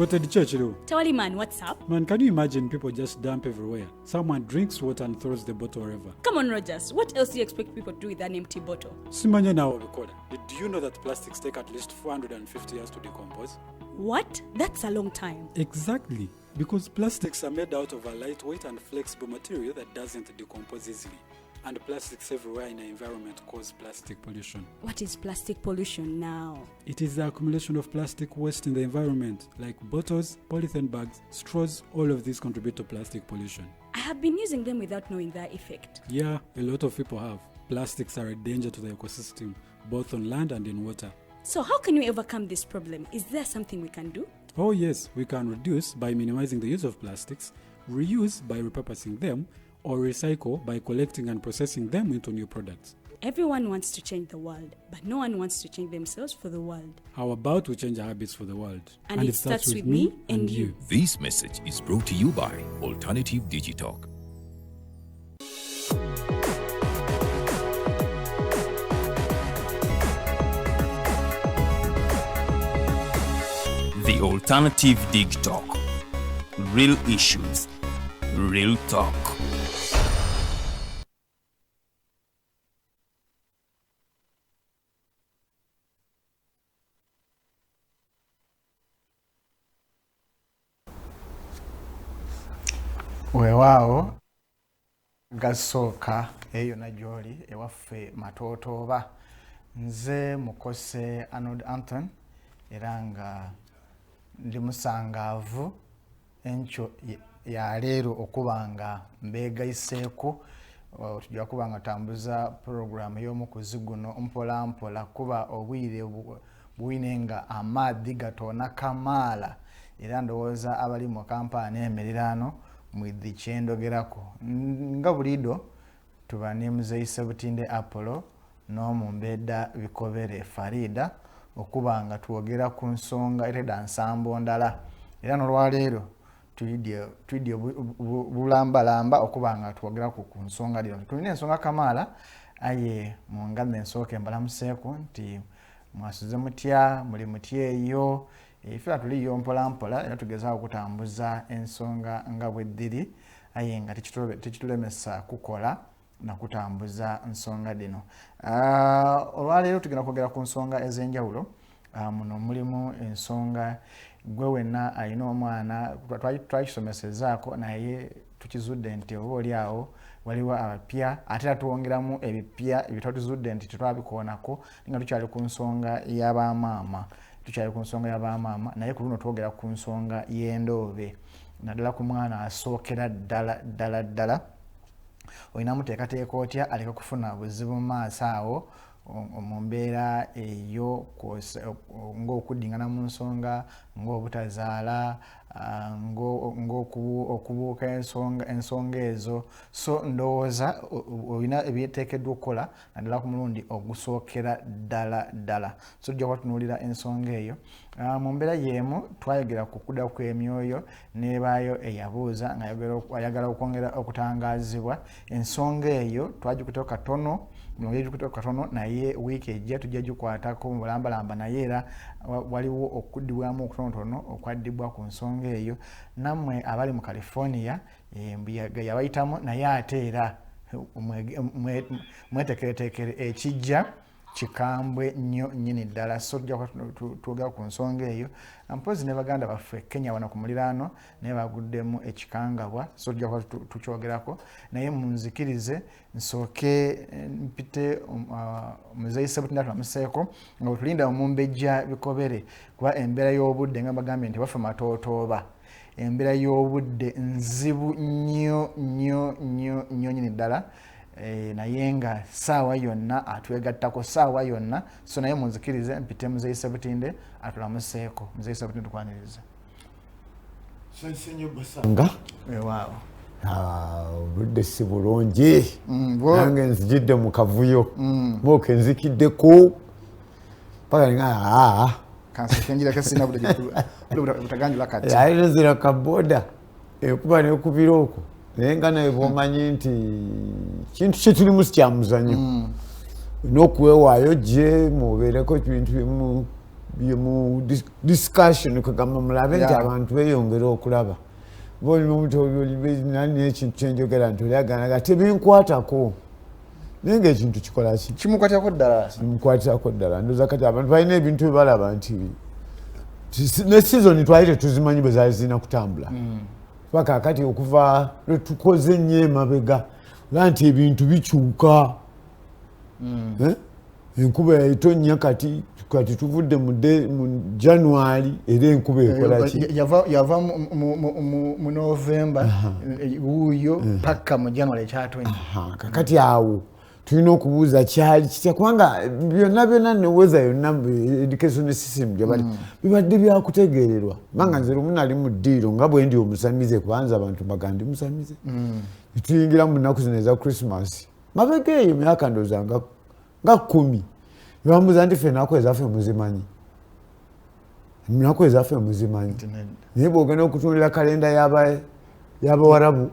What the church do? Tawali man, what's up? Man, can you imagine people just dump everywhere? Someone drinks water and throws the bottle wherever. Come on, Rogers. What else do you expect people to do with an empty bottle? Simanya now, did you know that plastics take at least 450 years to decompose? What? That's a long time. Exactly. Because plastics are made out of a lightweight and flexible material that doesn't decompose easily. And plastics everywhere in the environment cause plastic pollution. What is plastic pollution now? It is the accumulation of plastic waste in the environment, like bottles, polythene bags, straws. All of these contribute to plastic pollution. I have been using them without knowing their effect. Yeah, a lot of people have. Plastics are a danger to the ecosystem, both on land and in water. So how can we overcome this problem? Is there something we can do? Oh yes, we can reduce by minimizing the use of plastics, reuse by repurposing them, or recycle by collecting and processing them into new products. Everyone wants to change the world, but no one wants to change themselves for the world. How about we change our habits for the world? And it starts with me and you. This message is brought to you by Alternative Digitalk. The Alternative Digitalk. Real issues, real talk. Weewaawo gasooka eyo na gyoli ewaffe matootoba nze Mukose Arnold Anthony era nga ndi musangaavu enkyo ya leero okuba nga mbeegayiseeko tujja kuba nga tambuza program y'omukuzi guno mpola mpola kuba obwire bwine nga amaadhi gatoona kamaala era ndowooza abali mu kampani emiriraano mwidhi kyendogerako nga bulido tuba ne Mzee Ssebutinde Apollo n'omumbeda Bikobere Farida okuba nga twogera ku nsonga ereda nsambo ndala era n'olwaleero twidye bulambalamba okuba nga twogera ku nsonga lino tulina ensonga kamaala aye mungambe ensooke mbalamuseeko nti mwasuze mutya muli mutya eyo ife tuliyo mpola mpola era tugezaawo okutambuza ensonga nga bweddiri aye nga tekitulemesa kukola na kutambuza nsonga dino. Olwaleero tugenda kwogera ku nsonga ez'enjawulo. Muno mulimu ensonga gwe wenna alina omwana twakisomesezaako naye tukizudde nti oba oli awo waliwo abapya ate era tuwongeramu ebipya ebitwatuzudde nti tetwabikoonako nga tukyali ku nsonga y'abaamaama. Naye ku luno twogera ku nsonga y'endoobe naddala ku mwana asookera ddala olina muteekateeka otya aleka kufuna buzibu mu maaso awo mu mbeera eyo ng'okuddingana mu nsonga ng'obutazaala ng'okubuuka ensonga ezo so ndowooza olina ebyeteekeddwa okukola naddala ku mulundi ogusookera ddala so tujja kuba tunuulira ensonga eyo. Mu mbeera y'emu twayogera ku kudda kw'emyoyo n'ebaayo eyabuuza ng'ayagala okwongera okutangaazibwa ensonga eyo twagikuteeko katono naye wiiki ejja tujja gikwatako mu bulambalamba naye era waliwo okuddibwamu okutonotono okwaddibwa ku nsonga eyo nammwe abali mu California embuyaga yabayitamu naye ate era mwetekeretekere ekijja kikambwe nnyo nnyini ddala so tujja twogera ku nsonga eyo mpozi ne baganda baffe Kenya wano ku muliraano naye baguddemu ekikangabwa so tujja kuba tukyogerako naye munzikirize nsooke mpite Mzee Ssebutinde tulamuseeko nga wetulinda omumbejja Bikobere kuba embeera y'obudde nga bagambye nti waffe matootoba embeera y'obudde nzibu nnyo nnyini ddala naye nga saawa yonna atwegattako saawa yonna so naye munzikirize mpite Mzee Ssebutinde atulamuseeko. Mzee Ssebutinde tukwaniriza nga waaw budde si bulungi nange nzijidde mu kavuyo mooke nzikiddeko paka nga kansekenjira kesina butaganjula kati ayinzira kaboda ekuba nekubira okwo naye nga naye bwomanyi nti kintu kyetulimu sikyamuzanyo n'okuweewaayo gye mubeereko ebintu bimu mu discussion kugamba mulabe nti abantu beeyongera okulaba boli omuntu nani ekintu kyenjogera nti olyaganaga tebinkwatako naye ng'ekintu kikola ki kimukwatako ddala ndoza kati abantu balina ebintu byebalaba nti ne season twali tetuzimanyi bwe zaali zirina kutambula paka kati okuva lwe tukoze nnyo emabega ola nti ebintu bikyuka enkuba yayitonnya kati tuvudde mu January era enkuba ekola ki yava mu November wuuyo paka mu January ekyatonnya kakati awo tulina okubuuza kyali kitya kubanga byonna neweza yonna education system bibadde byakutegeererwa kubanga nze lumu nali mu ddiiro nga bwe ndi omusamize kubanza abantu bagandi musamize tuyingira mu nnaku zino eza Christmas mabega eyo myaka ndooza nga 10 bambuuza nti ffe ennaku ezaffe muzimanyi ennaku ezaffe muzimanyi naye bw'ogenda okutunulira kalenda y'Abawarabu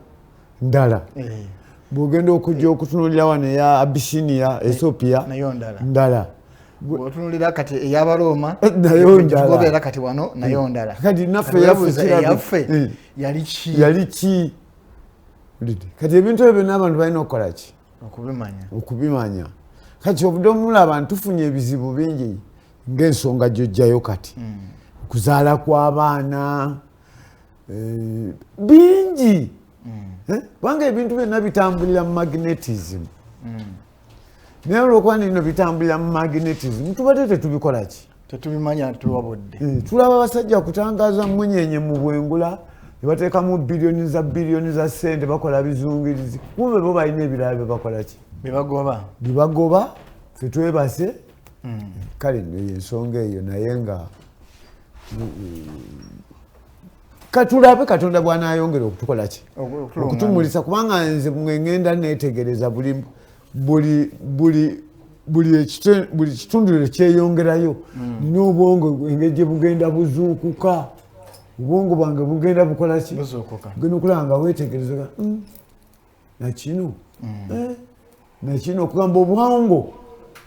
ndala bw'ogenda okujja okutunulira wano eya Abyssinia Ethiopia ndala bw'otunulira kati ey'Abaroma nayo ndala kati wano nayo ndala kati naffe yaffe yali ki kati ebintu ebyo byonna abantu balina okukola ki okubimanya kati obudde omulaba ntufunye ebizibu bingi ng'ensonga gy'ojjayo kati okuzaala kw'abaana bingi kubanga ebintu byonna bitambulira mu magnetism naye olwokuba nino bitambulira mu magnetism tubadde tetubikola ki tetubimanya tuwabudde tulaba abasajja kutangaaza mwenyenye mu bwengula ne bateekamu biliyoni za ssente bakola bizungirizi kumbe bo balina ebirala bye bakola ki bibagoba ffe twebase kale ensonga eyo naye nga katulabe Katonda bw'anaayongera okutukola ki okutumulisa kubanga nze ngenda neetegereza buli kitundu kyeyongerayo nina obwongo engeri gye bugenda buzuukuka obwongo bwange bugenda bukola ki genda okulaba nga weetegereza nakino okugamba obwongo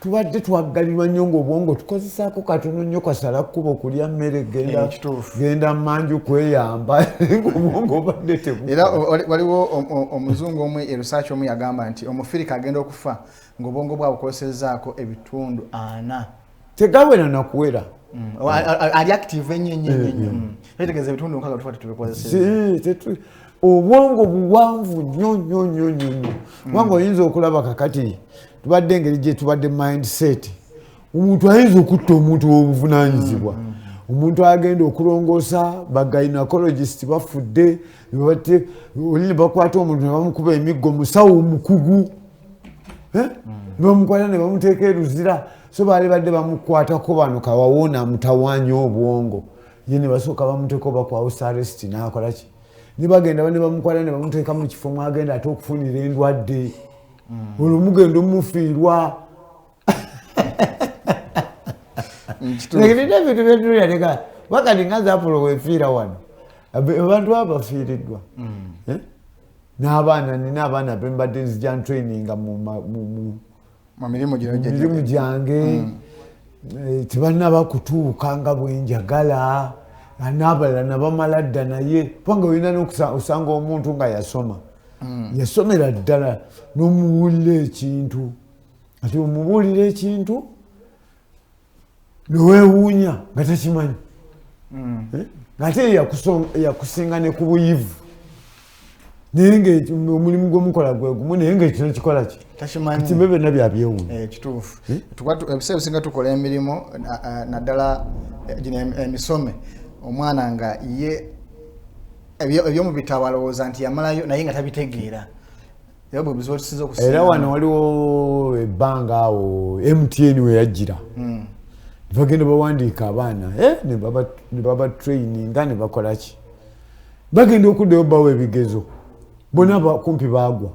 tubadde twaggalirwa nnyo ng'obwongo tukozesaako katono nnyo kasala kkubo kulya mmere genda manju kweyamba ng'obwongo obadde tebu era waliwo omuzungu omu research omu yagamba nti omufirika agenda okufa ng'obwongo bwabukozesaako ebitundu 4 tegawera nakuwera ali active ennyo tegeeza ebitundu 6 tufa tetubikozesa obwongo buwanvu nnyo kubanga oyinza okulaba kakati tubadde engeri gye tubadde mindset omuntu ayinza okutta omuntu w'obuvunanyizibwa omuntu agenda okulongoosa bagynecologists bafudde oli ne bakwata omuntu ne bamukuba emiggo musawo omukugu ne bamukwata ne bamuteeka eruzira so baali badde bamukwatako bano kawawoona mutawaanya obwongo ye ne basooka bamuteeka oba ku house arrest n'akola ki ne bagenda ne bamukwata ne bamuteeka mu kifo mwagenda ate okufunira endwadde olwo mugenda omufiirwa ebintu byetulyalega wakati nga Nze Apollo weefiira wano abantu abafiiriddwa n'abaana nina abaana bembadde nzija ntraininga mu mirimu gyange tebalina kutuuka nga bwenjagala n'abalala nabamala dda naye kubanga olina n'okusanga omuntu nga yasomera ddala n'omubuulira ekintu ati omubuulira ekintu neweewuunya nga takimanyi ng'ate yakusinga ne ku buyivu naye ng'omulimu gw'omukola gwe gumu naye ng'ekino kikola ki kibe byonna byabyewuunya kituufu ebiseera bisinga tukola emirimu naddala gino emisome omwana nga ye ebyomu bitabo alowooza nti yamalayo naye nga tabitegeera era wano waliwo ebbanga awo MTN we yajjira bagenda bawandiika abaana ne baba traininga ne bakola ki bagenda okuddayo bawa ebigezo bonna kumpi baagwa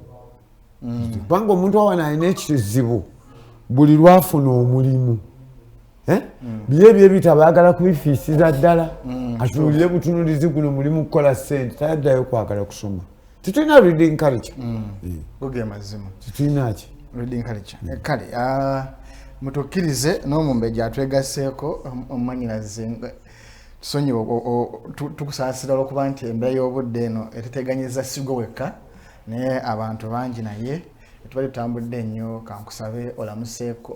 kubanga omuntu awana alina ekizibu buli lwafuna omulimu bye ebyebitabo ayagala kubifiisiza ddala atuulire butunulizi guno mulimu kukola ssente tayaddayo kwagala kusoma tetulina reading culture ge mazima tetulina ki reading culture kale mutukkirize n'omumbe gyatwegaseeko omumanyiraze tusonyiwe tukusaasira olwokuba nti embeera y'obudde eno etuteganyiza sigo wekka naye abantu bangi naye tubali tutambudde nnyo kankusabe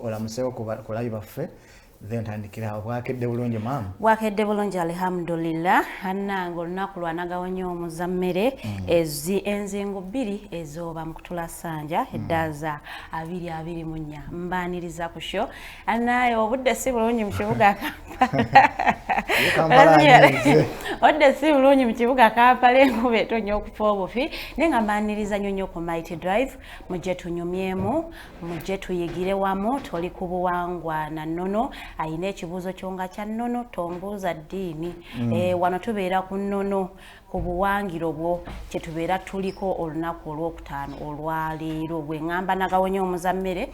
olamuseeko ku layi baffe then tandikira bwakedde bulungi maama bwakedde bulungi alhamdulillah annange olunaku lwanagawonya omuzammere enzingo 2 ezooba mu kutula sanja eddaza 224 mbaniriza ku sho anaye obudde si bulungi mu kibuga odde si bulungi mu kibuga Kampala enkuba etonya okufa obufi naye nga mbaniriza nnyo ku Mighty Drive mujje tunyumyemu mujje tuyigire wamu toli ku buwangwa na nnono ayina ekibuuzo kyonga kya nnono tombuuza ddiini wano tubeera ku nnono ku buwangiro bwo kyetubeera tuliko olunaku olwokutaano olwaleero bwe ŋŋamba nagawonya omuzammere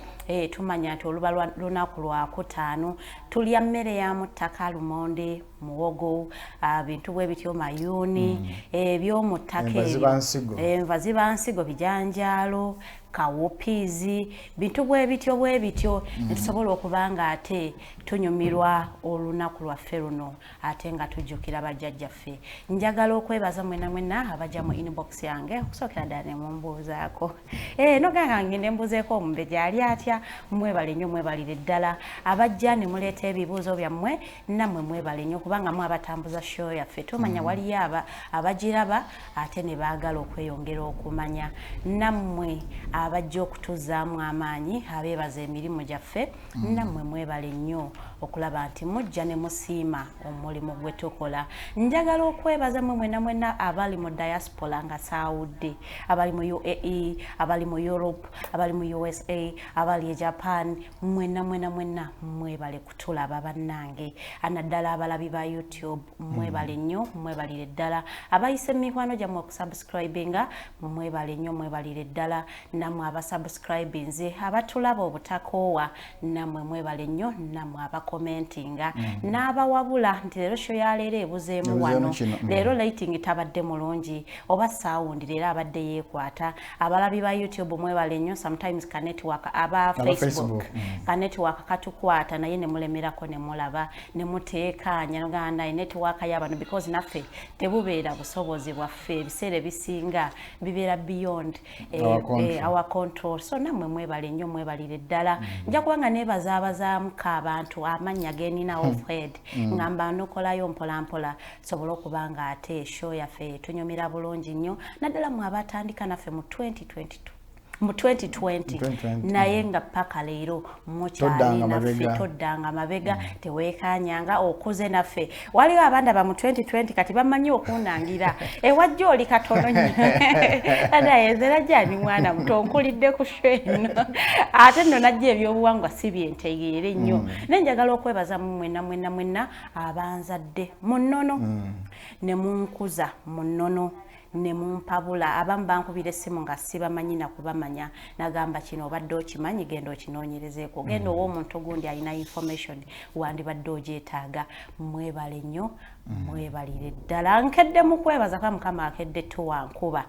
tumanya nti oluba lunaku lwakutaano tulya mmere ya mu ttaka lumonde muwogo bintu bwe bityo mayuuni ebyomu ttaka enva ziba nsigo bijanjaalo kawupizi bintu bwe bityo netusobola okuba nga ate tunyumirwa olunaku lwaffe luno ate nga tujjukira bajjajjaffe njagala okwebaza mwena abajja mu inbox yange okusookera ddala ne mumbuuzaako noganga ngende mbuzeeko omumbe gyali atya mwebale nnyo mwebalire ddala abajja ne muleeta ebibuuzo byammwe nammwe mwebale nnyo kubanga mwe abatambuza show yaffe tumanya waliyo abagiraba ate ne baagala okweyongera okumanya nammwe abajja okutuzaamu amaanyi abeebaza emirimu gyaffe nammwe mwebale nnyo okulaba nti mujja ne musiima omulimu gwe tukola njagala okwebaza mwena abali mu diaspora nga saawudde abali mu UAE abali mu Europe abali mu USA abali e Japan mwena mwebale kutulaba bannange anaddala abalabi ba YouTube mwebale nnyo mwebalire ddala abayise mikwano gyammwe okusubscribinga mwebale nnyo mwebalire ddala namwe abasubscribinze abatulaba obutakoowa namwe mwebale nnyo namwe abakomentinga n'abawabula nti leero show ya leero ebuzeemu wano leero lighting tabadde mulungi oba sound leero abadde yeekwata abalabi ba YouTube mwebale nnyo sometimes ka network aba Facebook ka network katukwata naye ne mulemerako ne mulaba ne muteekanya noganda network y'abantu because naffe tebubeera busobozi bwaffe ebiseera ebisinga bibeera beyond our control so namwe mwebale nnyo mwebalire ddala nja kubanga neebazaabazamuka abantu amannya genina offhead ngamba nokolayo mpolampola sobola okuba nga ate show yaffe tunyumira bulungi nnyo naddala mwe abatandika naffe mu 2020 naye nga paka leero mukyali naffe toddanga mabega teweekanyanga okuze naffe waliwo abandaba mu 2020 kati bamanyi okunangira ewajja oli katono nnyo adayezera gyani mwana muto nkulidde ku sheno ate nno najja ebyobuwangwa si byentegeere nnyo naye njagala okwebaza mwena abanzadde mu nnono ne munkuza mu nnono ne mumpabula abamu bankubira essimu nga sibamanyi na kubamanya nagamba kino obadde okimanyi genda okinoonyerezeeko genda ow'omuntu gundi alina information wandibadde ogyetaaga mwebale nnyo mwebalire ddala nkedde mu kwebaza kwa mukama akedde tuwankuba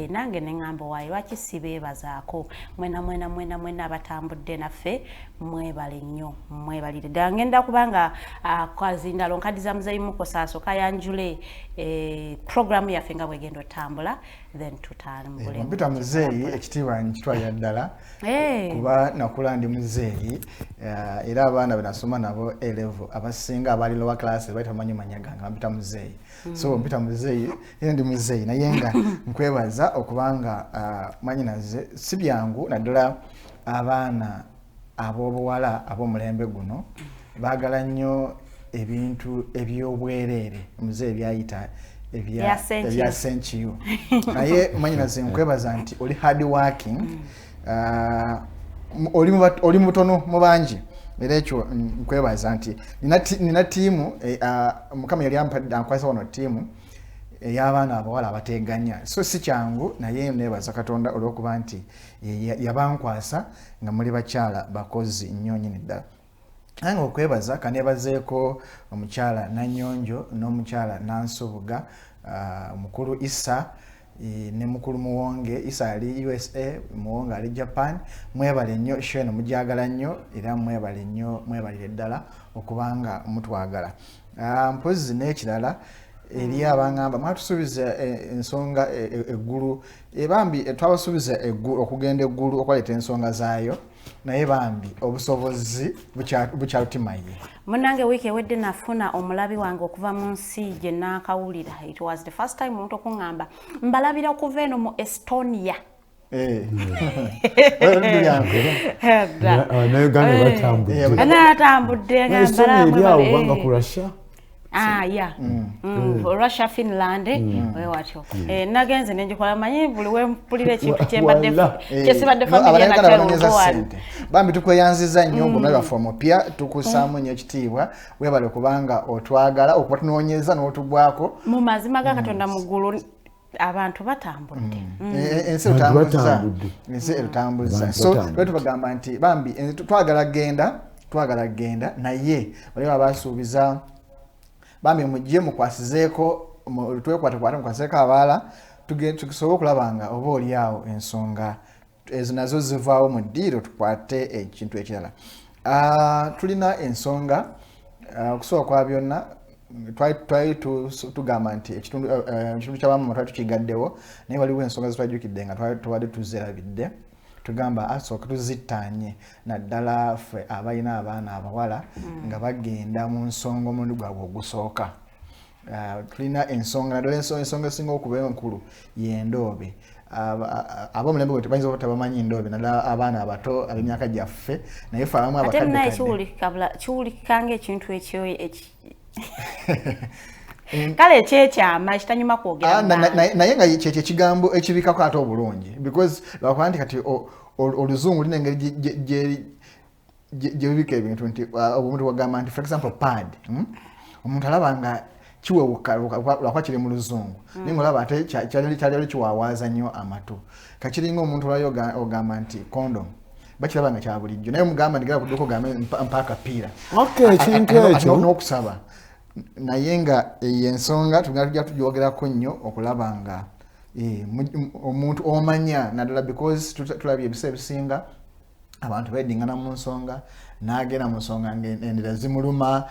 nange ne ŋŋamba waayi lwaki sibeebazaako mwena abatambudde naffe mwebale nnyo mwebalire ddala ngenda kubanga kwazindalo nkadiza Muzeeyi Mukose kayanjule programu yaffe nga bwegenda otambula then tutambule mpita Muzeeyi ekitiibwa nkitwalira ddala kuba nakula ndi Muzeeyi era abaana benasoma nabo A-level abasinga abali lower class baita manyi manyaga nga mpita Muzeeyi so mpita Muzeeyi era ndi Muzeeyi naye nga nkwebaza okubanga manyinaze si byangu naddala abaana ab'obuwala ab'omulembe guno baagala nnyo ebintu ebyobwereere Muzeeyi byayita ebya senchiyo naye manyinaze nkwebaza nti oli hard working oli mutono mu bangi era ekyo nkwebaza nti nina tiimu mukama yali ankwasa wano tiimu ey'abaana abawala abateganya so si kyangu naye nebaza Katonda olw'okuba nti yabankwasa nga muli bakyala bakozi nnyo nnyini ddala nange okwebaza kanebazeeko omukyala Nanyonjo n'omukyala Nansubuga mukulu Issa ne mukulu Muwonge Isa ali USA, Muwonge ali Japan. Mwebale nnyo Sheno mujagala nnyo era mwebale nnyo mwebalire ddala okubanga mutwagala. Mpozi n'ekirala eri abangamba mwatusubiza ensonga eggulu ebambi twabasubiza okugenda eggulu okwaleta ensonga zaayo naye bambi obusobozi bukyalutimaye. Munange wiki ewedde nafuna omulabi wange okuva mu nsi gye naakawulira. It was the first time omuntu okuŋŋamba mbalabira okuva eno mu Estonia. Anatambudde nga Russia, Finland, watyo. Nagenze nenjikola manyi buli we mpulira ekintu kyembadde kyesibadde family na bambi tukweyanziza nnyo ng'omulaba fomu pya tukusaamu nnyo ekitiibwa webale kubanga otwagala okuba tunoonyeza n'otugwako mu mazima ga Katonda mu ggulu. Abantu batambudde. Ensi etambuza. So lwe tubagamba nti bambi twagala genda naye bali abasuubiza bambi mujje mukwasizeeko twekwate mukwasizeeko abaala tugisobola okulabanga oba oliawo ensonga ezo nazo zivaawo mu ddiiro tukwate ekintu ekirala. Tulina ensonga okusooka kwa byonna twali tugamba nti ekitundu ky'abaama twali tukigaddewo naye waliwo ensonga zetwajjukidde nga tubadde tuzirabidde tugamba asooka tuzittaanye naddala ffe abalina abaana abawala nga bagenda mu nsonga omulundi gwabwe ogusooka. Tulina ensonga naddala ensonga esinga okuba enkulu y'endoobe. Ab'omulembe gwe tebayinza oba tebamanyi ndoobe naddala abaana abato ab'emyaka gyaffe naye ffe abamu ate naye kiwulikika ng'ekintu ekyo kale ekyekyama ekitanyuma kwogera naye nga kyekyo ekigambo ekibikako ate obulungi because lwakuba nti kati oluzungu lina engeri gye bibika ebintu nti omuntu wagamba nti for example pad omuntu alaba nga kiwewuka lwakuba kiri mu luzungu naye ngaolaba ate kyali kiwawaaza nnyo amatu kakiringa omuntu olwayo ogamba nti condom bakiraba nga kya bulijjo naye omugamba ndigera kuddeko ogambe mpaaka piira ekintu ekyo n'okusaba naye nga ensonga tujja tugyogerako nnyo okulaba nga omuntu omanya naddala because tulabye ebiseera ebisinga abantu beddingana mu nsonga n'agenda mu nsonga ng'endira zimuluma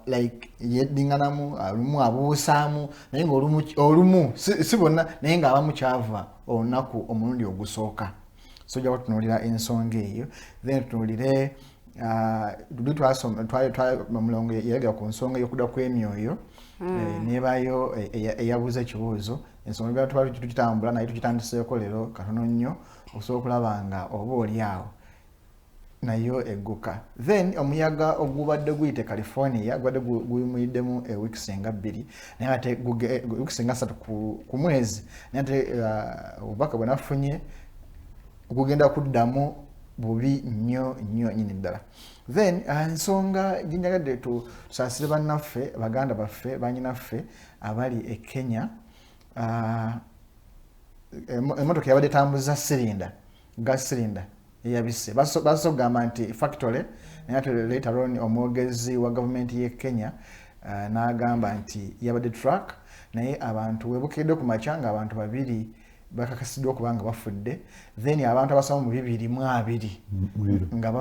like yeddinganamu olumu abuusaamu naye ng'olumu si bonna naye ng'abamu kyava olunaku omulundi ogusooka. So ojja kutunuulira ensonga eyo then tutunuulire Omulongo yayogera ku nsonga y'okudda kw'emyoyo nebayo eyabuuza ekibuuzo ensonga tuba tukitambula naye tukitandiseeko leero katono nnyo okusobola okulaba nga oba oliawo nayo egguka. Then omuyaga ogubadde guyite California gubadde guyimuriddemu weeks nga 2 naye ate weeks nga 3 ku mwezi naye ate obubaka bwe nafunye gugenda kuddamu bubi nnyo nyini ddala. Then ensonga ginjagadde tusaasire bannaffe baganda baffe bannyinaffe abali e Kenya. Emmotoka yabadde tambuza gas cylinder eyabise basobola okugamba nti factory naye ate later on omwogezi wa gavumenti y'e Kenya n'agamba nti yabadde truck naye abantu webukedde ku makya nga abantu 2 bakakasiddwa okuba nga bafudde then abantu abasoba mu 220 nga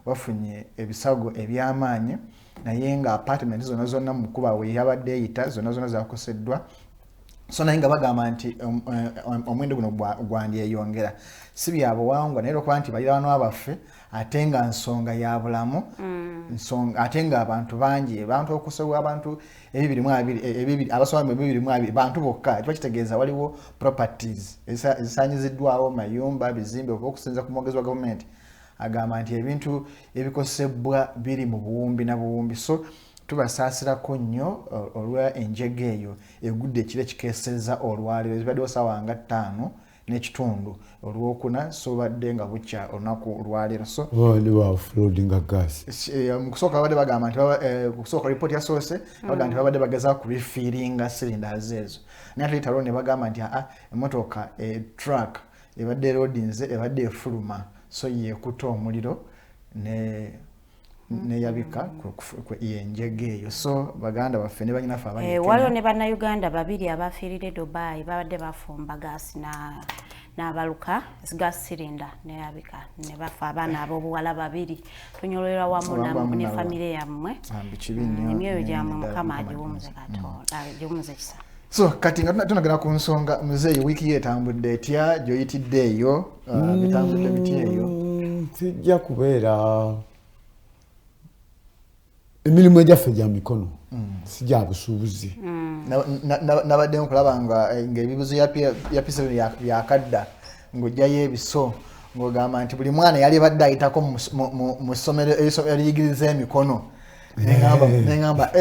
bafunye ebisago eby'amaanyi naye nga apartment zonna mu kuba we yabadde eyita zonna zakoseddwa. So naye nga bagamba nti omwendo guno gwandyeyongera si byabuwangwa naye olwokuba nti baliraanwa abaffe ate nga nsonga ya bulamu ate nga abantu bangi abantu okusobwa abantu 220 abasoba mu 220 bantu bokka kiba kitegeeza waliwo properties ezisaanyiziddwawo mayumba bizimbe okusinza ku mwogezi wa gavumenti agamba nti ebintu ebikosebwa biri mu buwumbi na buwumbi. So tubasaasirako nnyo olwa enjega eyo egudde ekiro ekikeeseza olwaliro zibaddewo ssaawa nga 5 n'ekitundu olwokuna so badde nga bukya olunaku olwaliro. So floodinga gas mu kusooka babadde bagamba nti kusooka ripooti yasoose baga nti babadde bageza ku refiringa cylinders ezo naye ate litalo ne bagamba nti emmotoka truck ebadde erodinze ebadde efuluma so yeekuta omuliro neyabika yenjege eyo so baganda baffe ne banyinafe abali waliwo ne bannayuganda babiri abafiirire Dubai babadde bafumba gaasi n'abaluka gas cylinder neyabika ne bafa abaana ab'obuwala babiri tunyolera wamu ne famire yammwe emyoyo gyammwe mukama agiwumuze katonda agiwumuze kisa. So kati nga tunagenda ku nsonga Muzeeyi wiiki etambudde etya gy'oyitidde eyo bitambudde bitya eyo? Sijja kubeera emirimu egyaffe gya mikono sijja busuubuzi. Nabadde nkulaba ng'ebibuzo yapise byakadda ng'ojjayo ebiso ng'ogamba nti buli mwana yali badde ayitako mu ssomero eriyigiriza emikono. Nengamba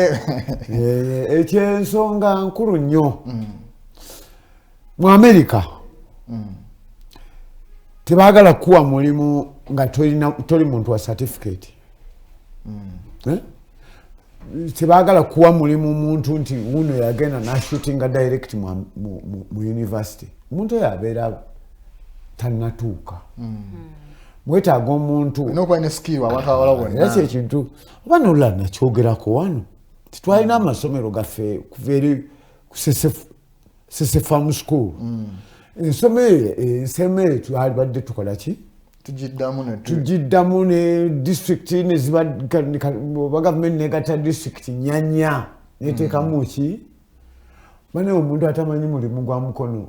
ekyensonga nkulu nnyo mu America tebaagala kuwa mulimu nga toli muntu wa certificate. Tebaagala kuwa mulimu muntu nti uno yagenda nashootinga direct mu university. Omuntu oyo abeera tannatuuka. Mwetaaga omuntu n'okuba ne skill abantu abala bonna. Era ekintu oba n'olula nakyogerako wano titwalina amasomero gaffe kuva eri ku Sese Farm School. Ensomero twalibadde tukola ki? Tugiddamu ne district oba gavumenti negata district nyanya neteekamu ki? Bane omuntu atamanyi mulimu gwa mukono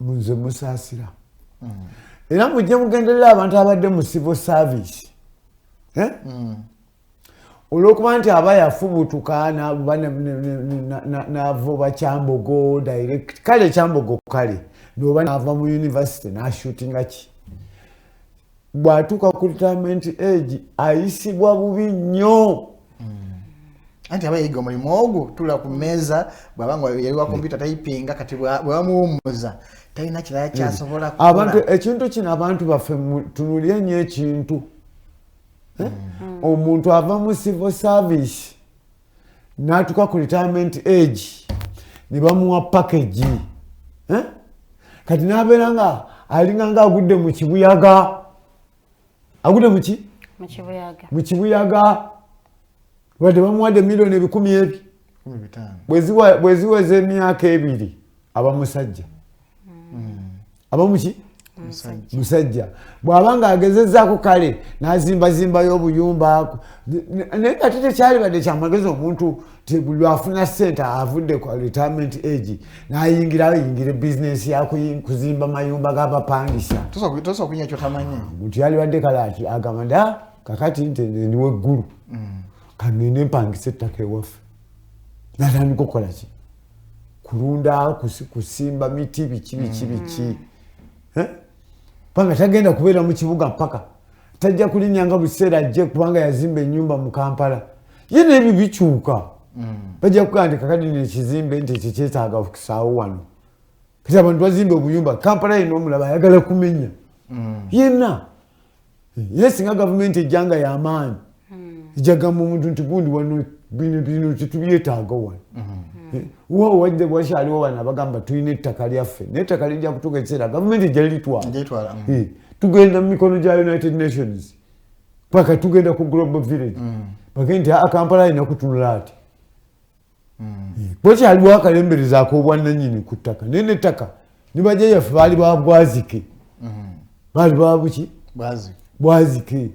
munze musaasira. Era mujje mugenderera abantu abadde mu civil service. Olwokuba nti aba yafubutuka n'ava Kyambogo direct kale Kyambogo kale n'oba n'ava mu university n'ashootinga ki? Bw'atuuka ku retirement age ayisibwa bubi nnyo. Anti aba yiga omulimu ogwo tula ku mmeeza bw'aba nga yali wa computer tayipinga kati bwamuwummuza talina kirala kyasobola kukola. Abantu ekintu kino abantu baffe tunulire nnyo ekintu. Omuntu ava mu civil service n'atuuka ku retirement age ne bamuwa package. Kati n'abeera nga alinga nga agudde mu kibuyaga. Agudde mu ki? Mu kibuyaga. Wadde bamuwadde miliyoni 10,000. Bwe ziweza emyaka 2 aba musajja. Aba muki? Musajja. Bw'abanga agezezzaako kale n'azimbazimbayo obuyumba naye ate tekyali badde kyamagezi omuntu lwafuna ssente avudde ku retirement age n'ayingira bizinesi yakuzimba mayumba g'abapangisa. Tosobola okunya kyotamanyi. Omuntu yali badde kale ati agamba nda kakati nti ndi weggulu kanene mpangisa ettaka ewaffe. Natandika okukola ki? Kulunda, kusimba miti biki. Panga tagenda kubeera mu kibuga mpaka tajja kulinyanga buseera ajje kubanga yazimba ennyumba mu Kampala. Ye n'ebyo bikyuka. Bajja kugandika kadi n'ekizimbe nti kyekyetaaga okusaawo wano. Kati abantu bazimba obuyumba Kampala yenna omulaba ayagala kumenya. Yenna. Ye singa gavumenti ejjanga y'amaanyi. Ejjagamba omuntu nti gundi wano bino tetubyetaaga wano. Wajja wakyaliwo wano abagamba tulina ettaka lyaffe n'ettaka lijja kutuuka ekiseera gavumenti ejja litwala. Tugenda mu mikono gya United Nations paka tugenda ku Global Village bagende nti Kampala alina kutunula ati. Wakyaliwo akalembereza ak'obwannannyini ku ttaka naye n'ettaka ne bajja yaffe baali ba Bwazike. Baali ba buki? Bwazike.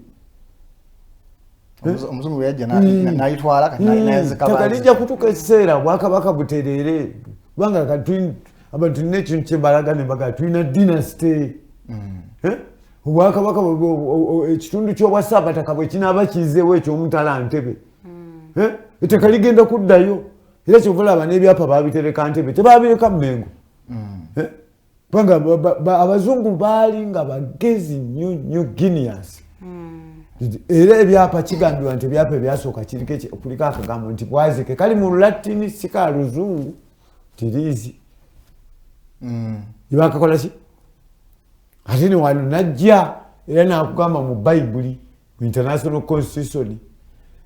Omuzungu yajja n'ayitwala kati n'ayazika ttaka lijja kutuuka ekiseera Bwakabaka butereere kubanga kati abantu tulina ekintu kyembalaga ne mbaga tulina dynasty. Obwakabaka ekitundu ky'obwa Ssabataka bwe kinaaba kizeewo eky'omutala Ntebe ettaka ligenda kuddayo era kyova olaba n'ebyapa baabitereka Ntebe tebaabireka Mmengo. Kubanga abazungu baali nga bagezi nnyo genius. Era ebyapa kigambibwa nti ebyapa ebyasooka kuliko akagambo nti Bwazike kali mu Lulatini si ka Luzungu tiriizi. Bakakola ki? Ate ne wano najja era n'akugamba mu Bayibuli mu International Constitution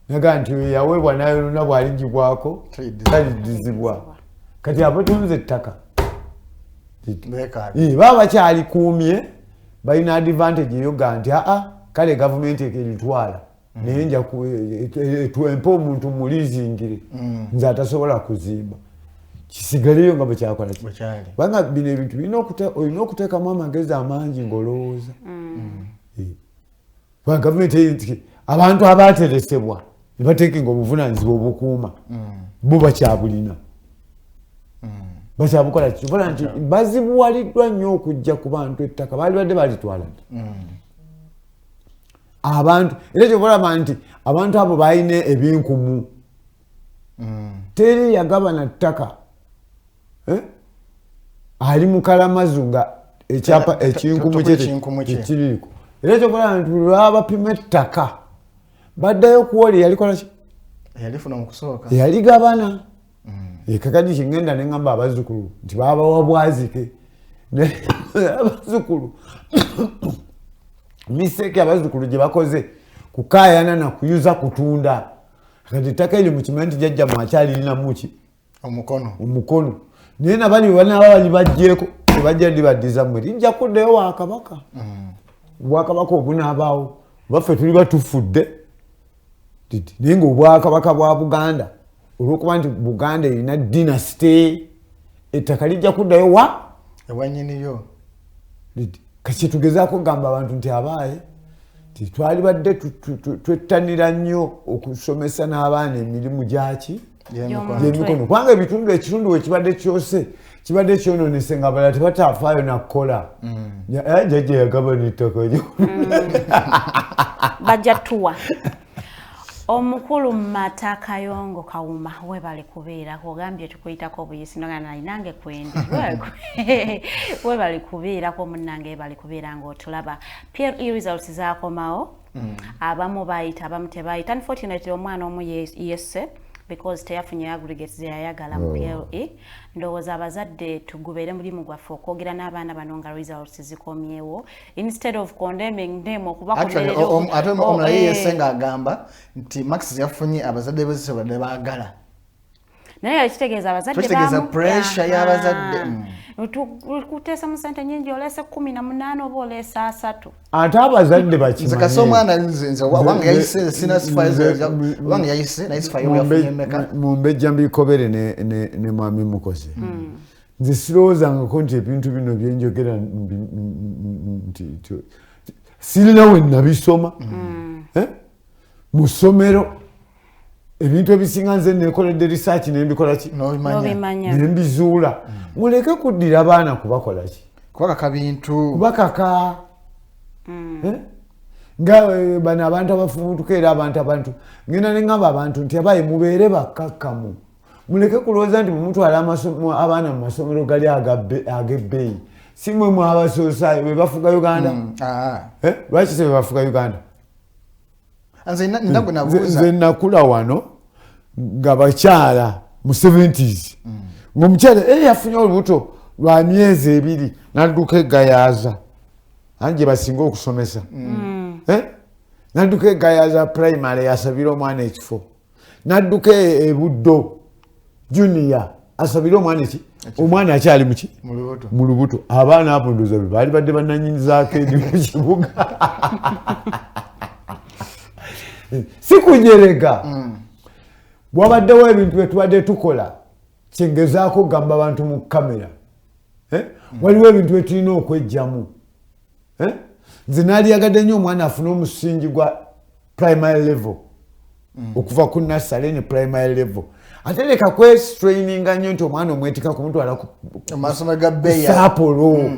naga nti yaweebwa nayo luna bw'aligibwako taliddizibwa. Kati abatunze ettaka baba bakyalikuumye balina advantage eyo ga nti kale gavumenti ekeritwala naye nja twempe omuntu mulizingire nze atasobola kuzimba kisigaleyo nga bwe kyakola kubanga bino ebintu olina okuteekamu amagezi amangi ng'olowooza kubanga gavumenti abantu abateresebwa ne bateekenga obuvunaanyizibwa obukuuma bo bakyabulina bakyabukola kikola nti bazibuwaliddwa nnyo okujja ku bantu ettaka baali badde balitwala abantu era kyobalaba nti abantu abo balina ebinkumu teri yagabana ttaka ali mu kalamazu nga ekyapa ekinkumu kyekiriiko era kyobalaba nti lwabapima ettaka baddayo kuwoli yalikola ki yalifuna mu kusooka yaligabana kakati kingenda neŋŋamba abazzukulu nti babawa bwazike abazzukulu miseeke abazzukulu gye bakoze kukaayana na kuyuza kutunda kati ettaka eri mukimanyi nti jjajja mwakyalirinamu ki omukono naye nabali banaba bali bajjeeko tebajja libaddiza mmwe lijja kuddayo wakabaka obwakabaka obunaabaawo baffe tuli batufudde naye ngaobwakabaka bwa Buganda olwokuba nti Buganda erina dynasty ettaka lijja kuddayo ewanyiniyo kati tugezaako kugamba abantu nti abaaye twali badde twettanira nnyo okusomesa n'abaana emirimu gyaki gy'emikono kubanga ekitundu wekibadde kyose kibadde kyononese nga balala tebatafaayo nakukola jjajja yagabana ettaka bajja tuwa omukulu Mata Kayongo Kawuma webale kubeerako ogambye tukuyitako obuyisi nga nange kwendi webale kubeerako munnange webale kubeera ng'otulaba PLE results zaakomawo abamu bayita abamu tebayita unfortunately omwana omu yesse because teyafunye aggregates zeyayagala mu PLE ndowooza abazadde tugubeere mulimu gwaffe okwogera n'abaana bano nga results zikomyewo instead of condemning them ate omulala yesse ng'agamba nti max yafunye abazadde bezisebadde baagala naye yakitegeeza abazadde tukitegeeza pressure y'abazadde kuteesa mu ssente nnyingi oleese 18 oba oleese 3 ate abazadde nze kasi omwana nze wange yayise sina wange yayise naye sifayo yafunye mmeka mumbejja Bikobere ne mwami Mukose nze sirowoozangako nti ebintu bino byenjogera nti sirina we nabisoma mu ssomero ebintu ebisinga nze nekoledde research nembikola ki nembizuula muleke kuddira abaana kubakola ki kubakaka bintu kubakaka nga bano abantu abafumutuka era abantu ngenda neŋŋamba abantu nti abaye mubeere bakkakkamu muleke kulowooza nti mumutwala abaana mu masomero gali ag'ebbeeyi si mwe mwabasoosayo bwe bafuga Uganda lwaki se bwe bafuga Uganda nze nakula wano nga bakyala mu 70s ng'omukyala yafunye olubuto lwa myezi 2 n'adduka eggayaaza anje basinga okusomesa n'adduka eggayaaza primary asabira omwana ekifo n'adduka ebuddo junior asabira omwana eki omwana akyali muki mu lubuto abaana abo ndooza be baali badde bannanyinizaako eri mu kibuga si kunyerega bwabaddewo ebintu byetubadde tukola kyengezaako kugamba abantu mu kamera waliwo ebintu byetulina okwejjamu nze naaliyagadde nnyo omwana afune omusingi gwa primary level okuva ku nursery ne primary level ate leka kwestraininga nnyo nti omwana omwetika kumutwala amasomero ga bbeeyi Apollo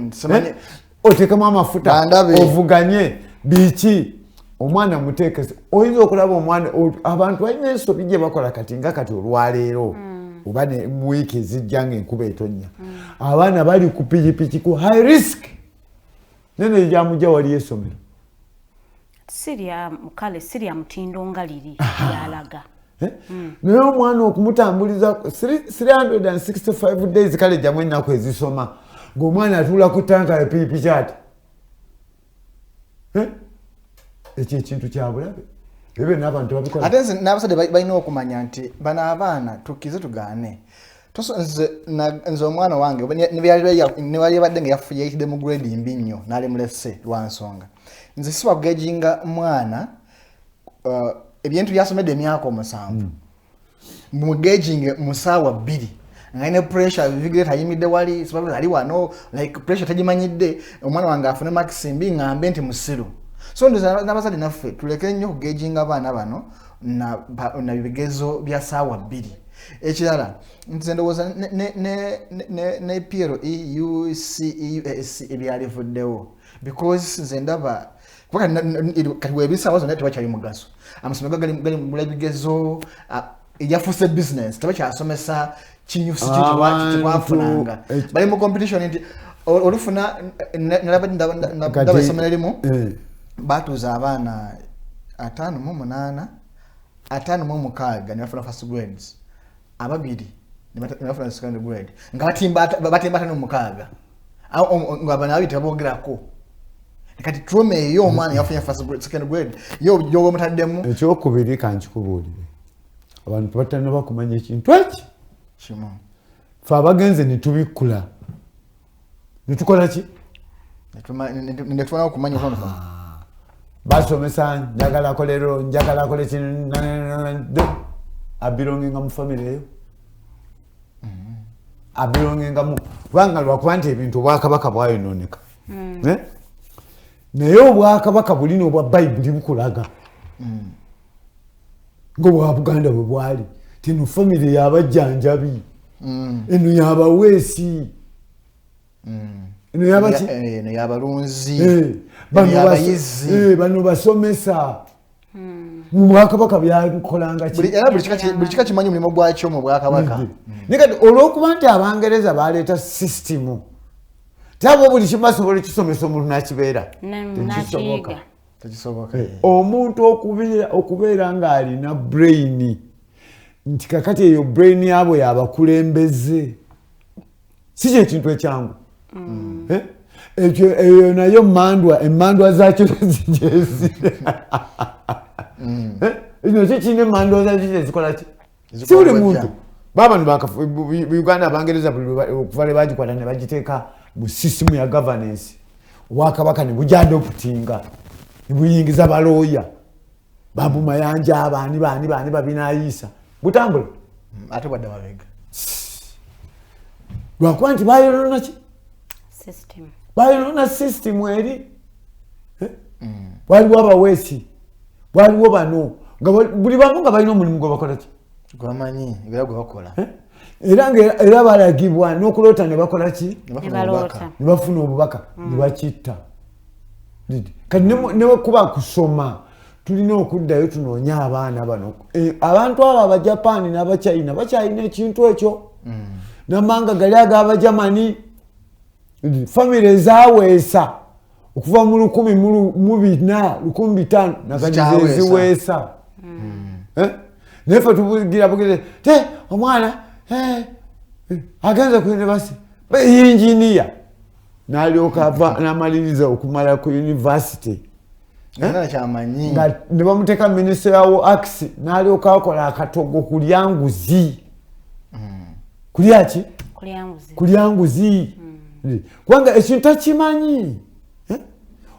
oteekamu amafuta ovuganye biki omwana muteekese oyinza okulaba omwana abantu balina ensobi gye bakola kati nga kati olwaleero oba mu wiiki ezijja ng'enkuba etonnya abaana bali ku pikipiki ku high risk nene gyamujja wali essomero sirya mutindo nga liri yalaga naye omwana okumutambuliza 365 days kale jamu ennaku ezisoma ng'omwana atuula ku tanka ya pikipiki ati ekyo ekintu kyabulabe ebyo n'abantu babikola ate nze n'abasajja balina okumanya nti bano abaana tukkize tugaane nze omwana wange ne badde nga yayitidde mu grade mbi nnyo n'ali mulese lwa nsonga nze siwagejinga mwana ebintu byasomedde emyaka 7 mu gauging musaawa 2 ngaine pressure vigilate ayimidde wali sababu ali wano like pressure tagimanyidde omwana wange afune max mbi ngambe nti musiru so ndo nabazali naffe tuleke nnyo gauging abaana bano na bigezo bya saawa 2 ekirala nze ndowooza ne Piero EUC ebyalivuddewo because nze ndaba kati webisaawa zonna tebakyali mugaso amasomero gali mu bigezo yafuuse business tebakyasomesa kinyusi kitwafunanga bali mu competition nti olufuna ndaba essomero erimu batuuza abaana 5 ne bafuna first grades ababiri ne bafuna second grade nga batimba 5 nga bana abiti abogerako kati trauma eyo omwana yafunye first grade second grade yo mutaddemu ekyokubiri kankikubuulire abantu batana bakumanya ekintu eki kimo fe abagenze nitubikula nitukola ki netufuna okumanya okono basomesa njagala kolero njagala kole kino abirongenga mu family eyo abirongenga mu kubanga lwakuba nti ebintu obwakabaka bwayononeka naye obwakabaka bulina obwa bayibuli bukulaga ng'obwa Buganda bwe bwali tino family yabajjanjabi eno yabaweesi eno yabaki eno yabalunzi bano basomesa mu bwakabaka byakolanga buli kika kimanyi mulimu gwakyo mu bwakabaka nekati olw'okuba nti Abangereza baleeta sisitimu tabo buli kimasobola kisomesa omuntu nakibeera tekisoboka omuntu okubeera ng'alina brain nti kakati eyo brain yabo yabakulembeze si kyekintu ekyangu eyo nayo emmandwa zakyo zijezire ino kikine emmandwa zakyo kyezikola ki si buli muntu baba Uganda Abangereza okuva lwe bagikwata ne bagiteeka mu system ya governance obwakabaka ne bujadoptinga ne buyingiza balooya babumayanja abaani babinaayisa butambula ate bwadde mabega lwakuba nti bayonona ki system bayonona system eri waliwo abaweesi waliwo bano nga buli bamu nga balina omulimu gwe bakola ki gwamanyi era gwe bakola era balagibwa n'okuloota ne bakola ki ne bafuna obubaka ne bakitta kati newekuba kusoma tulina okuddayo tunoonya abaana bano abantu abo Abajapani n'Abachina bakyalina ekintu ekyo n'amanga gali ag'Abajamani famire ezaweesa okuva mu 1,400 nakati ziweesa naye ffe tubugira te omwana agenze ku univesity yinginiya n'alyoka ava n'amaliriza okumala ku university nga ne bamuteeka minisitule yawo akisi n'alyoka akola akatogo ku lyanguzi kulyaki kulyanguzi kubanga ekintu takimanyi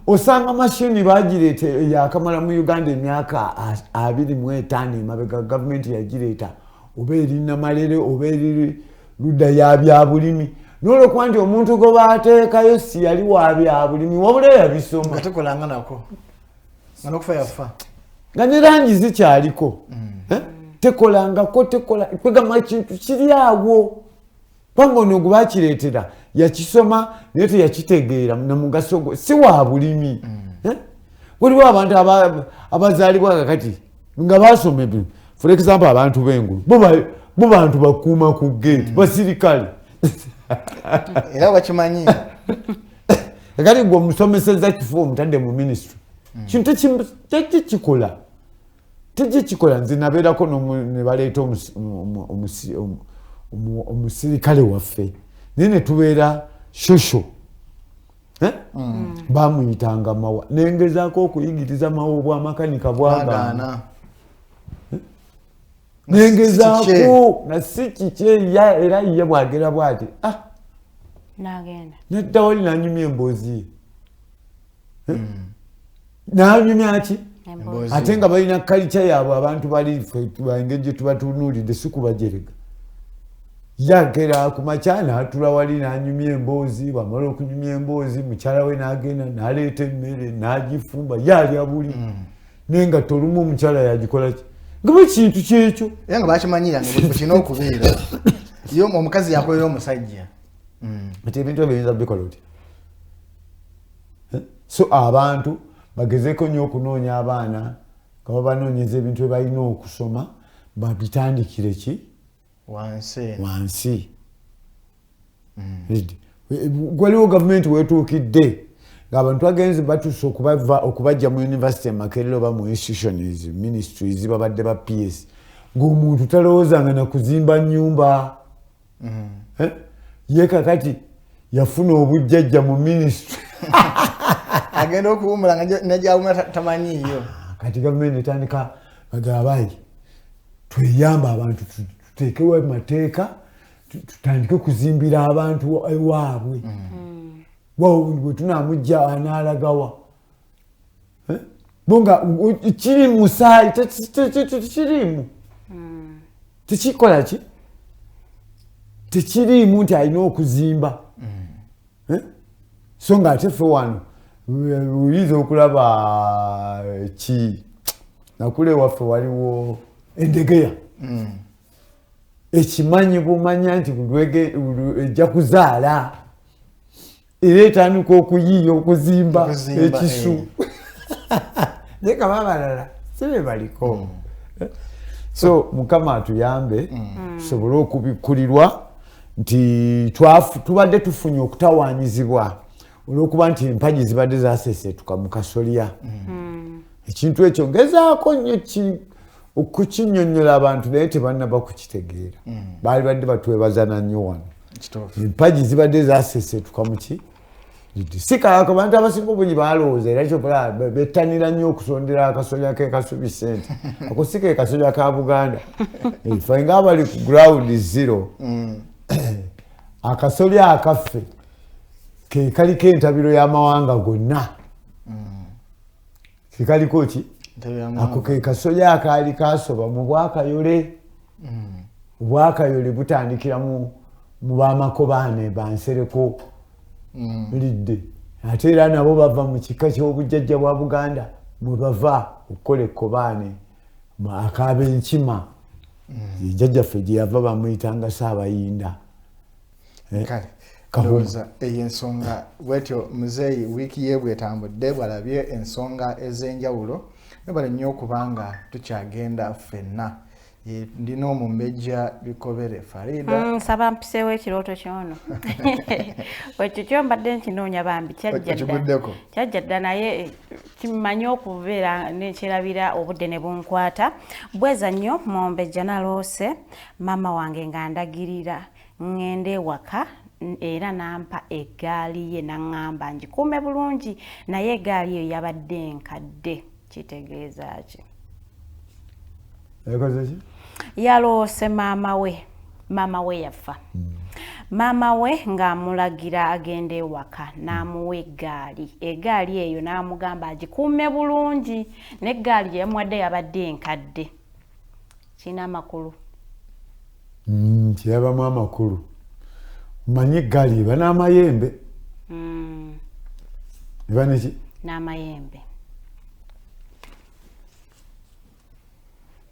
osanga mashini bagireeta yakamala mu Uganda emyaka 25 emabega gavumenti yagireeta oba eri Namalere oba eri ludda ya byabulimi n'olwokuba nti omuntu gwe baateekayo si yali wa byabulimi wabula yabisoma nga tekolanga nako nga n'okufa yafa nga ne langi zikyaliko tekolangako kwegamba kintu kiri awo kubanga ono gwe bakireetera yakisoma naye teyakitegeera na mugaso gwe si wa bulimi waliwo abantu abazaalibwa kakati nga basoma ebintu for example abantu b'engulu bo bantu bakuuma ku gate basirikale era bakimanyi kakati gwe omusomeseza kifo omutadde mu ministry kintu tekikikola nze nabeerako ne baleeta omusirikale waffe naye ne tubeera shosho bamuyitanga mawa nengezaako okuyigiriza mawa obwamakanika bwagaana nengezaako na si kiki era ye bwagera bwati neddawo linanyumya emboozi ye nanyumya ki ate nga balina culture yaabwe abantu bali engeri tubatunuulidde si kubajerega yagera ku makyana atula wali n'anyumya emboozi bamala okunyumya emboozi mukyala we n'agenda n'aleeta emmere n'agifumba yalya buli naye nga tolumu omukyala yagikola ki nga bwe kintu kyekyo era nga bakimanyira nga bukina okubeera yo omukazi yakolera omusajja ati ebintu ebiyinza bikola oti so abantu bagezeko nnyo okunoonya abaana nga babanoonyeza ebintu ebalina okusoma babitandikire ki wansi gwaliwo gavumenti wetuukidde ng'abantu bagenze batuuse okubajja mu university Makerere oba mu institutions ministries babadde ba PS ng'omuntu talowoozanga na kuzimba nnyumba ye kakati yafuna obujjajja mu ministry agenda okuwumula nga najawumula tamanyiiyo kati gavumenti etandika bagaabayi tweyamba abantu tuteekewo amateeka tutandike kuzimbira abantu ewaabwe bwe tunamujja anaalagawa bonga kiri Musaayi tekiriimu tekikola ki tekiriimu nti alina okuzimba so nga ate ffe wano uyinza okulaba ki nakule waffe waliwo endegeya ekimanyi bumanya nti ejja kuzaala era etandika okuyiiya okuzimba ekisu naye kaba abalala sibe baliko so mukama atuyambe tusobole okubikkulirwa nti tubadde tufunye okutawaanyizibwa olw'okuba nti empagi zibadde zaseeseetuka mu kasolya ekintu ekyo ngezaako nnyo okukinnyonnyola abantu naye tebannaba kukitegeera baali badde batwebazana nnyo wano empagi zibadde zaseeseetuka muki sikalaako abantu abasinga obungi balowooza era kyopala bettanira nnyo okusondera akasolya ke kasubi sente ako si ke kasolya ka Buganda fe nga abali ku ground zero akasolya akaffe ke kaliko entabiro y'amawanga gonna kekaliko ki ako ke kasolya akaali kasoba mu Bwakayole Obwakayole butandikira mu bamakobaane bansereko lidde ate era nabo bava mu kika ky'obujjajja bwa Buganda mwe bava okukola ekkobaane akaabenkima jjajjaffe gye yava bamuyitanga Saabayinda kalowooza eyo ensonga bwetyo Muzeeyi wiiki ye bwetambudde bwalabye ensonga ez'enjawulo nebale nnyo okubanga tukyagenda ffenna ndina omumbejja Bikobere Farida nsaba mpiseewo ekirooto kyono ekyo kyombadde nkinoonya bambi kyajja dda naye kimanyi okubeera nekyerabira obudde ne bunkwata bweza nnyo mumbejja naloose maama wange nga ndagirira ngende ewaka era nampa eggaali ye naŋŋamba ngikuume bulungi naye eggaali eyo yabadde nkadde kitegeeza ki yaloose maama we yafa maama we ng'amulagira agenda ewaka n'amuwa eggaali eyo n'amugamba agikuume bulungi n'eggaali gye yamuwadde yabadde enkadde kirina amakulu kirabamu amakulu manyi eggaali eba n'amayembe eba neki n'amayembe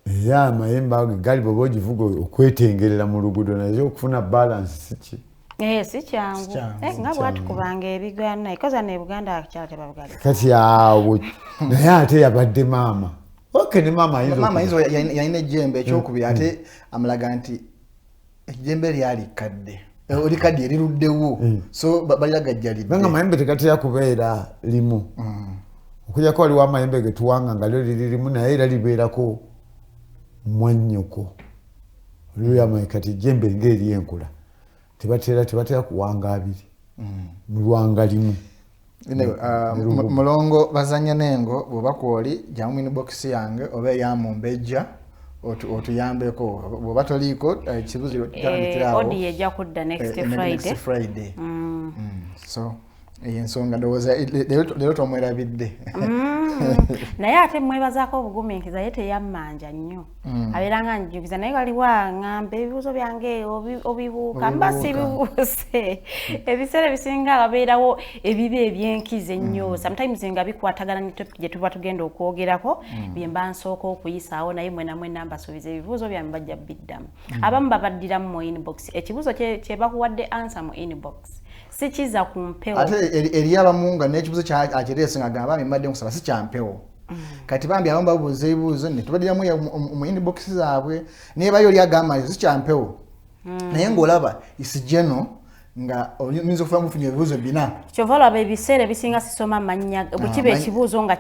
era amayembe ago eggaali bw'oba ogivuga okwetengerera mu luguudo naye okufuna balansi siki si kyangu nga bwatukubanga ebigaana ikoza ne Buganda akyala tebabugali kati awo naye ate yabadde maama ne maama ayinza yalina ejjembe ekyokubiri ate amulaga nti ejjembe lyali kadde olikadde eriruddewo so baliragajjalidde nga amayembe tegatera kubeera limu okujjako waliwo amayembe getuwanga nga lyo liri limu naye era libeerako mwannyoko oluyamaye kati ejjembe ng'eri enkula tebatera kuwanga abiri mulwanga limu Mulongo Bazannya Nengo bw'oba kwoli jamu inbox yange oba eyamumbejja otuyambeko bw'oba toliiko kibuzo odi ejja kudda next Friday. So eyo ensonga ndowooza leero tomwerabidde naye ate mwebazaako obugumiikiza ye teyammanja nnyo abeera nga njukiza naye waliwo aŋŋamba ebibuuzo byange obibuuka mba sibibuuse ebiseera ebisinga ababeerawo ebiba ebyenkiza ennyo sometimes nga bikwatagana ne topic gye tuba tugenda okwogerako bye mba nsooka okuyisaawo naye mwena mbasuubiza ebibuuzo byammwe bajja biddamu abamu babaddiramu mu inbox ekibuuzo kye bakuwadde answer mu inbox sikiza ku mpewo ate eri abamu nga n'ekibuuzo kyakireese nga gamba mbadde nkusaba si kya mpewo kati bambi abamu babuuza ebibuuzo ne tubaddiramu mu inbox zaabwe naye bayo oli agamba si kya mpewo naye ng'olaba isijeno nga oyinza okufunamu mufunye ebibuuzo bina kyova olaba ebiseera ebisinga sisoma amannya bwe kiba ekibuuzo nga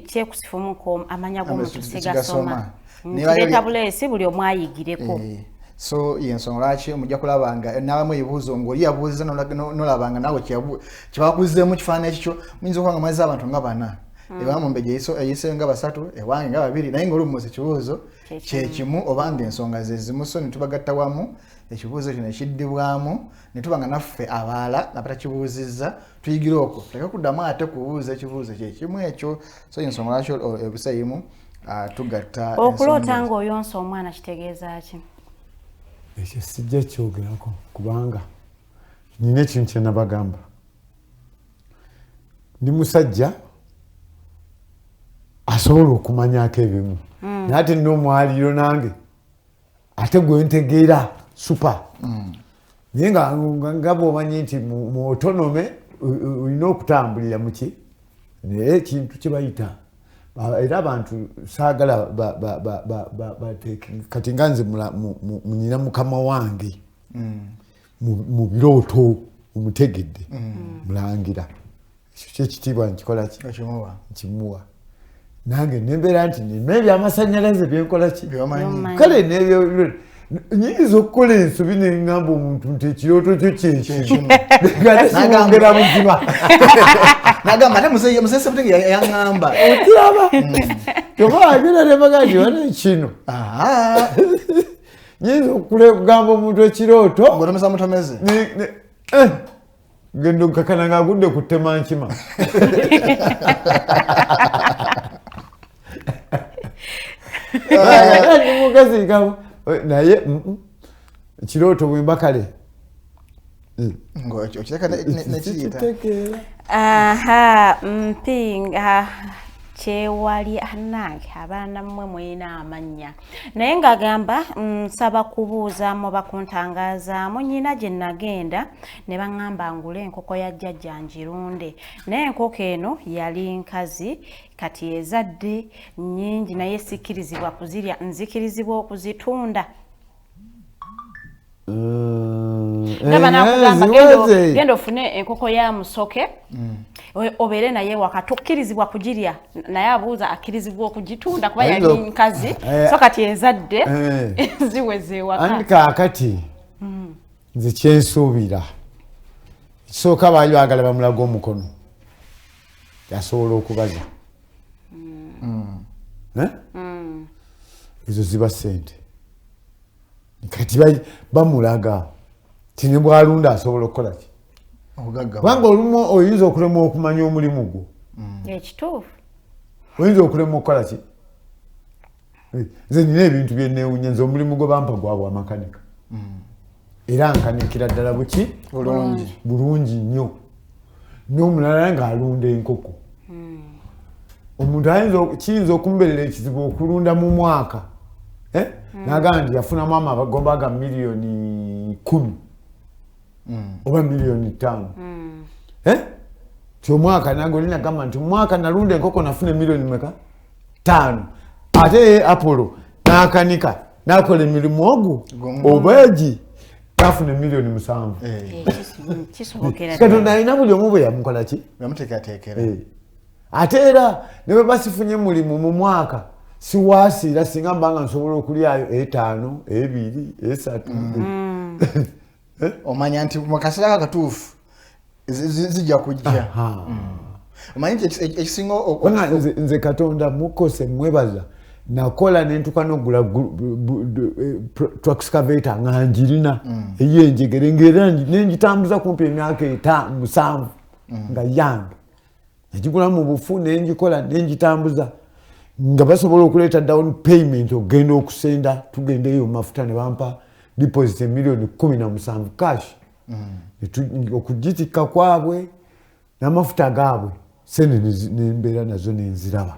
kyekusifumuko amanya g'omuntu sigasoma kireeta buleesi buli omu ayigireko so yensonga lwaki mujja kulaba nga n'abamu ebibuuzo ng'oli yabuuziza n'olaba nga naawe kyebakuzizeemu kifaananyi ekikyo muyinza okuba nga mwazza abantu nga bana ebamumbe eyiseyo nga basatu ewange nga babiri naye ng'oli mumuuza ekibuuzo kyekimu oba nga ensonga ze zimu so ne tubagatta wamu ekibuuzo kino ekiddibwamu ne tuba nga naffe abalala nga batakibuuzizza tuyigire okwo tuleke kuddamu ate kubuuza ekibuuzo kyekimu ekyo so ensonga lwaki ebiseyimu tugatta okuloota ng'oyonsa omwana kitegeeza ki ekyo sijja kyogerako kubanga nina ekintu kye nabagamba ndi musajja asobola okumanyako ebimu naye ate nina omwaliiro nange ate gwe ntegeera supa naye nga bw'omanyi nti mu otonome olina okutambulira muki naye ekintu kye bayita era abantu saagala kati nga nze munyina mukama wange mu birooto omutegedde mulangira ekyo kyekitiibwa nkikola ki nkimuwa nange nembeera nti nina ebyamasanyalaze byenkola ki kale nebyo nyinza okukola ensobi neŋŋamba omuntu nti ekirooto kyo kyekikigera muzima nagamba ate Mzee Ssebutinde yaŋŋamba okiraba kyova agenda nebaga nti wana kino nyinza okugamba omuntu ekirooto ng'otomesa mutomeze genda okakana ng'agudde ku ttema nkima mukazi naye ekirooto bwemba kale okireka nekiyita mpinga kyewali anange abaana mmwe mulina amannya naye ng'agamba nsaba kubuuzaamu bakuntangazaamu nnyina gye nagenda ne baŋŋamba ngule enkoko ya jjajja ngirunde naye enkoko eno yali nkazi kati ezadde nnyingi naye sikkirizibwa kuzirya nzikirizibwa okuzitunda ndaba nakugamba genda ofune enkoko ya musoke obeere naye waka tokkirizibwa kugirya naye abuuza akkirizibwa okugitunda kuba yali nkazi so kati ezadde ziweze ewaka andi kaakati nze kyensuubira ekisooka baali baagala bamulaga omukono yasobola okubaza ezo ziba ssente kati bamulaga tine bwalunda asobola okukola ki kubanga olumu oyinza okulema okumanya omulimu gwo ekituufu oyinza okulema okukola ki nze nina ebintu byenewunya nze omulimu gwe bampa gwabwe amakanika era nkanikira ddala buki bulungi nnyo n'omulala ng'alunda enkoko omuntu kiyinza okumubeerera ekizibu okulunda mu mwaka nagamba nti yafunamu amagomba ga miliyoni 10 oba miliyoni 5 kyomwaka nange oli nagamba nti mwaka nalunda enkoko nafuna miliyoni meka 5 ate Apollo nakanika nakola emirimu ogwo obwegi nafuna miliyoni 7 katonda alina buli omu bwe yamukola ki yamuteekateekera ate era ne bwe basifunye mulimu mu mwaka siwaasiira singa mbanga nsobola okulyayo 5 2 3 omanya nti mu kaseera kakatuufu zijja kujja omanyi nti ekisinga nze Katonda mukose mwebaza nakola nentuka nogula excavator nga njirina eyenjegere ngera nenjitambuza kumpi emyaka 7 nga yange negigula mu bufu nenjikola nenjitambuza nga basobola okuleeta down payment ogenda okusenda tugendeyo mafuta ne bampa deposit milioni 17 cash okugitika kwabwe n'amafuta gaabwe sente nembeera nazo nenziraba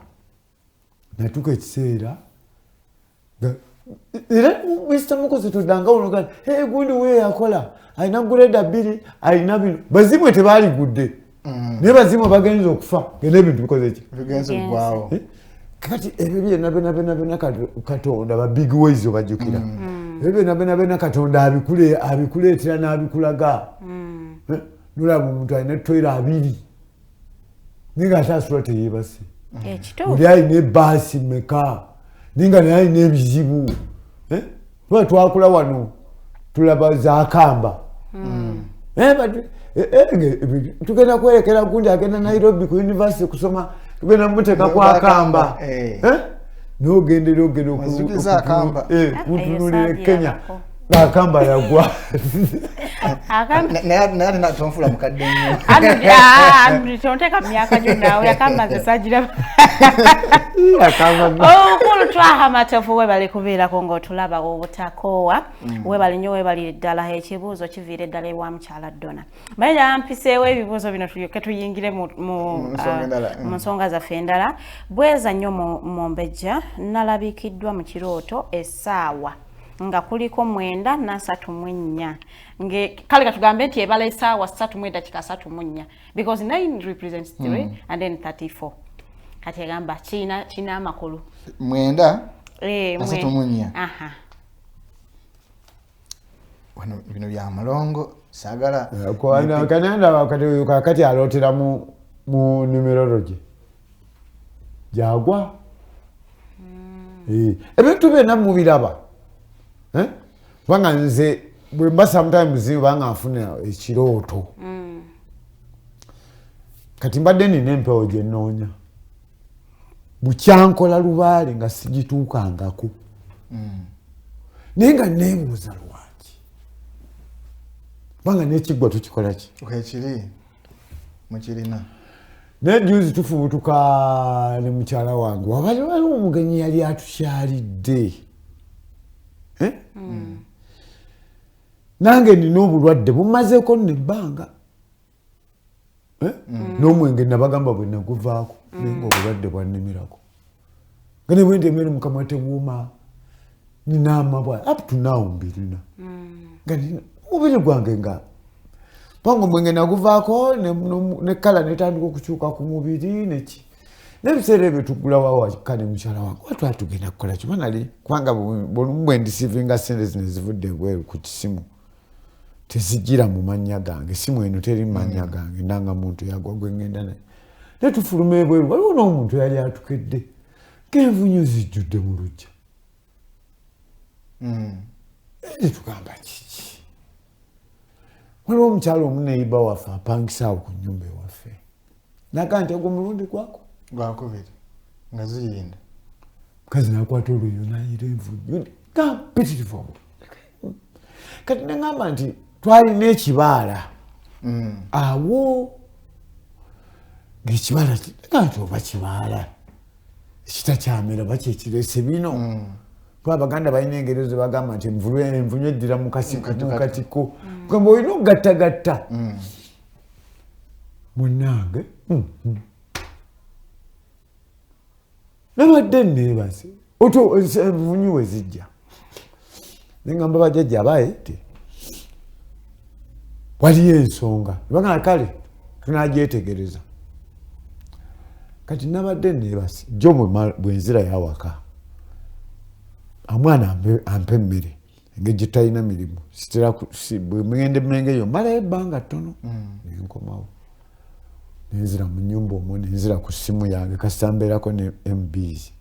natuka ekiseera era Mr. Mukose todanga ologana gundi we yakola alina grade 2 alina bino bazimu tebaali gudde naye bazimu bagenza okufa ngene ebintu bikoze ki bigenze ogwawo kati ebyo byonna Katonda ba big ways obajjukira ebyo byonna Katonda abikuleetera n'abikulaga nolaba omuntu alina toira 2 ninga atasula teyeebase oli alina ebbaasi meka ninga naye alina ebizibu tuba twakula wano tulaba zakamba tugenda kweyekera gundi agenda Nairobi ku university kusoma tugenda muteka kwa Kamba nogendera okutunulira Kenya Akamba yagwa naye natonfula mukadde nnyo tonteka myaka gyonna Akamba zesagira okulu twaha matofu webale kubeerako ng'otulaba obutakoowa webale nnyo webali ddala ekibuuzo kiviira eddala ewa mukyala Donna mbaira mpiseewo ebibuuzo bino tulyoke tuyingire mu nsonga zaffe endala bweza nnyo mu mbejja nalabikiddwa mu kirooto essaawa nga kuliko 9:34 kale katugambe nti ebala essaawa 3:34 because 9 represents 3 and then 34 kati agamba kina amakulu 9:34 wano bino bya mulongo sagala kananda kati alotera mu numerology jagwa ebintu byonna mubiraba kubanga nze bwe mba sometimes banga afuna ekirooto kati mbadde nina empewo gye nnoonya bukyankola lubaale nga sigituukangako naye nga neebuuza lwaki kubanga n'ekiggwa tukikola ki ekiri mukirina naye juzi tufubutuka ne mukyala wange waliwo omugenyi yali atukyalidde nange nina obulwadde bumazeeko nebbanga n'omwenge nabagamba bwe naguvaako naye nga obulwadde bwannemirako nga ne bwe ntemere mukama tewuuma nina amabwa up to now mbirina nga mubiri gwange nga panga omwenge naguvaako ne kala netandika okukyuka ku mubiri neki n'ebiseera ebyo tugulawo awaka ne mukyala wange watwatugenda kukola kiba nali kubanga bwe ndisivinga sente zino ezivudde ebweru ku kisimu tezigira mu mannya gange simu eno teri mu mannya gange ndanga muntu yagwa gwe ngenda naye ne tufuluma ebweru waliwo n'omuntu yali atukedde ng'envunyu zijjudde mu luggya ne tugamba kiki waliwo omukyala omu neyiba waffe apangisaawo ku nnyumba ewaffe naga nti ogwo mulundi gwako gwakubiri nga ziyinda mukazi nakwata olweyo nayira envunyu kampitirivu kati neŋŋamba nti twalina ekibaala awo ng'ekibaala nga nti oba kibaala ekitakyamera bakyekirese bino kuba abaganda balina engero ze bagamba nti envunyu eddira mu katiko gamba olina okugattagatta munnange nabadde neebase oto envunyu we zijja neŋŋamba bajjajja abayete waliyo ensonga bagamba kale tunagyetegereza kati nabadde neebase jjo bwenzira yawaka omwana ampe emmere engeri gye talina mirimu bwe mugende mengeyo malayo ebbanga ttono nenkomawo nenzira mu nnyumba omwo nenzira ku ssimu yange kasita mbeerako ne mbs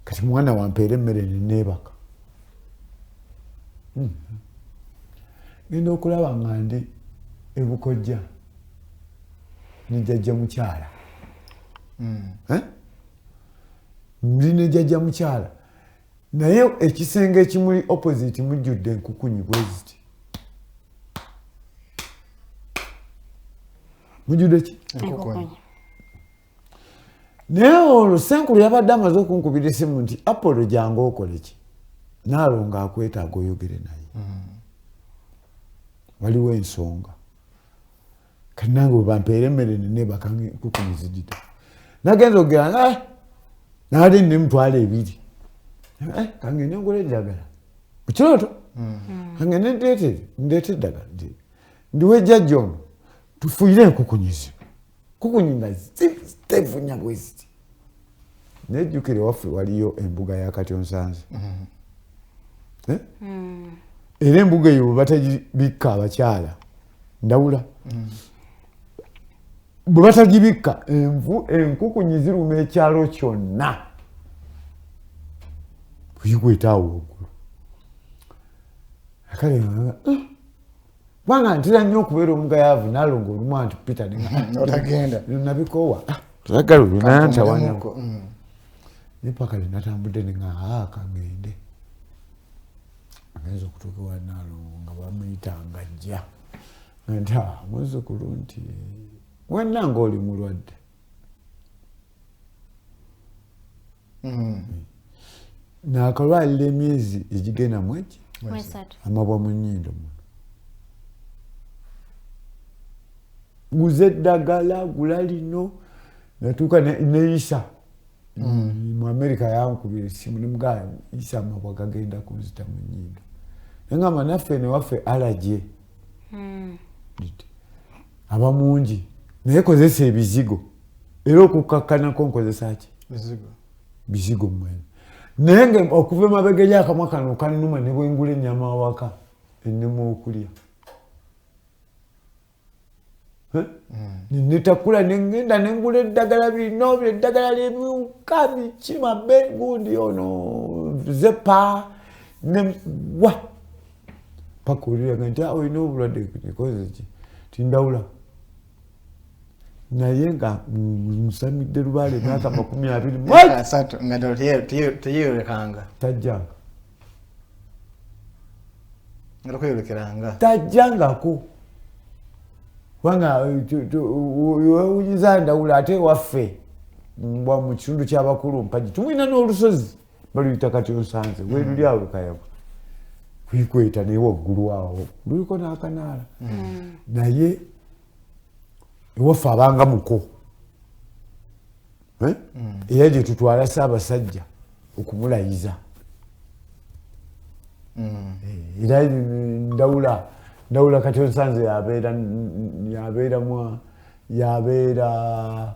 kati mwana wampeera emmere neneebaka genda okulaba nga ndi ebukojja nejjajja mukyala ndi nejjajja mukyala naye ekisenge ekimuli opposite mujjudde enkukunyi bwe ziti mujudde ki Enkukunyi. naye olwo Senkulu yabadde amaze okunkubira essimu nti Apollo jangu okole ki Naalongo akwetaaga oyogere naye waliwo ensonga kati nange webampeera emmere nene bakange enkukunyi zigita nagenza okugera naali nemutwala 2 kange nengula eddagala mukirooto kange ndeete eddagala ndiwe jjajja ono tufuire enkukunyizi kukunyi nga zitevunya bwe ziti nejjukire waffe waliyo embuga ya Katyonsanze era embuga eyo batagibikka abakyala ndawula bwe batagibikka enkukunyi ziruma ekyalo kyonna kuyikwetaawo waggulu akale kubanga ntera nnyo okubeera omugayaavu Naalongo olumu anti Peter otagenda nabikowa sagala olunantawanyako naye paka lenatambudde nenga kangende agenza okutuuka wa Naalongo nga bamuyitanga jja nti muzzukulu nti wenna ngaoli mulwadde naakalwalira emyezi egigenda mweki amabwa mu nnyindo muno guze eddagala gula lino natuuka ne Isa mu America yankubira essimu nemugaya Isa amabwa gagenda kunzita mu nnyindo engamba naffe newaffe alaje abamungi naye kozesa ebizigo era okukakkanako nkozesa ki bizigo mwene naye nga okuva emabega eryakamwa kano kannuma ne bwengula ennyama awaka ennema okulya netakula nengenda nengula eddagala bino eddagala lyebiwuka bikima begundi ono zepa newa paka oliraga nti olina obulwadde nekoze ki tindawula naye nga musamidde lubaale emyaka 20 nga teyeyolekanga tajjanga nga tokweyolokeranga tajjangako kubanga wewunyiza ndawula ate waffe mu kitundu ky'abakulu Mpagi tumwina n'olusozi baluyita Katyonsanze weruli awo Kayabwa kwikweta naye waggulu awo luliko n'akanaala naye ewaffe abanga muko era gye tutwala Ssaabasajja okumulayiza era ndawula Katyonsanze yabeera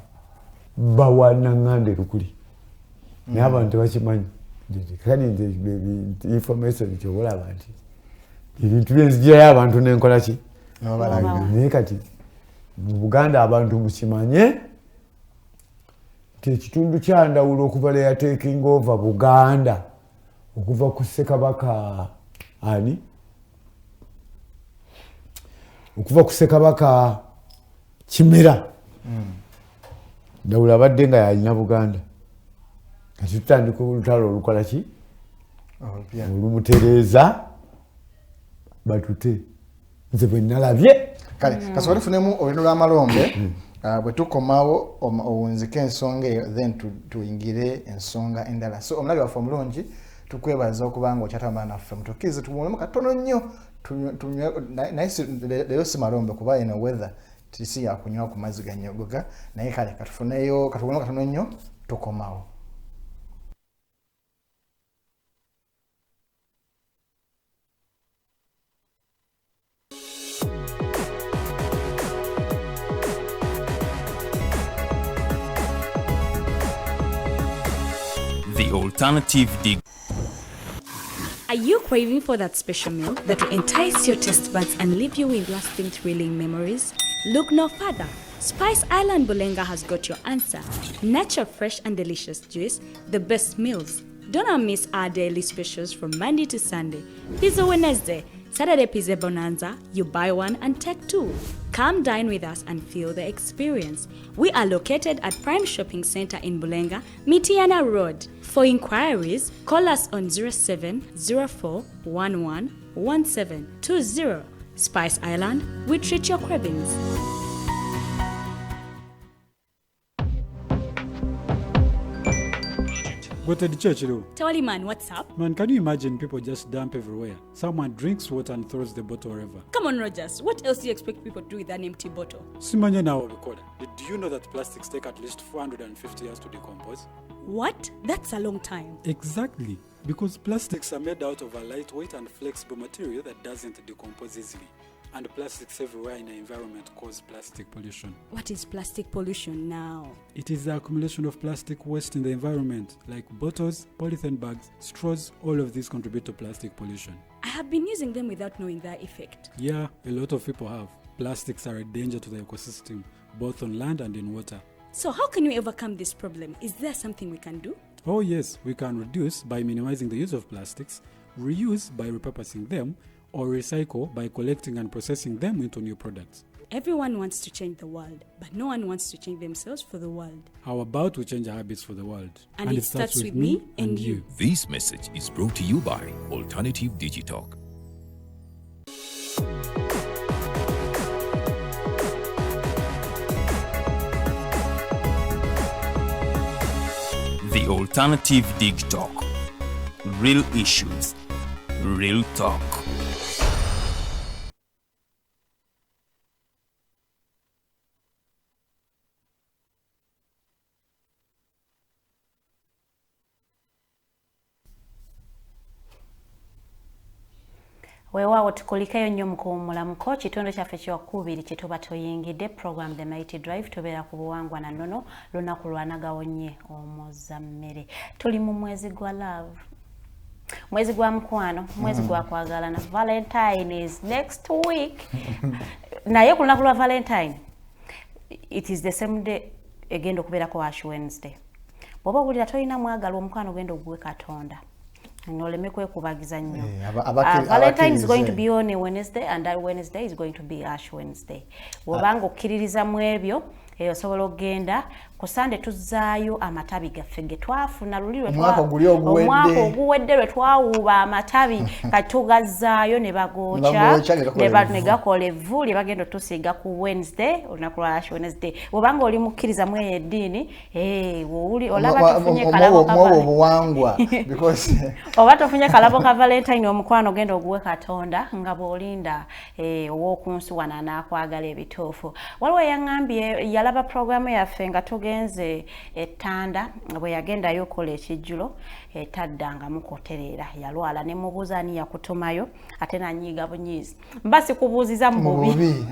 bawanangande lukuli naye abantu tebakimanyi kadi nti information kyobalaba nti ebintu byenzigirayo abantu nenkola ki naye kati mu Buganda abantu mukimanye nti ekitundu kya ndawulo okuva leya taking over Buganda okuva ku Ssekabaka ani okuva ku Ssekabaka Kimera ndawula abadde nga yalina Buganda kati tutandika olutalo olukola ki olumutereeza batute nze bwe nalabye kale kasobola tufunemu olugendo lw'amalombe bwe tukomawo owunzika ensonga eyo then tuyingire ensonga endala so omulabi waffe omulungi tukwebaza okubanga okyatambula naffe mutukkirize tuwulemu katono nnyo naye leero si malombe kuba eno weather tisi yakunywa ku mazzi ganyogoga naye kale katufunemu katono nnyo tukomawo. The alternative dig. Are you craving for that special meal that will entice your taste buds and leave you with lasting thrilling memories? Look no further. Spice Island Bulenga has got your answer. Natural, fresh and delicious juice, the best meals. Don't miss our daily specials from Monday to Sunday. Pizza Wednesday, Saturday Pizza Bonanza, you buy one and take two. Come dine with us and feel the experience. We are located at Prime Shopping Center in Bulenga, Mitiana Road. For inquiries, call us on 0704111720. Spice Island, we treat your cravings. Go to the church, Tawali man, what's up? Man, can you imagine people just dump everywhere? Someone drinks water and throws the bottle wherever. Come on, Rogers. What else do you expect people to do with an empty bottle? Simanya now, do you know that plastics take at least 450 years to decompose? What? That's a long time. Exactly. Because plastics are made out of a lightweight and flexible material that doesn't decompose easily. And plastics everywhere in the environment cause plastic pollution. What is plastic pollution now? It is the accumulation of plastic waste in the environment, like bottles, polythene bags, straws. All of these contribute to plastic pollution. I have been using them without knowing their effect. Yeah, a lot of people have. Plastics are a danger to the ecosystem, both on land and in water. So how can we overcome this problem? Is there something we can do? Oh yes, we can reduce by minimizing the use of plastics, reuse by repurposing them, or recycle by collecting and processing them into new products. Everyone wants to change the world, but no one wants to change themselves for the world. How about we change our habits for the world? And it starts with me and you. This message is brought to you by Alternative Digitalk. The Alternative Digitalk. Real issues, real talk. Weewaawo tukulikeyo nnyo mu kuwummulamuko kitundu kyaffe kyokubiri kye tuba tuyingidde program The Mighty Drive tubeera ku buwangwa na nnono lunaku lwanagawonye omuzammere. Tuli mu mwezi gwa love, mwezi gwa mukwano, mwezi gwa kwagalana. Valentine is next week. Naye ku lunaku lwa Valentine, it is the same day egenda okubeerako Ash Wednesday. Bw'oba owulira tolina mwagala omukwano ogenda oguwe Katonda. Noleme kwekubagiza nnyo. Valentine is going to be on a Wednesday and that Wednesday is going to be Ash Wednesday. Wobanga okkiririza mu ebyo osobola okgenda ku Sunday tuzaayo amatabi gaffe ge twafuna lulirwe omwaka oguwedde lwe twawuuba amatabi katugazaayo ne bagoocha ne gakola evvu lye bagenda tusiiga ku Wednesday olunaku lwa Ash Wednesday. Wobanga oli mukkiriza mu eyo eddiini woowuli olaba tufunye kalabo obuwangwa because oba tofunye kalabo ka Valentine omukwano ogenda oguwe Katonda nga bw'olinda ow'okunsuwana n'akwagala ebituufu. Waliwo yaŋŋambye yalaba programu yaffe nga tugenze ettanda bwe yagendayo okola ekijjulo etaddanga mukoterera yalwala ne mubuuza ani yakutumayo ate nanyiiga bunyiizi mba sikubuuziza mu bubi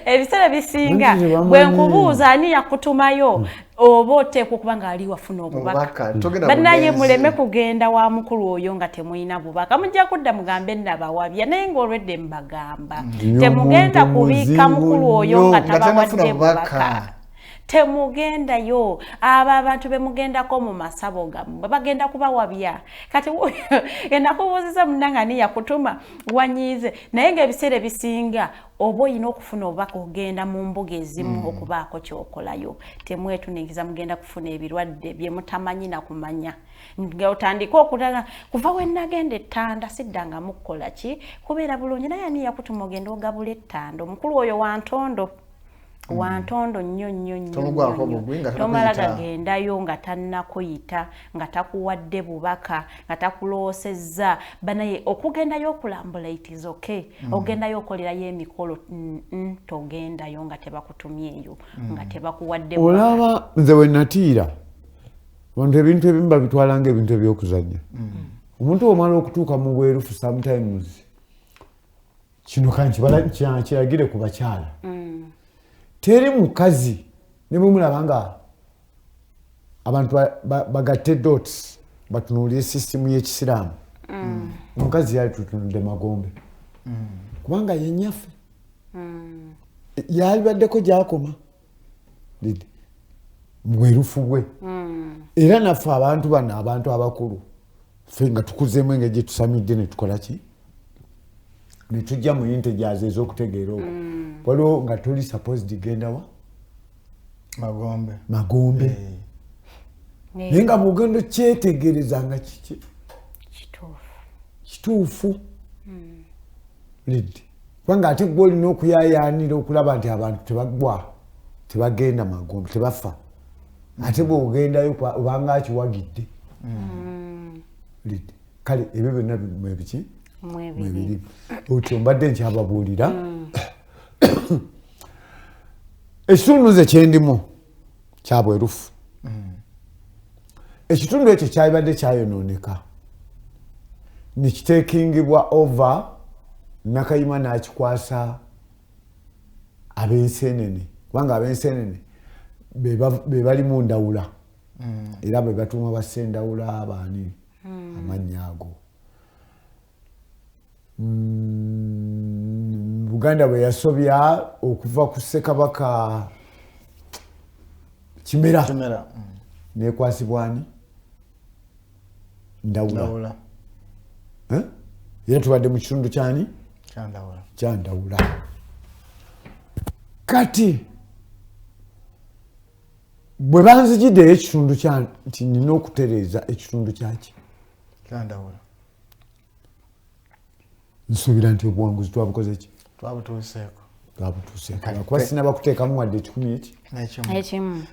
ebiseera bisinga bwe nkubuuza ani yakutumayo oba oteekwa okuba ng'ali wafuna obubaka bannaye muleme kugenda wa mukulu oyo nga temulina bubaka mujja kudda mugambe nabawabya naye ng'olwedde mbagamba temugenda kubiika mukulu oyo nga tabawadde bubaka temugendayo abo abantu bemugendako mu masabo gammwe bagenda kubawabya kati enakubuuziza munnanga ani yakutuma wanyiize naye ng'ebiseera ebisinga oba olina okufuna obubaka ogenda mu mbuga ezimu okubaako kyokolayo temwetuniikiza mugenda kufuna ebirwadde bye mutamanyi na kumanya nga otandika okulaga kuva we nagenda ettanda siddanga mukukola ki kubeera bulungi naye ani yakutuma ogenda ogabula ettanda omukulu oyo wantondo wantondo nnyo tomala gagendayo nga tannakuyita nga takuwadde bubaka nga takuloosezza banaye okugendayo okulambula it is okay ogendayo okolerayo emikolo togendayo nga tebakutumyeyo nga tebakuwadde olaba nze we natiira abantu ebintu ebimu babitwala ng'ebintu ebyokuzannya omuntu omala okutuuka mu bwerufu sometimes kino kiragire ku bakyala teri mukazi ne bwe mulaba nga abantu bagatte dots batunuulira sisitimu y'ekisiraamu omukazi yali tutunudde magombe kubanga yennyaffe yalibaddeko gyakoma mubwerufu bwe era naffe abantu bano abantu abakulu ffe nga tukuzeemu engeri gye tusamidde ne tukola ki ne tujja mu integers ez'okutegeera okwo waliwo nga tuli supposed genda wa magombe naye nga bw'ogenda kyetegereza nga kiki kituufu liddi kubanga ate gwe olina okuyaayaanira okulaba nti abantu tebagwa tebagenda magombe tebafa ate bw'ogendayo obanga akiwagidde kale ebyo byonna mwebiki mwebiri otyo mbadde nkyababuulira ekitundu nze kyendimu kyabwerufu ekitundu ekyo kyabadde kyayonooneka nekiteekingibwa over Nakayima n'akikwasa ab'enseenene kubanga ab'enseenene be bali mu ndawula era be batuuma bassendawula abaani amannya ago Buganda bwe yasobya okuva ku Ssekabaka Kimera nekwasibwani ndawula era tubadde mu kitundu kyani kyandawula kati bwe banzigiddeyo ekitundu nti nina okutereeza ekitundu kyaki kyandawula nsuubira nti obuwanguzi twabukoze ki twabutuuseeko kuba sinaba kuteekamu wadde ekikumi ekimu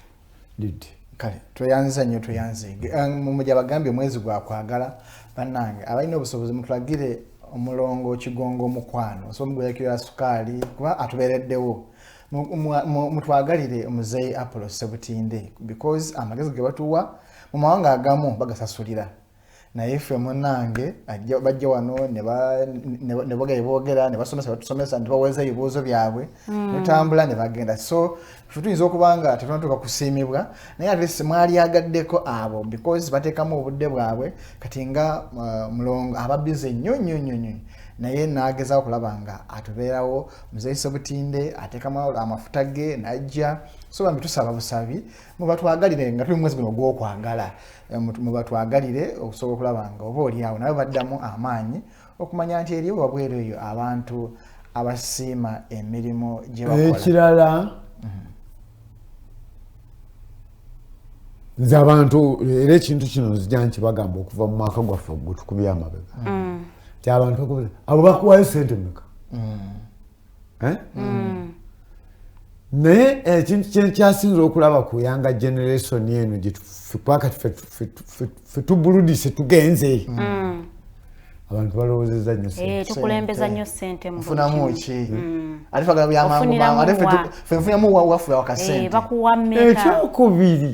kale tweyanziza nnyo tweyanziige mumujja bagambye omwezi gwakwagala bannange abalina obusobozi mutulagire Omulongo Kigongo mukwano so mugwekera sukaali kuba atubeereddewo mutwagalire Mzee Apollo Ssebutinde because amagezi ge batuwa mu mawanga agamu bagasasulira naye ffe munnange bajja wano ne boogera ne basomesa batusomesa ne baweza ebibuuzo byabwe netambula ne bagenda so ffe tuyinza okubanga tetunatuuka kusiimibwa naye at least mwali agaddeko abo because bateekamu obudde bwabwe kati nga mulongo ababize nnyo naye n'agezaho okulaba nga atubeerawo Mzee Ssebutinde ateekamu amafuta ge n'ajja so bambi tusaba busabi mubatwagalire nga tuli mwezi guno gw'okwagala mubatwagalire okusobola okulaba nga oba oliawo nawe baddamu amaanyi okumanya nti eriwo wabweru eyo abantu abasiima emirimu gye bakola ekirala nze abantu era ekintu kino nzija nkibagamba okuva mu mwaka gwaffe gwe tukubye amabega ti abantu bakubuza abo bakuwayo sente mmeka naye ekintu kyenkyasinza okulaba ku yanga generation eno gyetupakati fe tubuludise tugenze abantu balowoozezza nnyo tukulembeza nnyo ssente mufunamu ki ate twagala byamangu ate fe nfunamu waffe wakasente bakuwa mmeka ekyokubiri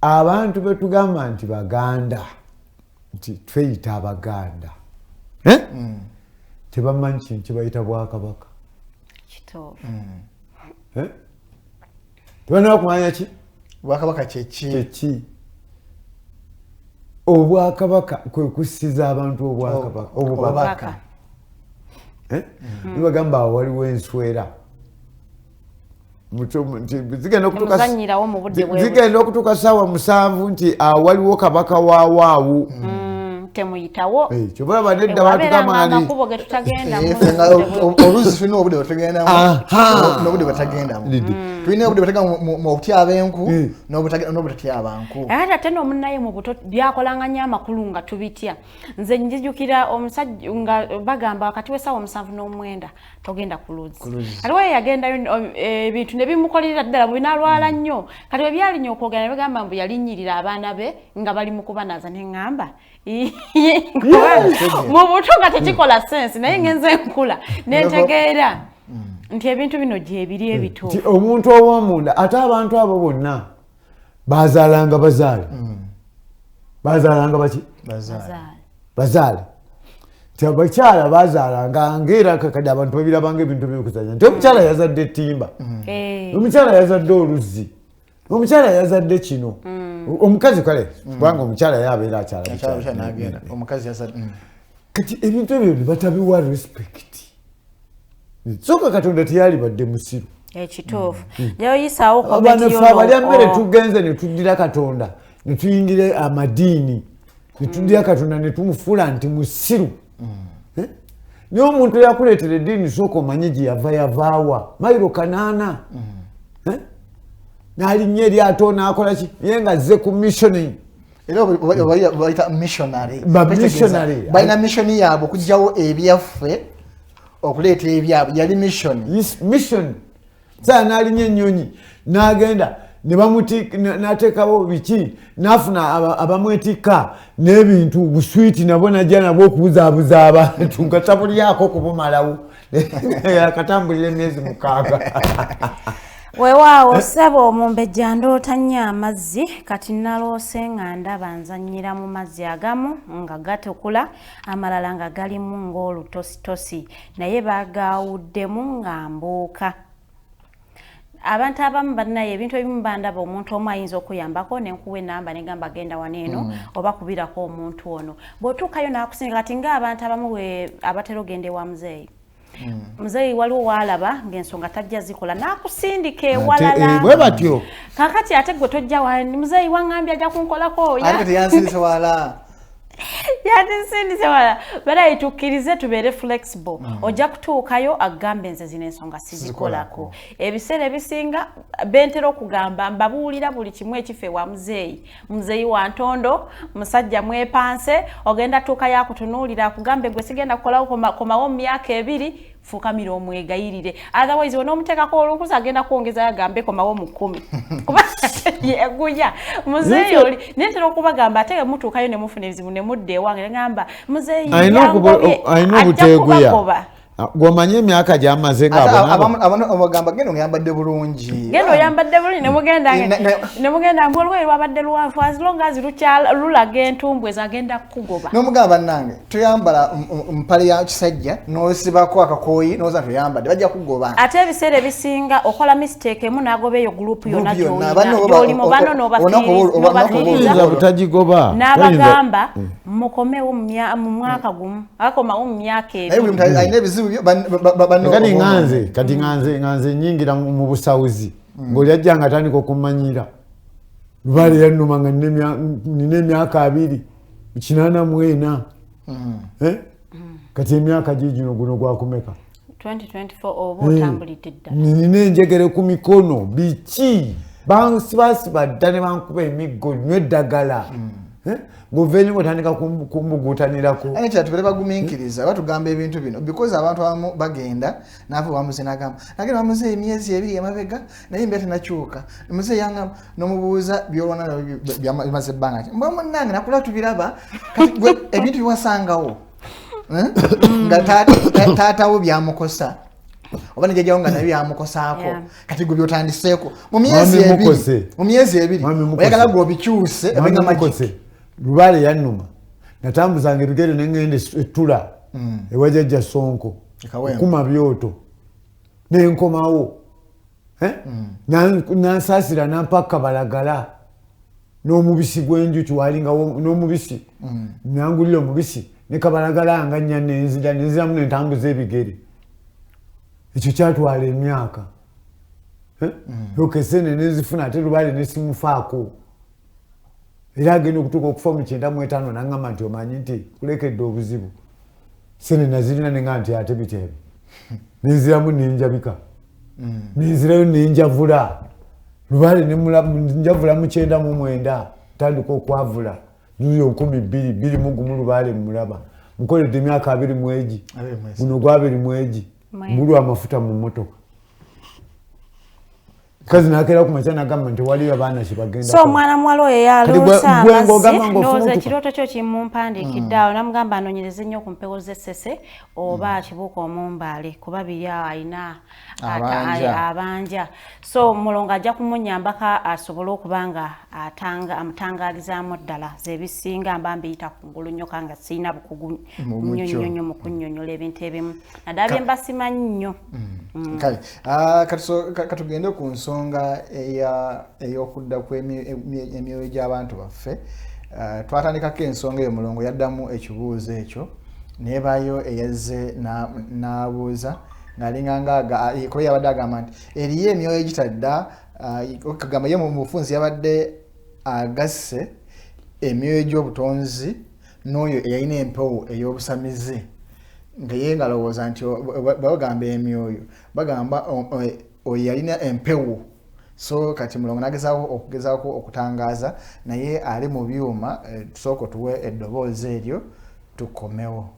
abantu betugamba nti baganda nti tweyita abaganda tebamanyi kintu kyebayita bwakabaka kituufu tebanaba kumanya ki bwakabaka kyeki obwakabaka kwe kussiza abantu obubaka nibagamba awo waliwo enswera zigenda okutuuka ssaawa 7 nti waliwo kabaka waawaawu temuyitawo kyobalaba nedda batugambani oluusi tulina obudde bwetugendamu n'obudde bwetagendamu tulina obudde bwetagenda mu butyaba enku n'obutatyaba nku ate n'omunnaye mu buto byakolanga nnyo amakulu nga tubitya nze njijukira omusajja nga bagamba wakati w'essaawa 7:09 togenda ku luzzi ate we yagendayo ebintu ne bimukolerera ddala bwinalwala nnyo kati bwe byalinnyo okwogera ne bagamba mbu yalinnyirira abaana be nga bali mu kubanaza ne ŋŋamba mu buto nga tekikola sense naye ngenze enkula nentegeera nti ebintu bino gyebiri ebituufu omuntu ow'omunda ate abantu abo bonna bazaalanga bazaalanga baki bazaale ti abakyala bazaalanga ngaera kakadde abantu babirabanga ebintu byokuzanya nti omukyala yazadde ettimba omukyala yazadde oluzzi omukyala yazadde kino omukazi kale kubanga omukyala yabeera akyala omukazi yazadde kati ebintu ebyo batabiwa respect soka Katonda teyalibadde musiru ekituufu yoyisaawo abanefe abalya mmere tugenze ne tuddira Katonda ne tuyingire amadiini ne tuddira Katonda ne tumufuula nti musiru naye omuntu yakuleetera eddiini sooka omanye gye yavaawa mayiro 8 n'alinnya eryato n'akola ki ye nga azze ku missioning era bayita missionary balina missioni yaabwe okugyawo ebyaffe okuleeta ebyabwe yali mission saa n'alinnya ennyonyi n'agenda ne bamutika n'ateekawo biki n'afuna abamwetikka n'ebintu buswiti nabo najja nabo okubuzaabuza abantu nga tabulyako kubumalawo akatambulira emyezi 6 weewaawo ssebo omumbejja ndoota nnyo amazzi kati naloose nga ndaba nzannyira mu mazzi agamu nga gatukula amalala nga galimu ng'olutositosi naye baagaawuddemu nga mbuuka. Abantu abamu bannaye ebintu ebimu bandaba omuntu omu ayinza okuyambako nenkuwa enamba negamba genda waneeno oba kubirako omuntu ono bw'otuukayo n'akusinga kati ng'abantu abamu abatera ogenda ewa muzeeyi muzeeyi waliwo waalaba ng'ensonga tajja zikola n'akusindika ewalala bwe batyo kakati ate gwe tojja wani muzeeyi waŋŋambye ajja kunkolako yatisindise wala balayi tukkirize tubeere flexible ojja kutuukayo agambe nze zino ensonga sizikolako ebiseera ebisinga bentera okugamba mbabuulira buli kimu ekife wa muzeeyi wa ntondo musajja mwepanse ogenda tuukayo akutunuulira akugambe gwe sigenda kukolawo komawo mu myaka 2 fukamira omwegayirire otherwise onoomuteekako olukusa agenda kwongeza agambe komawo mu 10 kuba yeguya muzeeyi oli nentera okubagamba ate mutuukayo ne mufuna ebizibu ne mudda ewange ne ngamba muzeeyi ayina obuteeguya gw'omanyi emyaka gy'amaze ng'abagamba genda oyambadde bulungi genda oyambadde bulungi ne mugenda mbu olwayi lwabadde luwanvu as long as lulaga entumbwe zagenda kugoba n'omugamba nange toyambala mpale ya kisajja n'osibako akakooyi n'oza toyambadde bajja kugoba ate ebiseera ebisinga okola mistake emu n'agoba eyo gurupu yonna gy'olimu bano n'obakkiriza butagigoba n'abagamba mukomewo mu mwaka gumu akomawo mu myaka 2 kati nganze nyingira mu busawuzi ng'oli ajjanga atandika okumanyira lubaale yannuma nga nina emyaka 284 kati emyaka gigino guno gwakumeka 2024 oba otambulidde ddala nina enjegere ku mikono biki bansibasiba dda ne bankuba emiggo nywa eddagala Guveni watandika kumbugutanirako. Ane kyatubere baguminkiriza batugamba ebintu bino because abantu abamu bagenda nafu bamuzinagamba. Nagenda bamuze emyezi 2 emabega naye mbete nakyuka. Muze yanga nomubuuza byolina bimaze banga. Mbona nange nakula tubiraba kati gwe ebintu biwasangawo. Nga taata wo byamukosa. Obana jajja nga nabi amukosaako kati gwe byotandiseko mu myezi 2 oyagala gwo bikyuse ebenga makose Lubaale yannuma natambuzanga ebigere n'engende ettula ewajjajja Sonko kuma byoto n'enkomawo n'ansaasira n'ampaka balagala n'omubisi gw'enjuki walingawo n'omubisi n'angulira omubisi ne kabalagala nga nnya nenziramu n'entambuza ebigere ekyo kyatwala emyaka lokesene nezifuna ate Lubaale nesimufaako era agenda okutuuka okufa mu 95 n'angamba nti omanyi nti kulekedde obuzibu sene nazirina nenga nti ate biteebe nenziramu nenjabika nenzirayo nenjavula Lubaale nenjavula mu 99 tandika okwavula nuyo 12 Lubaale mulaba mukoledde emyaka 2 mwegi guno gwa 2 mwegi mbulu amafuta mu motoka kazi nakera kumachana gamba nti wali abaana kibagenda so mwana mwalo yalusa noza kiroto kyo kimumpandikiddawo namugamba anonyereze nnyo ku mpewo z'essese oba kibuuka omumbale kuba biri ayina abanja so mulongo ajja kumunyambaka asobole okubanga amutangalizaamu ddala zebisinga mba mbiyita kungulu nnyo kanga sirina bukugu nnyonnyonnyo mu kunnyonnyola ebintu ebimu naddala bye mbasimanyi nnyo kale katugende ku nsonga ey'okudda kw'emyoyo gy'abantu baffe twatandikako ensonga eyo mulongo yaddamu ekibuuzo ekyo nebayo eyazze n'abuuza ng'alinganga kuba yabadde agamba nti eriyo emyoyo egitadda kagamba ye mu bufunzi yabadde agasse emyoyo gy'obutonzi n'oyo eyalina empewo ey'obusamizi nga ye ngalowooza nti bagamba emyoyo bagamba oyo yalina empewo so kati mulongo nagezaako okutangaaza naye ali mu byuma tusooka tuwe eddoboozi eryo tukomewo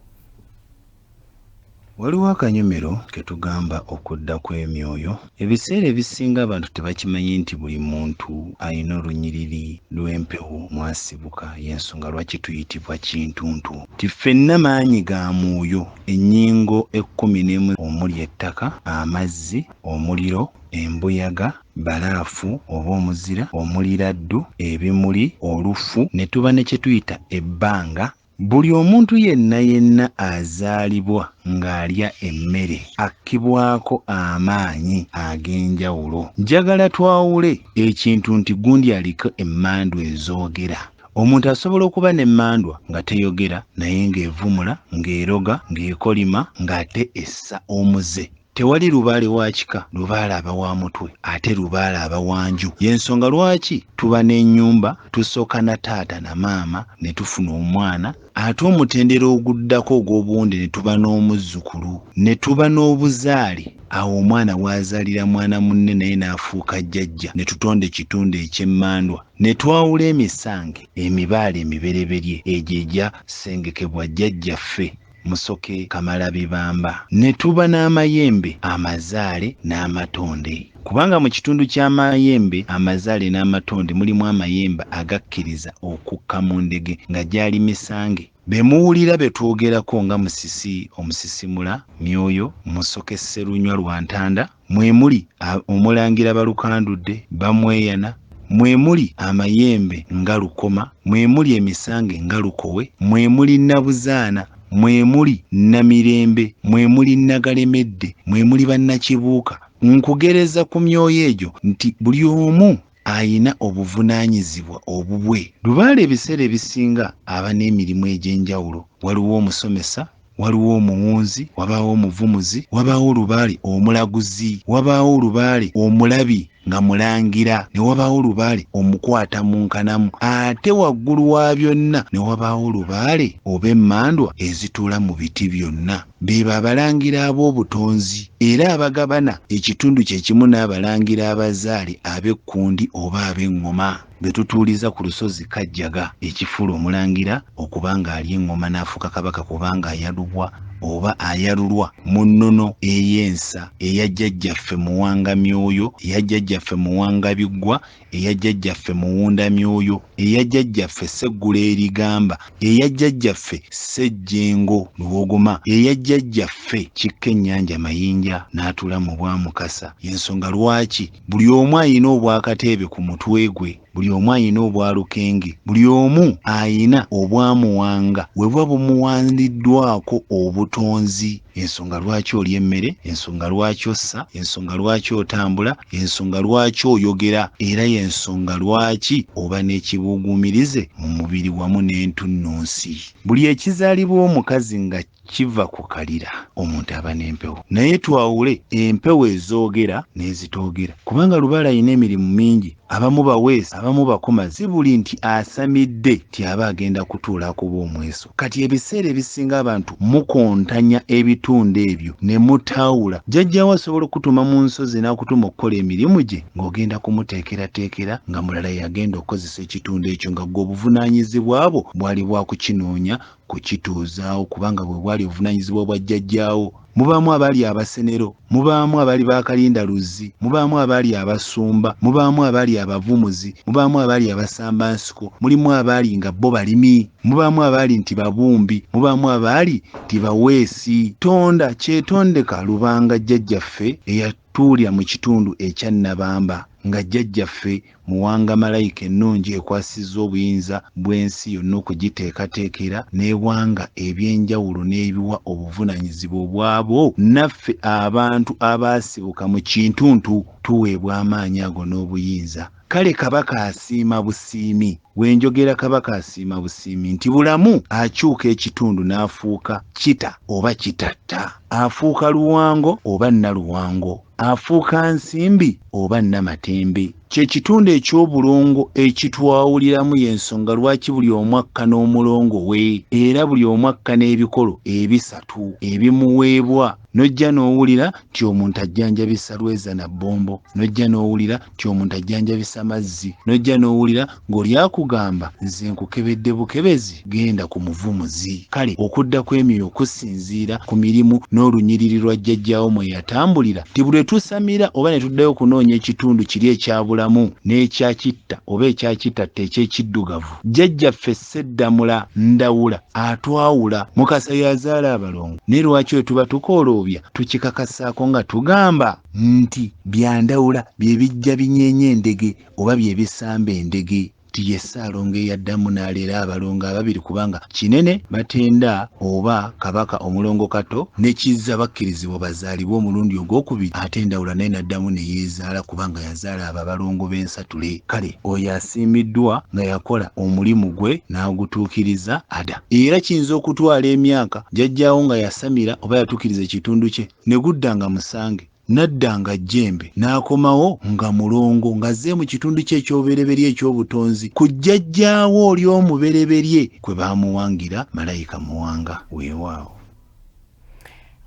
Waliwo akanyomero ke tugamba okudda kw'emyoyo. Ebiseera ebisinga abantu tebakimanyi nti buli muntu alina olunyiriri lw'empewo mwasibuka, y'ensonga lwaki tuyitibwa kintuntu. Ti ffenna maanyi ga mwoyo, ennyingo 11 omuli ettaka, amazzi, omuliro, embuyaga, balaafu oba omuzira, omuliraddu, ebimuli, olufu, ne tuba ne kye tuyita ebbanga. Buli omuntu yenna azaalibwa ng'alya emmere akkibwako amaanyi ag'enjawulo. Njagala twawule ekintu nti gundi aliko emmandwa ezoogera. Omuntu asobola okuba n'emmandwa nga teyogera naye ng'evumula, ng'eroga, ng'ekolima, ng'ate essa omuze. Tewali lubaale wa kika, lubaale aba wa mutwe, ate lubaale aba wa nju. Y'ensonga lwaki tuba n'ennyumba, tusooka na taata na maama ne tufuna omwana, ate omutendera oguddako ogw'obuwunde ne tuba n'omuzzukulu, ne tuba n'obuzaale. Awo omwana wazaalira mwana munne naye n'afuuka jjajja, ne tutonda ekitundu eky'emmandwa. Ne twawula emisange, emibaale emibereberye egyo egya sengekebwa jjajjaffe Musoke Kamalabibamba. Ne tuba n'amayembe, amazaale n'amatonde. Kubanga mu kitundu ky'amayembe, amazaale n'amatonde mulimu amayembe agakkiriza okukka mu ndege nga gyali misange. Be muwulira be twogerako nga Musisi, Omusisimula, Myoyo, Musoke Sserunywa Lwantanda, mwe muli Omulangira Balukandudde, Bamweyana, mwe muli amayembe nga Lukoma, mwe muli emisange nga Lukowe, mwe muli Nabuzaana, mwe muli Namirembe, mwe muli Nagalemedde, mwe muli Bannakibuuka. Nkugereza ku myoyo egyo nti buli omu ayina obuvunaanyizibwa obubwe. Lubaale ebiseera ebisinga aba n'emirimu egy'enjawulo. Waliwo omusomesa, waliwo omuwunzi, wabaawo omuvumuzi, wabaawo olubaale omulaguzi, wabaawo olubaale omulabi nga mulangira, ne wabaawo olubaale omukwata mu nkanamu, ate waggulu wa byonna ne wabaawo olubaale oba emmandwa ezituula mu biti byonna. Bebo abalangira ab'obutonzi era abagabana ekitundu kye kimu n'abalangira abazaale ab'ekkundi oba ab'eŋŋoma be tutuuliza ku lusozi Kajjaga, ekifuula omulangira okuba ng'alya eŋŋoma n'afuuka kabaka kubanga ayalubwa oba ayalulwa mu nnono ey'ensa eya jjajjaffe Muwanga Myoyo, eya jjajjaffe Muwanga Biggwa, eya jjajjaffe Muwunda Myoyo, eya jjajjaffe Sseggula Erigamba, eya jjajjaffe Ssejjengo Luwogoma, eya jjajjaffe Kikka Ennyanja Mayinja n'atuula mu Bwamukasa. Y'ensonga lwaki buli omu ayina obwakateebe ku mutwe gwe, buli omu ayina obwalukenge, buli omu ayina obwamuwanga we bwa bumuwandiddwako obutonzi. Ensonga lwaki olya emmere, ensonga lwaki ossa, ensonga lwaki otambula, ensonga lwaki oyogera, era y'ensonga lwaki oba n'ekibuuguumirize mu mubiri wamu n'entunnunsi. Buli ekizaalibwa omukazi nga kiva ku kalira, omuntu aba n'empewo. Naye twawule empewo ezoogera n'ezitoogera, kubanga lubaale ayina emirimu mingi. Abamu baweesa, abamu bakoma. Si buli nti asamidde ti aba agenda kutuula kuba omweso. Kati ebiseera ebisinga abantu mukontanya ebitundu ebyo ne mutaawula. Jjajjaawo asobola okutuma mu nsozi n'akutuma okukola emirimu gye ng'ogenda kumuteekerateekera nga mulala yagenda okukozesa ekitundu ekyo nga gwe obuvunaanyizibwa bwo bwali bwa kukinoonya kukituuzaawo, kubanga bwe bwali obuvunaanyizibwa bwa jjajjaawo. Mubaamu abali abasenero, mubaamu abali bakalindaluzi, mubaamu abali abasumba, mubaamu abali abavumuzi, mubaamu abali abasambansiko, mulimu abali nga bo balimi, mubaamu abali nti babumbi, mubaamu abali nti baweesi. Tonda kyetondeka Lubanga jjajjaffe eyatuulira mu kitundu ekya Nabamba, nga jjajjaffe Muwanga malayika ennungi ekwasizza obuyinza bw'ensi yonna okugiteekateekera n'ebwanga eby'enjawulo n'ebiwa obuvunaanyizibwa obwabo. Naffe abantu abaasibuka mu kintuntu tuweebwa amaanyi ago n'obuyinza. Kale kabaka asiima busiimi. Wenjogera kabaka asiima busiimi nti bulamu akyuka ekitundu n'afuuka kita oba kitatta, afuuka luwango oba naluwango, afuuka nsimbi oba namatembe, kye kitundu eky'obulongo ekitwawuliramu y'ensonga lwaki buli omwakka n'omulongo we era buli omwakka n'ebikolo ebisatu ebimuweebwa nojja n'owulira nti omuntu ajjanjabisa lweza na bbombo nojja n'owulira nti omuntu ajjanjabisa mazzi nojja n'owulira ng'olyakugamba nze nkukebedde bukebezi genda ku muvumuzi kale okudda kw'emyoyo kusinziira ku mirimu n'olunyiriri lwa jjajjaawo mwe yatambulira ti buli tusamira oba ne tuddayo okunoonya ekitundu kiri ekyabulamu n'ekyakitta oba ekyakitatta eky'ekiddugavu jjajjaffe Sseddamula Ndawula atwawula Mukasa yazaala abalongo ne lwaki we tuba tukooloobya tukikakasaako nga tugamba nti byandawula bye bijja binyeenya endege oba bye bisamba endege ye Ssaalongo eyaddamu n'aleera abalongo ababiri kubanga kinene batenda oba kabaka omulongo kato ne kizza bakkirizibwa bazaalibwa omulundi ogwokubiri ate Ndawula naye n'addamu ne yeezaala kubanga yazaala abo abalongo b'ensatule kale oyo asimbiddwa nga yakola omulimu gwe n'agutuukiriza ada era kiyinza okutwala emyaka jjajjaawo nga yasamira oba yatuukiriza ekitundu kye ne gudda nga musange naddanga jjembe n'akomawo nga mulongo ng'azze mu kitundu kye ekyobubereberye eky'obutonzi ku jjajjaawo oli omubereberye kwe baamuwangira malayika muwanga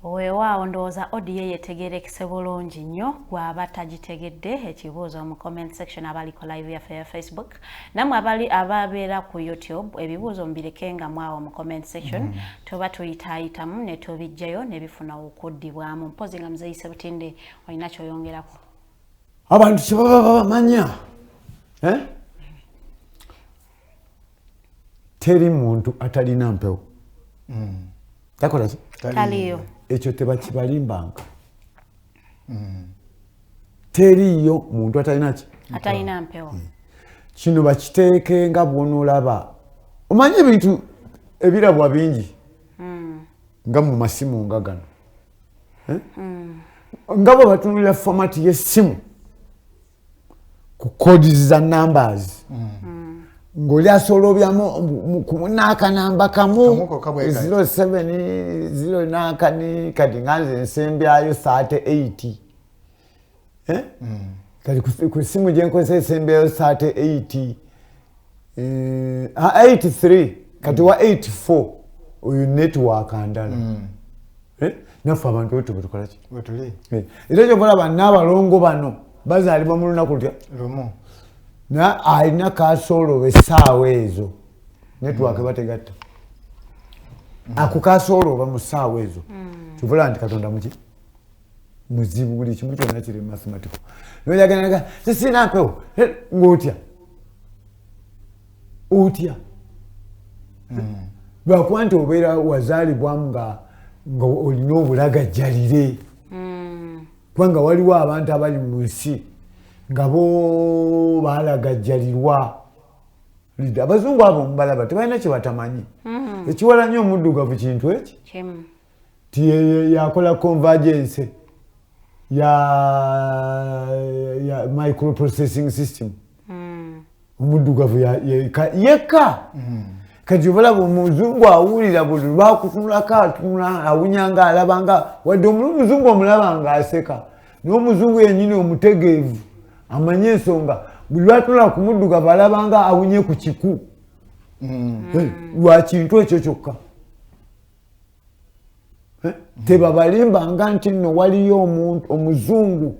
weewaawo ndowooza odiyo yetegeerekese bulungi nnyo gw'aba tagitegedde ekibuuzo mu comment section abaliko live yaffe ya Facebook nammwe ababeera ku YouTube ebibuuzo mbirekenga mwawo mu comment section tuba tuyitaayitamu ne tubijjayo ne bifuna okuddibwamu mpozi nga Mzee Ssebutinde olina kyoyongerako abantu kye baba bamanya teri muntu atalina mpewo takola ki taliyo ekyo tebakibalimbanga teriyo muntu atalina mpewo kino bakiteeke nga bw'onoolaba omanye ebintu ebirabwa bingi nga mu masimu nga gano nga bwe batunulira fomati y'essimu ku codes za numbers ng'oli asolobyamu kumunaakanamba kamu 07 naakani kati nga nze nsembyayo 38 kati ku ssimu gye nkozesa esembyayo 38 83 kati wa 84 oyo network andala naffe abantu wetu bwetukola ki era ekyo mulaba n'abalongo bano bazaalibwa mu lunaku lutya lumu na alina kasooloba essaawa ezo network bategatta ako kasooloba mu ssaawa ezo kivula nti Katonda muki muzibu buli kimu kyonna kiri mathematical noyaganaga sisina mpewo ng'otya lwakuba nti obeera wazaalibwamu nga olina obulagajjalire kubanga waliwo abantu abali mu nsi nga bo baalagajjalirwa abazungu abo mubalaba tebalina kye batamanyi ekiwala nnyo omuddugavu kintu eki ti yakola convergence ya microprocessing system omuddugavu yekka kati obalaba omuzungu awulira buli lwakutunulako atunula awunyanga alabanga wadde omuzungu omulaba ng'aseka naye omuzungu yennyini omutegeevu amanye ensonga buli lwatunula ku muddugavu alabanga awunye ku kiku lwa kintu ekyo kyokka tebabalimbanga nti nno waliyo omuzungu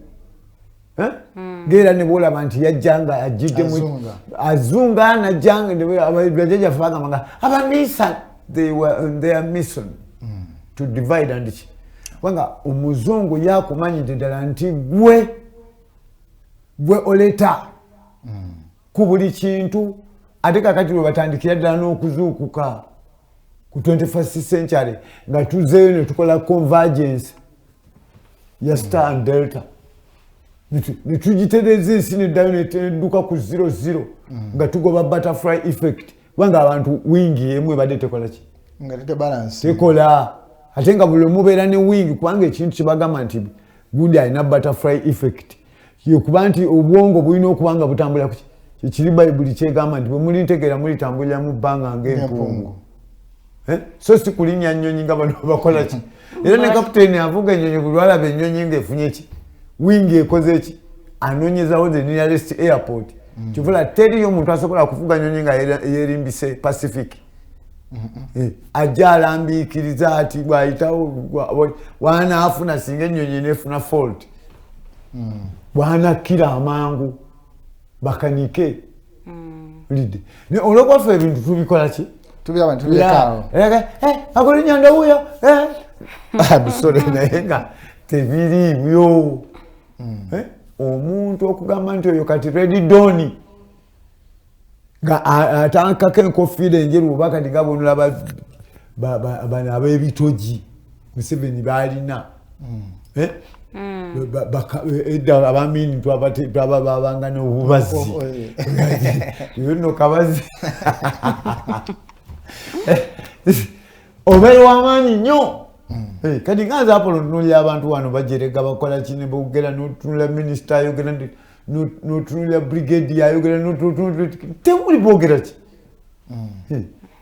ng'era ne boolaba nti yajjanga ajjiddemu azunga najjangajjajjaffe bagambanga abamisa their mission to divide and kubanga omuzungu yakumanyidde ddala nti gwe oleta ku buli kintu ate kakati lwe batandikira ddala n'okuzuukuka ku 21st century nga tuzeeyo ne tukola convergence ya star and delta ne tugitereza ensi neddayo nedduka ku 00 nga tugoba butterfly effect kubanga abantu wingi emu ebadde tekola ki tekola ate nga buli mubeera ne wingi kubanga ekintu kyebagamba nti gundi alina butterfly effect yokuba nti obwongo bulina okuba nga butambula kuki kikiri bayibuli kyegamba nti bwe mulintegeera mulitambulira mu bbanga ng'empungu so si kulinnya nnyonyi nga bano bakola ki era ne kapiteeni avuga ennyonyi buli alaba ennyonyi ng'efunye ki wingi ekoze ki anoonyezawo the nearest airport kivula teriyo omuntu asobola kuvuga nyonyi nga yeerimbise Pacific ajja alambiikiriza ati bw'ayitawo wanaafuna singa ennyonyi neefuna fault bw'anakkira amangu bakanike lidde olwokwaffe ebintu tubikola ki tubiraba akolinya ndawuya bisole naye nga tebiribyo omuntu okugamba nti oyo kati redi doni nga atankako enkofiira enjeru oba kati nga bonolaba bano ab'ebitogi Museveni baalina edda abamini twababanga n'obubazi nno kabazi obeera w'amaanyi nnyo kati nga nze Apollo ntunuulira abantu wano bajerega bakola kine boogera n'otunulira minisita ayogera n'otunulira brigade ayogera temuli boogera ki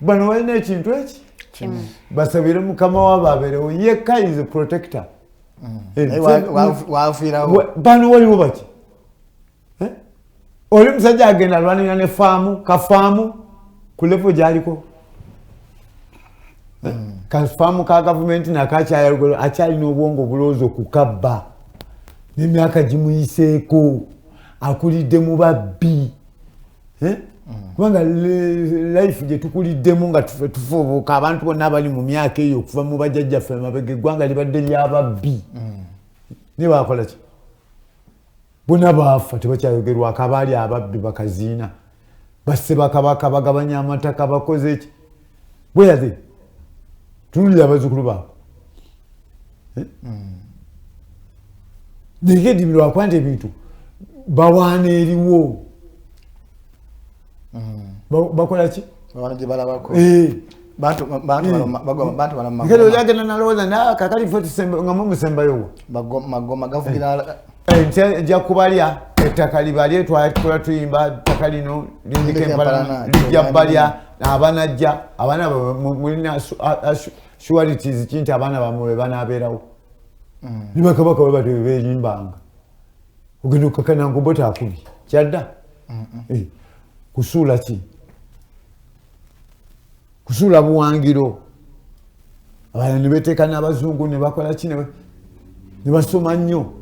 bano balina ekintu eki basabire mukama waabo abeerewo yekka is a protector bano waliwo baki oli musajja agenda alwanira ne faamu kafaamu ku levo gy'aliko kafaamu ka gavumenti nakakyayalugolo akyalina obwongo obulowooza okukabba n'emyaka gimuyiseeko akulidde mu babbi kubanga life gye tukuliddemu nga tufubuuka abantu bonna abali mu myaka eyo okuva mu bajjajjaffe mabega eggwanga libadde ly'ababbi ne bakola ki bonna baafa tebakyayogerwako abaali ababbi bakaziina basse bakabaka bagabanya amataka bakoze eki bweyaze tunulira abazzukulu baako naye edimiro akwanta ebintu bawaana eriwo bakola ki kale olyagenda nalowooza naye kakali fe nga mumusembayowo magoma gavugira ejja kubalya ettaka libalye twatula tuyimba ttaka lino lijja balya abanajja abaana mulina sualities kinti abaana bamwe banaabeerawo ne bakabaka bwe batyo beeyimbanga ogenda okukakana ngobota akubi kyadda kusuula ki kusuula buwangiro abalala ne beteeka n'abazungu ne bakola ki ne basoma nnyo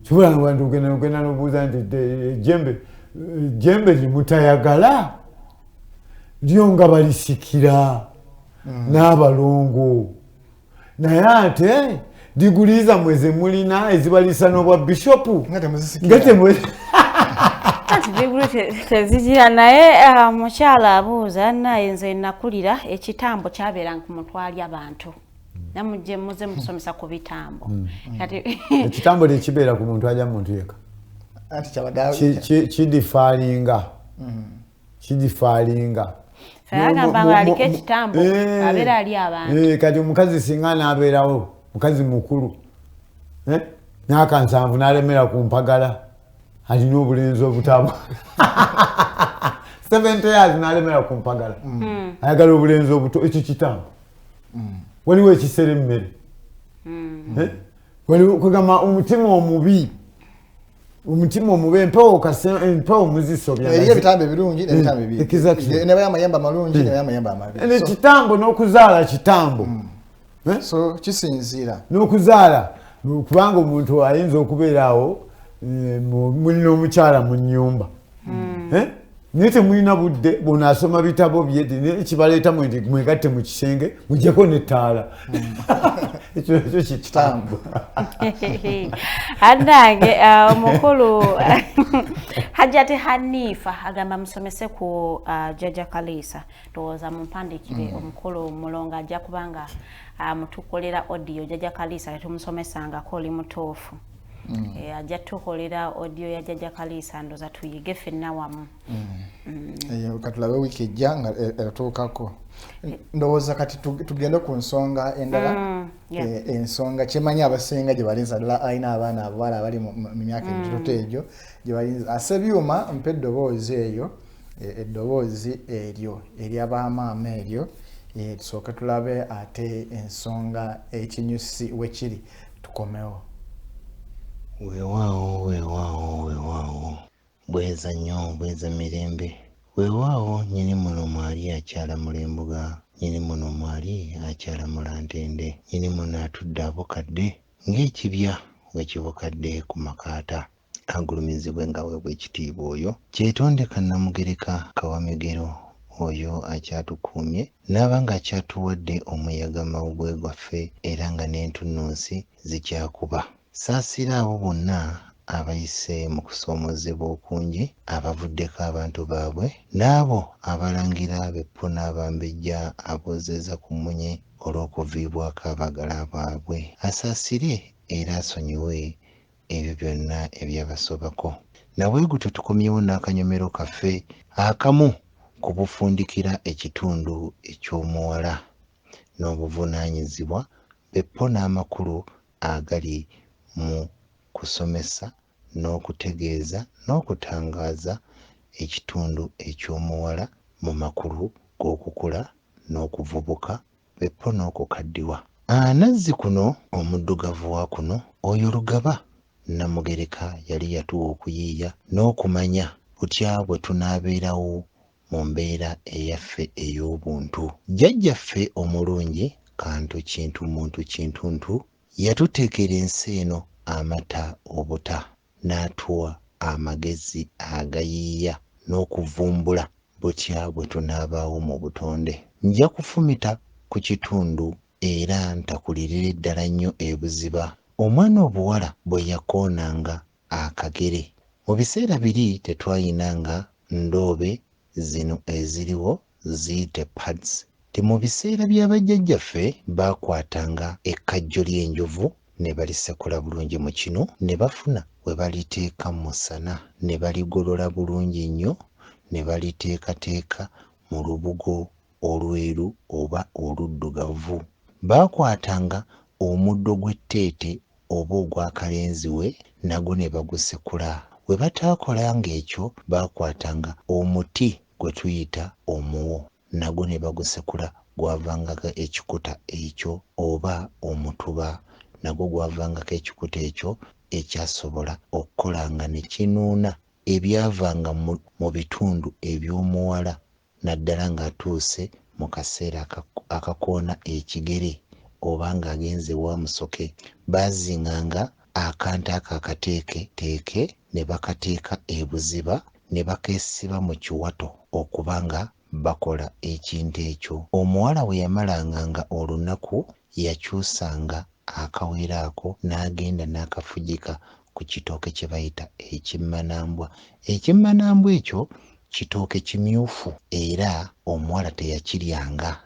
kibula abantu ogenda n'obuuza nti jembe limutayagala lyo nga balisikira n'abalongo naye ate diguliza mweze mulina ezibalisa n'obwa bishopu nga tezigira naye mukyala abuuza naye nze nakulira ekitambo kyabeeranga ku mutwali abantu namujje muze musomesa ku bitambo ekitambo tekibeera ku muntu ajja muntu yeka kidifaalinga agambanga aliko ekitambo abeera ali abantu kati omukazi singa anaabeerawo mukazi mukulu myaka 7 n'alemera ku mpagala alina obulenzi obutabo 70 years n'alemera ku mpagala ayagala obulenzi obuto ekyo kitambo waliwo ekisera emmere waliwo kugamba omutima omubi empewo muziso ebitambo ebirungi nebayamayemba amalungi nebayamayemba amabi kitambo n'okuzaala kitambo so kisinziira n'okuzaala kubanga omuntu ayinza okubeeraawo mulina omukyala mu nnyumba naye temulina budde bonaasoma bitabo bye ekibaleeta mwegatte mu kisenge mujjeko n'ettaala ekyo kitambo annange omukulu Hajjati Hanifa agamba musomese ku Jjajja Kalisa ndowooza mumpandiikire omukulu Mulongo ajja kubanga mutukolera audio Jjajja Kalisa tetumusomesangako oli mutuufu ajja tukolera audio ya Jjajja Kalisa ndoza tuyige ffenna wamu katulabe wiiki ejja nga eratuukako ndowooza kati tugende ku nsonga endala ensonga kyemanyi abasinga gye balinza ddala alina abaana abawala abali mu myaka emitoto egyo gye balinza asebyuma mpa eddoboozi eyo eddoboozi eryo ery'abamaama eryo tusooke tulabe ate ensonga ekinyusi wekiri tukomewo Weewaawo bweza nnyo bweza mirembe. Weewaawo nyini muno mwali akyala mulembuga, nyini muno mwali akyala mulantende, nyini muno atudde abukadde ng'ekibya bwe kibukadde ku makaata. Agulumizibwe nga weebwa ekitiibwa oyo kyetonde kannamugereka kawamegero oyo akyatukuumye n'aba nga akyatuwadde omuyaga mawubwe gwaffe era nga n'entunnunsi zikyakuba. Saasira abo bonna abayise mu kusoomozebwa okungi abavuddeko abantu baabwe n'abo abalangira beppo n'abambejja aboozeza ku mmunye olw'okuviibwako abagala baabwe. Asaasire era asonyiwe ebyo byonna ebyabasobako. Nabwegutyo tukomyewo n'akanyomero kaffe akamu ku bufundikira ekitundu eky'omuwala n'obuvunaanyizibwa beppo n'amakulu agali mu kusomesa n'okutegeeza n'okutangaaza ekitundu eky'omuwala mu makulu g'okukula n'okuvubuka beppo n'okukaddiwa. Anazzi kuno omuddugavu wa kuno oyo Lugaba Namugereka yali yatuwa okuyiiya n'okumanya kutya bwe tunaabeerawo mu mbeera eyaffe ey'obuntu. Jjajjaffe omulungi Kantu Kintu Muntu Kintuntu yatuteekera ensi eno amata obuta n'atuwa amagezi agayiiya n'okuvumbula butya bwe tunaabaawo mu butonde. Nja kufumita ku kitundu era ntakulirira ddala nnyo ebuziba omwana obuwala bwe yakoonanga akagere. Mu biseera biri tetwayinanga ndoobe zino eziriwo ziyite pads. Mu biseera bya bajjajjaffe baakwatanga ekkajjo ly'enjovu ne balisekula bulungi mu kinu ne bafuna we baliteeka mu musana ne baligolola bulungi nnyo ne baliteekateeka mu lubugo olweru oba oluddugavu. Baakwatanga omuddo gw'etteete oba ogw'akalenziwe nagwo ne bagusekula. We bataakolanga ekyo baakwatanga omuti gwe tuyita omuwo nagwo ne bagusekula gwavangako ekikuta ekyo oba omutuba nagwo gwavangako ekikuta ekyo ekyasobola okukolanga ne kinuuna ebyavanga mu bitundu eby'omuwala naddala ng'atuuse mu kaseera akakoona ekigere oba ng'agenze wa musoke. Baazinganga akantu ako akateeketeeke ne bakateeka ebuziba ne bakeesiba mu kiwato okuba nga bakola ekintu ekyo. Omuwala bwe yamalanganga olunaku yakyusanga akawero ako n'agenda n'akafugika ku kitooke kye bayita ekimmanambwa. Ekimmanambwa ekyo kitooke kimyufu era omuwala teyakiryanga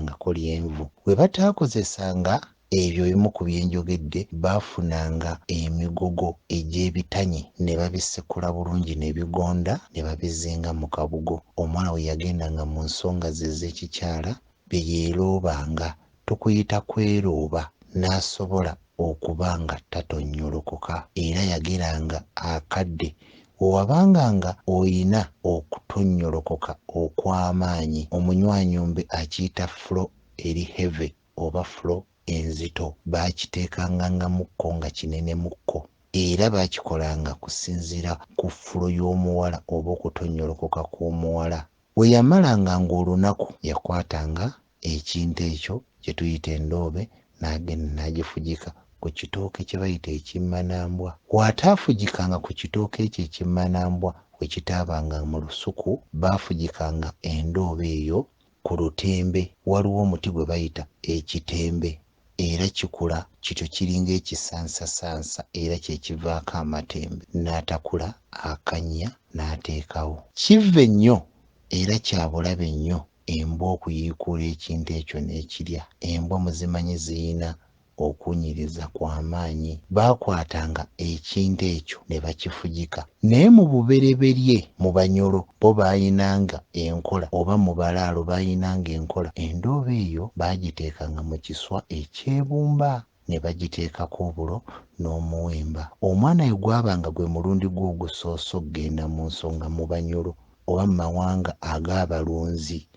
ngako lyenvu. We bataakozesanga ebyo ebimu ku byenjogedde baafunanga emigogo egy'ebitanyi ne babisekula bulungi ne bigonda ne babizinga mu kabugo. Omwana we yagendanga mu nsonga ze ez'ekikyala bye yeeroobanga tukuyita kwerooba n'asobola okuba nga tatonnyolokoka era yageranga akadde. Wewabanganga oyina okutonnyolokoka okw'amaanyi omunywanyumbe akiyita flo eri heve oba flo enzito baakiteekanga nga mukko nga kinene mukko era baakikolanga kusinziira ku flo y'omuwala oba okutonnyolokoka kw'omuwala. We yamalanga ng'olunaku yakwatanga ekintu ekyo kye tuyita endoobe n'agenda n'agifugika ku kitooke kye bayita ekimmanambwa. Bw'ataafugikanga ku kitooke ekyo ekimmanambwa we kitaabanga mu lusuku baafugikanga endoobe eyo ku lutembe. Waliwo omuti gwe bayita ekitembe era kikula kityo kiringa ekisansasansa era kye kivaako amatembe n'atakula akannya n'ateekawo. Kivve nnyo era kya bulabe nnyo embwa okuyiikuula ekintu ekyo n'ekirya. Embwa muzimanyi ziyina okunyiriza kw'amaanyi. Baakwatanga ekintu ekyo ne bakifugika. Naye mu bubereberye mu Banyolo bo baayinanga enkola oba mu Balaalo baayinanga enkola. Endoobe eyo baagiteekanga mu kiswa ekyebumba ne bagiteekako obulo n'omuwemba. Omwana we gwabanga gwe mulundi gwe ogusoose okugenda mu nsonga mu Banyolo oba mu mawanga ag'abalunzi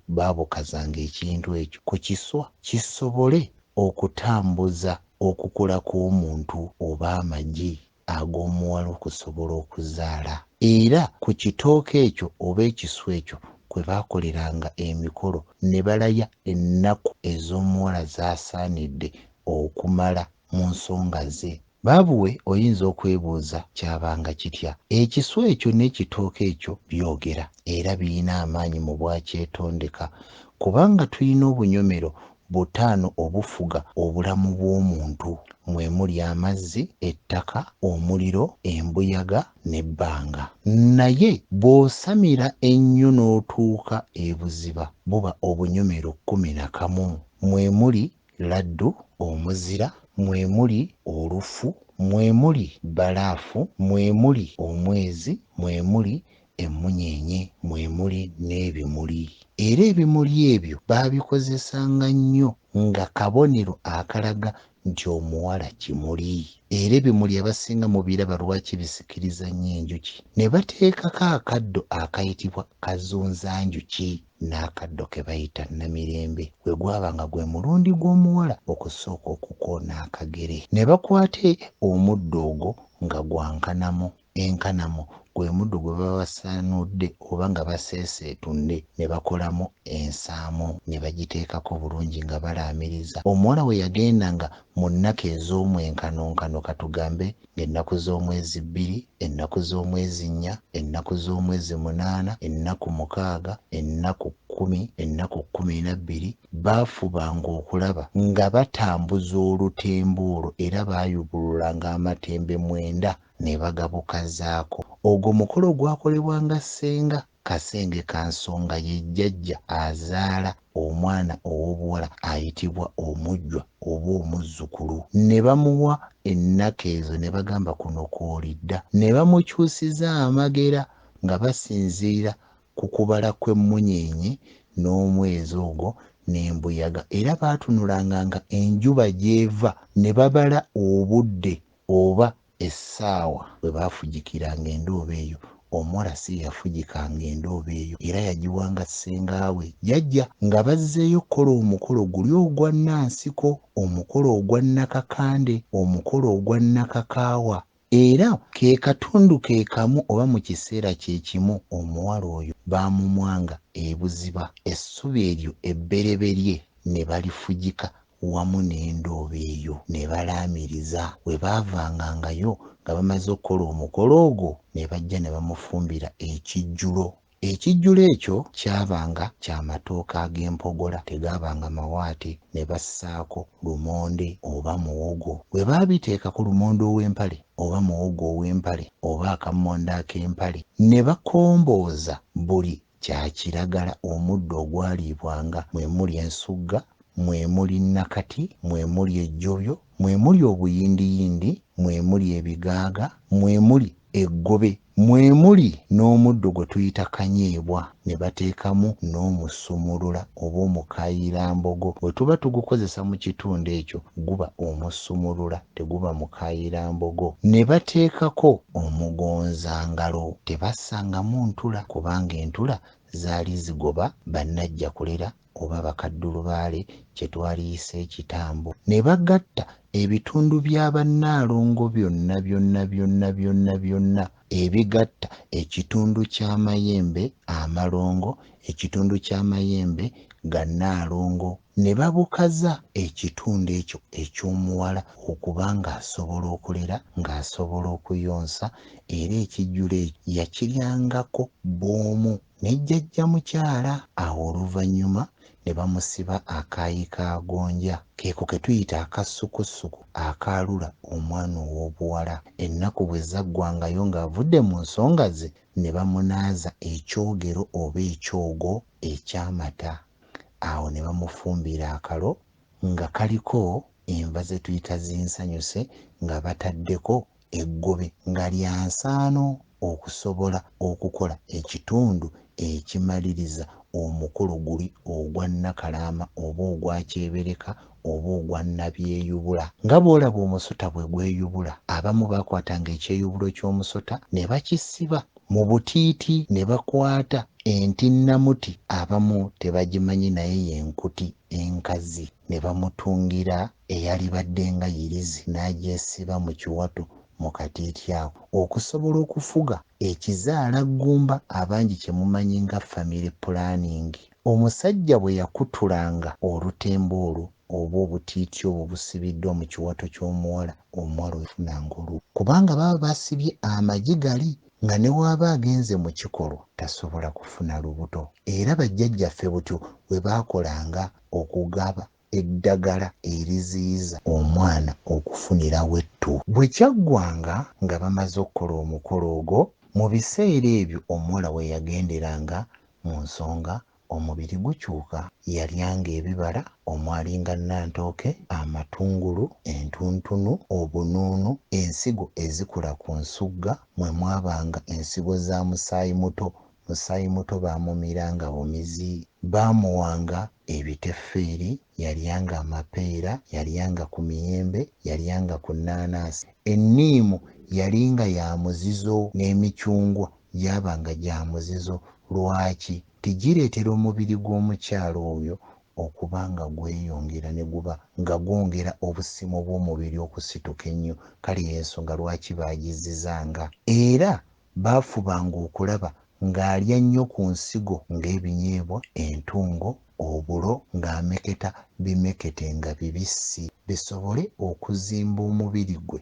baabukazanga ekintu ekyo ku kiswa kisobole okutambuza okukula kw'omuntu oba amagi ag'omuwala okusobola okuzaala. Era ku kitooke ekyo oba ekiswa ekyo kwe baakoleranga emikolo ne balaya ennaku ez'omuwala z'asaanidde okumala mu nsonga ze. Baabuwe oyinza okwebuuza kyabanga kitya. Ekiswa ekyo n'ekitooke ekyo byogera era birina amaanyi mu bwakyetondeka kubanga tulina obunyomero butaano obufuga obulamu bw'omuntu. Mwe muli amazzi, ettaka, omuliro, embuyaga n'ebbanga. Naye bw'osamira ennyo n'otuuka ebuziba buba obunyomero 11. Mwe muli laddu, omuzira, mwe muli olufu, mwe muli balaafu, mwe muli omwezi, mwe muli emmunyeenye, mwe muli n'ebimuli. Era ebimuli ebyo baabikozesanga nnyo nga kabonero akalaga nti omuwala kimuli. Era ebimuli abasinga mu biraba lwaki bisikiriza nnyo enjuki. Ne bateekako akaddo akayitibwa kazunzanjuki n'akaddo ke bayita namirembe bwe gwabanga gwe mulundi gw'omuwala okusooka okukoona akagere. Ne bakwata omuddo ogwo nga gwa nkanamo. Enkanamo gwe muddo gwe baba basaanudde oba nga baseeseetunde ne bakolamu ensaamu ne bagiteekako bulungi nga balaamiriza. Omuwala we yagendanga mu nnaku ez'omwenkanonkano katugambe ng'ennaku z'omwezi 2, ennaku z'omwezi 4, ennaku z'omwezi 8, ennaku 6, ennaku 10, ennaku 12, baafubanga okulaba nga batambuza olutembo era baayubululanga amatembe 9 ne bagabukazaako. Ogwo mukolo gwakolebwanga ssenga kasenge ka nsonga ye jjajja azaala omwana ow'obuwala ayitibwa omujjwa oba omuzzukulu. Ne bamuwa ennaku ezo ne bagamba kuno kw'olidda. Ne bamukyusiza amagera nga basinziira ku kubala kw'emmunyeenye n'omwezi ogwo n'embuyaga. Era baatunulanga nga enjuba gy'eva ne babala obudde oba essaawa bwe baafugikiranga endooba eyo. Omuwala si yafugikanga endooba eyo era yagiwanga ssengaawe jjajja nga bazzeeyo kukola omukolo guli ogwa nnansiko, omukolo ogwa nnakakande, omukolo ogwa nnakakaawa. Era ke katundu ke kamu oba mu kiseera kye kimu omuwala oyo baamumwanga ebuziba essubi eryo ebbereberye ne balifugika wamu n'endooba eyo ne balaamiriza. We baavangangayo nga bamaze okukola omukolo ogwo ne bajja ne bamufumbira ekijjulo. Ekijjulo ekyo kyabanga ky'amatooke ag'empogola, tegaabanga mawaate. Ne bassaako lumonde oba muwogo. Bwe baabiteeka ku lumonde ow'empale oba muwogo ow'empale oba akammonde ak'empale ne bakombooza buli kya kiragala omuddo ogwaliibwanga. Mwe muli ensugga, mwe muli nakati, mwe muli ejjobyo, mwe muli obuyindiyindi, mwe muli ebigaaga, mwe muli eggobe, mwe muli n'omuddo gwe tuyita kanyeebwa. Ne bateekamu n'omusumulula oba omukaayirambogo. Bwe tuba tugukozesa mu kitundu ekyo guba omusumulula, teguba mukaayirambogo. Ne bateekako omugonzangalo. Tebassangamu ntula kubanga entula zaali zigoba bannajja kulera oba bakaddulubaale kye twaliyisa ekitambo. Ne bagatta ebitundu bya bannaalongo byonna ebigatta ekitundu ky'amayembe amalongo, ekitundu ky'amayembe gannaalongo. Ne babukaza ekitundu ekyo eky'omuwala okuba ng'asobola okulera, ng'asobola okuyonsa. Era ekijjulo ekyo yakiryangako bw'omu ne jjajja mukyala. Awo oluvannyuma ne bamusiba akaayi ka gonja, keeko ke tuyita akassukussuku akaalula omwana ow'obuwala. Ennaku bwe zaggwangayo ng'avudde mu nsonga ze ne bamunaaza ekyogero oba ekyogo eky'amata. Awo ne bamufumbira akalo nga kaliko enva ze tuyita zinsanyuse nga bataddeko eggobe nga lya nsaano okusobola okukola ekitundu ekimaliriza omukolo guli ogwa nnakalaama oba ogwa kyebereka oba ogwa nnabyeyubula. Nga bw'olaba omusota bwe gweyubula, abamu baakwatanga ekyeyubulo ky'omusota ne bakisiba mu butiiti ne bakwata enti namuti abamu tebagimanyi naye yenkuti enkazi ne bamutungira eyali badde nga yirizi n'agyesiba mu kiwato mu katiiti awo okusobola okufuga ekizaala ggumba abangi kye mumanyi nga family planning. Omusajja bwe yakutulanga olutembe olwo oba obutiiti obwo busibiddwa mu kiwato ky'omuwala, omuwala ofunanga olubu kubanga baba basibye amagi gali nga ne waaba agenze mu kikolwa tasobola kufuna lubuto. Era bajjajjaffe butyo bwe baakolanga okugaba eddagala eriziyiza omwana okufunirawo ettu. Bwe kyaggwanga nga bamaze okukola omukolo ogwo, mu biseera ebyo omuwala we yagenderanga mu nsonga omubiri gukyuka, yalyanga ebibala omwalinga nantooke, amatungulu, entuntunu, obunuunu, ensigo ezikula ku nsugga, mwe mwabanga ensigo za musaayi muto. Musaayi muto baamumiranga bumizi, baamuwanga ebiteffeeri, yalyanga amapeera, yalyanga ku miyembe, yalyanga ku nnaanaasi. Enniimu yalinga ya muzizo n'emicungwa gyabanga gya muzizo. Lwaki? Tigireetera omubiri gw'omukyalo oyo okuba nga gweyongera ne guba nga gwongera obusimu bw'omubiri okusituka ennyo. Kale y'ensonga lwaki baagizizanga. Era baafubanga okulaba ng'alya nnyo ku nsigo ng'ebinyeebwa, entungo, obulo, ng'ameketa bimekete nga bibisi bisobole okuzimba omubiri gwe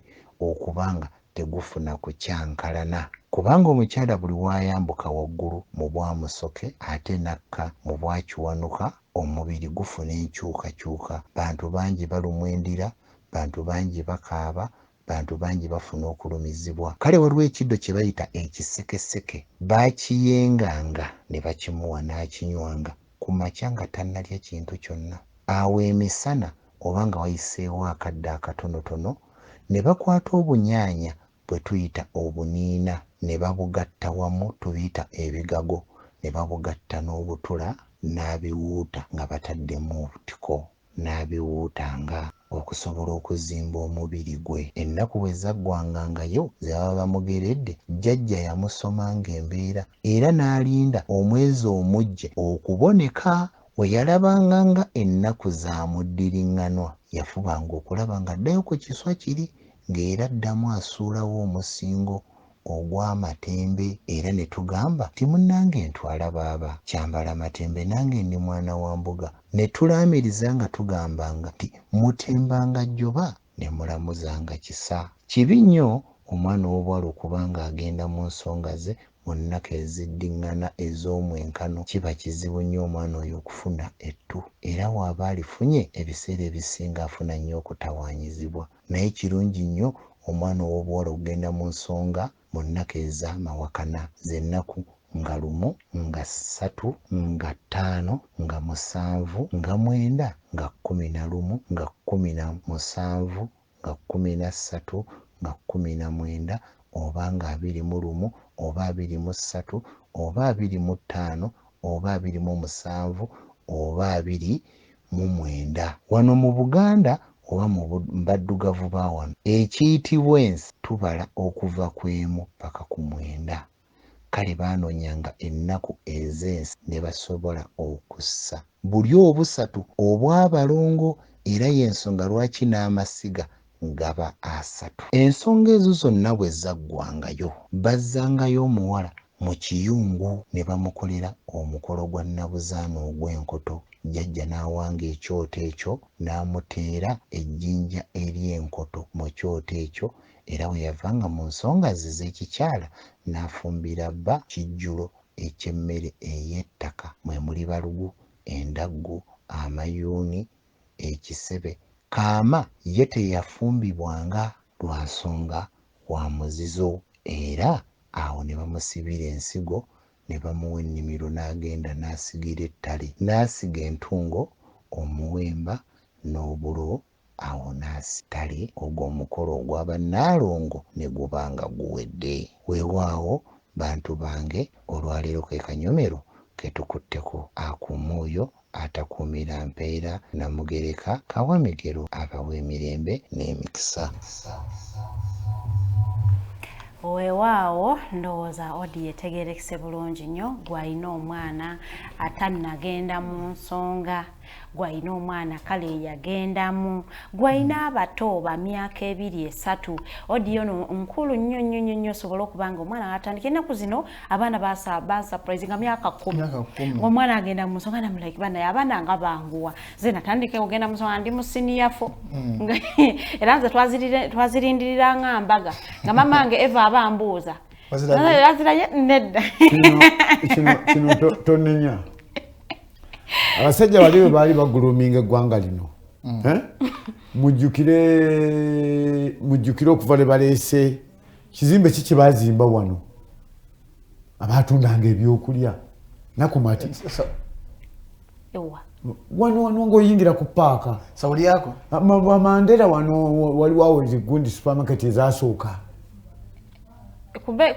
okubanga tegufuna kukyankalana. Kubanga omukyala buli wayambuka waggulu mu bwamusoke ate nakka mu bwakiwanuka, omubiri gufuna enkyukakyuka. Bantu bangi balumwa endira, bantu bangi bakaaba, bantu bangi bafuna okulumizibwa. Kale waliwo ekiddo kye bayita ekisekeseke, baakiyenganga ne bakimuwa n'akinywanga ku makya nga tannalya kintu kyonna. Awo emisana oba nga wayiseewo akadde akatonotono ne bakwata obunyaanya bwe tuyita obuniina ne babugatta wamu, tubiyita ebigago, ne babugatta n'obutula n'abiwuuta nga bataddemu obutiko, n'abiwuutanga okusobola okuzimba omubiri gwe. Ennaku bwe zaggwangangayo ze baba bamugeredde, jjajja yamusomanga embeera era n'alinda omwezi omujje okuboneka. We yalabanga nga ennaku zaamuddiringanwa, yafubanga okulaba ng'addayo ku kiswa kiri ng'era addamu asuulawo omusingo ogw'amatembe. Era ne tugamba ti munnange ntwala baaba kyambala matembe, nange ndi mwana wa mbuga. Ne tulaamiriza nga tugambanga ti mutembanga jjoba ne mulamuzanga kisa. Kibi nnyo omwana w'obuwala okuba ng'agenda mu nsonga ze mu nnaku eziddiŋŋana ez'omwenkano. Kiba kizibu nnyo omwana oyo okufuna ettu, era w'aba alifunye ebiseera ebisinga afuna nnyo okutawaanyizibwa. Naye kirungi nnyo omwana ow'obuwala okugenda mu nsonga mu nnaku ez'amawakana, z'ennaku nga 1, nga 3, nga 5, nga 7, nga 9, nga 11, nga 17, nga 13, nga 19, oba nga 21, oba 23, oba 25, oba 27, oba 29. Wano mu Buganda oba mu baddugavu ba wano ekiyitibwa ensi tubala okuva ku 1 paka ku 9. Kale baanonyanga ennaku ez'ensi ne basobola okussa buli obusatu obw'abalongo, era y'ensonga lwaki n'amasiga gaba 3. Ensonga ezo zonna bwe zaggwangayo, bazzangayo omuwala mu kiyungu ne bamukolera omukolo gwa nnabuzaana ogw'enkoto. Jjajja n'awanga ekyoto ekyo n'amuteera ejjinja ery'enkoto mu kyoto ekyo, era bwe yavanga mu nsonga ze z'ekikyala n'afumbira bba kijjulo eky'emmere ey'ettaka, mwe muli balugu, endaggu, amayuuni, ekisebe. Kaama ye teyafumbibwanga lwa nsonga wa muzizo, era awo ne bamusibira ensigo ne bamuwa ennimiro n'agenda n'asigira ettale, n'asiga entungo, omuwemba n'obulo. Awo n'asitale ogwo omukolo ogw'abannaalongo ne guba nga guwedde. Weewaawo bantu bange, olwaleero ke kanyomero ke tukutteko. Akuuma oyo atakuumira mpeera Namugereka Kawamigero abawa emirembe n'emikisa. Owewaawo ndowooza odi yetegerekese bulungi nnyo gw'alina omwana atannagenda mu nsonga gw'alina omwana kale yagendamu gw'alina abato ba myaka 2-3 odi ono nkulu nnyo osobola okubanga omwana atandika ennaku zino abaana basurprise nga myaka 10 ng'omwana agenda mu nsonga namulike bana abaana nga banguwa ze natandika okugenda mu nsonga ndi mu siniyafo era nze twazirindirira nga mbaga nga mama wange Eva abambuuza aziraye nedda kino tonenya abasajja bali baali baguluminga eggwanga lino mujjukire okuva le baleese kizimbe ki kyebazimba wano abatundanga ebyokulya nakumati wano ng'oyingira ku paaka sawuli yako Mandera wano waliwo ezigundi supermarket ezasooka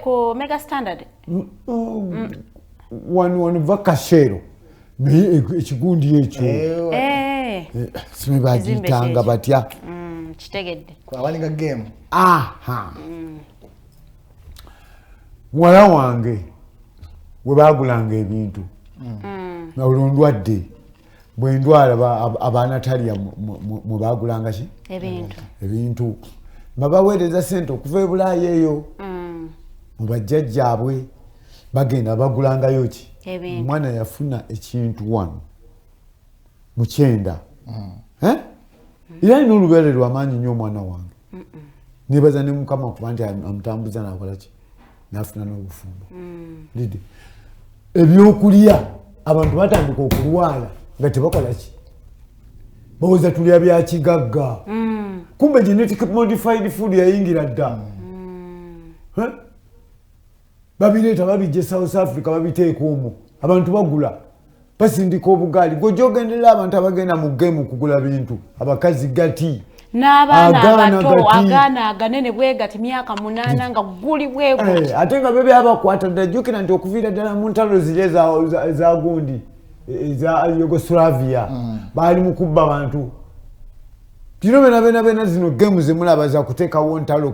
ku Mega Standard wano vakashero ekigundi ekyo sime bagiyitanga batya kitegedde kwabalinga game muwala wange we bagulanga ebintu nga olondwadde bwe ndwala abanataliya mwe bagulanga ki ebintu babaweereza sente okuva e Bulaaya eyo mu bajjajjaabwe bagenda bagulangayo ki omwana yafuna ekintu 1 mu 9 era alina olubeere lwamaanyi nnyo omwana wange nebaza ne mukama kuba nti amutambuza nakola ki nafuna n'obufumbo ebyokulya abantu batandika okulwala nga tebakola ki baweza tulya bya kigagga kumbe genetic modified food yayingira dda babireeta babijja South Africa babiteeka omwo abantu bagula basindika obugaali gwejogenderera abantu abagenda mu game kugula bintu abakazi gati n'abaana abato agaana aganene bwegati myaka 8 nga guli bwego ate nga bebe abakwata ddajjukira nti okuviira ddala mu ntalo ziri eza gundi eza Yugoslavia baali mu kubba bantu tino bena zino game zemulaba za kuteekawo ntalo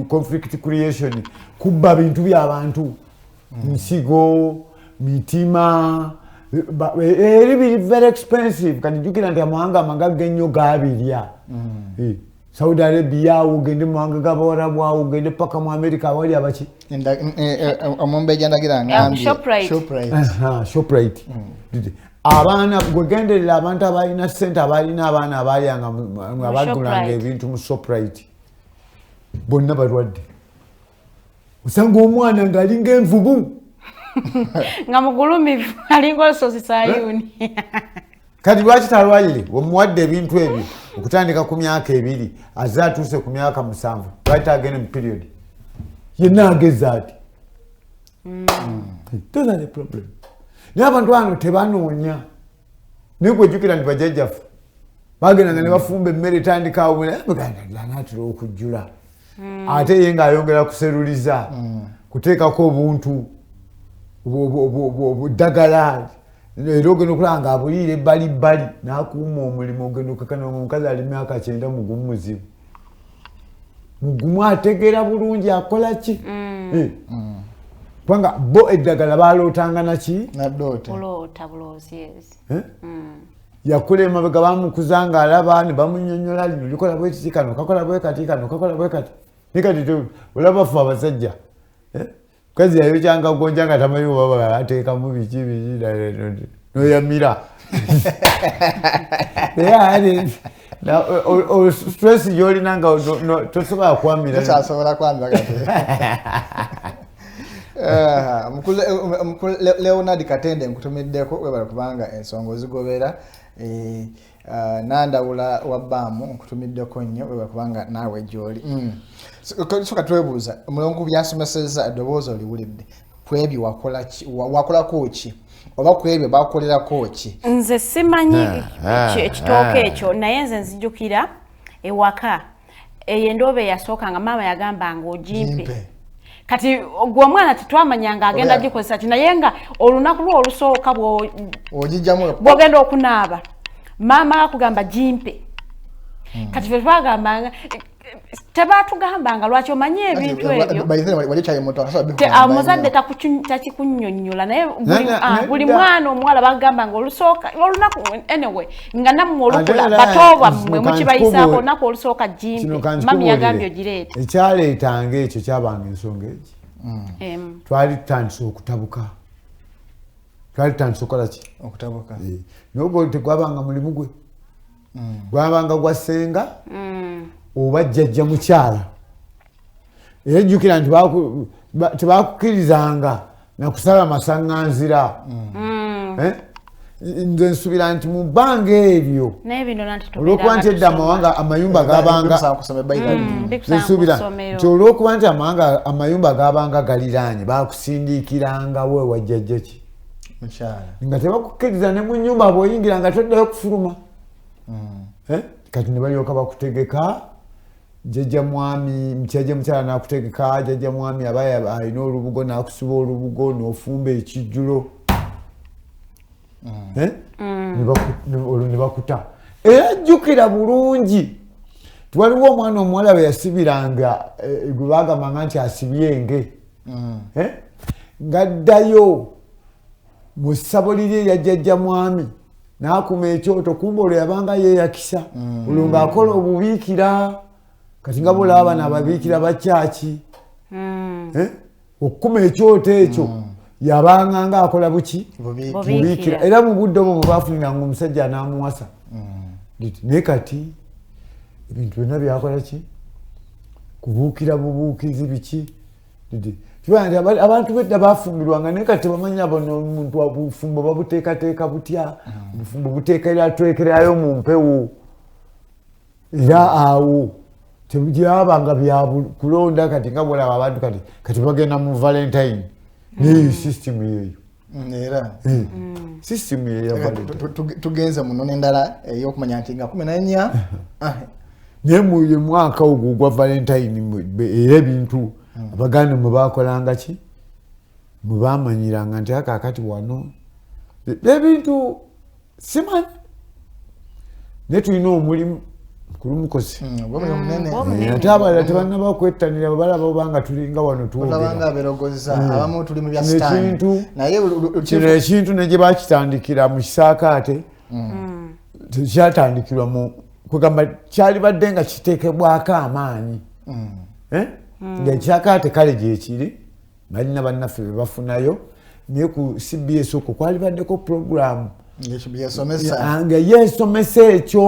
conflict creation kubba bintu by'abantu nsigo mitima eri biri very expensive kandi jukira nti amawanga amagagga ennyo gaabirya Saudi Arabia ugende mu mawanga g'Abawarabu ugende paka mu America awali abaki omumbeja ndagira ngambi Shoprite abaana gwegenderera abantu abalina ssente abalina abaana abalyanga abagulanga ebintu mu Shoprite bonna balwadde osanga omwana ng'alinga envubu nga mugulumivu alinga olusozi Sayuni kati lwaki talwalire omuwadde ebintu ebyo okutandika ku myaka 2 azze atuuse ku myaka 7 lwaki agende mu period yenna ageza ati those are the problem naye abantu bano tebanoonya naye gwejjukira nti bajjajjaffe bagendanga ne bafumba emmere etandikaawo naatera okujjula ate ye ng'ayongera kuseruliza kuteekako obuntu buddagala era ogenda okulaba nga abuliire ebbalibbali n'akuuma omulimu ogenda okakana omukazi ali myaka 9 mugumu muzibu mugumu ategeera bulungi akola ki kubanga bo eddagala balootanga naki yakula emabega bamukuza nga alaba ne bamunyonyola lino likola bwekiti kano kakola bwekati kano kakola bwekati nikati olaba ffe abasajja kazi yayokyanga gonja nga tamanyi baba ateekamu biki noyamira stress gyolina nga tosobola kwamira Leonard Katende nkutumiddeko webala kubanga ensonga ozigobera nandawula wabbaamu nkutumiddeko nnyo webala kubanga naawe gyoli soka twebuuza omulongo byasomeseza eddoboozi oliwulidde kwebyo wakolako ki oba kwebyo bakolerako ki nze simanyi ekitooka ekyo naye nze nzijukira ewaka eyo endoobe yasooka nga maama yagambanga ogimpe kati gwe omwana tetwamanyanga agenda gikozesa ki naye nga olunaku lwo olusooka bw'ogenda okunaaba maama akugamba gimpe kati fe twagambanga tebatugambanga lwaki omanye ebintu ebyo omuzadde takikunnyonnyola naye buli mwana omuwala bagambanga olusooka olunaku anyway nga nammwe olukula bato bammwe mukibayisaako olunaku olusooka jimbi mami yagambye ogireeta ekyaleetanga ekyo kyabanga ensonga egi twali tutandise okutabuka twali tutandise okukola ki okutabuka naye ogwo tegwabanga mulimu gwe gwabanga gwa ssenga oba jjajja mukyala era jjukira nti tebakukkirizanga nakusala masaŋŋanzira nze nsubira nti mu bbanga ebyo olwokuba nti edda amawanga amayumba gabanga nsubira nti olwokuba nti amayumba gabanga galiraanye bakusindiikirangawo ewa jjajja ki nga tebakukkiriza ne mu nnyumba bw'oyingira nga toddayo kufuluma kati ne balyoka bakutegeka jjajja mwami mukyaja mukyala n'akutegeka jjajja mwami aba alina olubugo n'akusiba olubugo n'ofumba ekijjulo olwo ne bakuta era jjukira bulungi tiwaliwo omwana omuwala bwe yasibiranga gwe bagambanga nti asibyenge ng'addayo mu ssabo liri erya jjajja mwami n'akuma ekyoto kumba olwo yabanga yeeyakisa olwo ng'akola obubiikira kati nga bolaba bano ababiikira bakyaki okukuma ekyoto ekyo yabanga ng'akola buki bubiikira era mu budde obwo bwe baafuniranga omusajja n'amuwasa naye kati ebintu byonna byakola ki kubuukira bubuukizi biki abantu bedda bafumbirwanga naye kati tebamanya bano omuntu obufumbo babuteekateeka butya obufumbo buteekerayo mu mpewo era awo tebyabanga byakulonda kati nga bwolaba abantu kati bagenda mu valentine neyo system yeeyo era system yeeyo tugenze muno n'endala ey'okumanya nti nga 14 naye mu mwaka ogwo gwa valentine era ebintu abaganda mwe bakolanga ki mwe bamanyiranga nti akaakati wano ebintu simanyi naye tulina omulimu kulumukozi ate abalala tebannaba kwettanira balaba obanga tulinga wano kino ekintu ne gye bakitandikira mu kisaakaate tekyatandikirwa mu kugamba kyali badde nga kiteekebwako amaanyi ngaekyakaate kale gyekiri balina bannaffe be bafunayo naye ku CBS okwo kwali baddeko puroguramu nga yeesomesa ekyo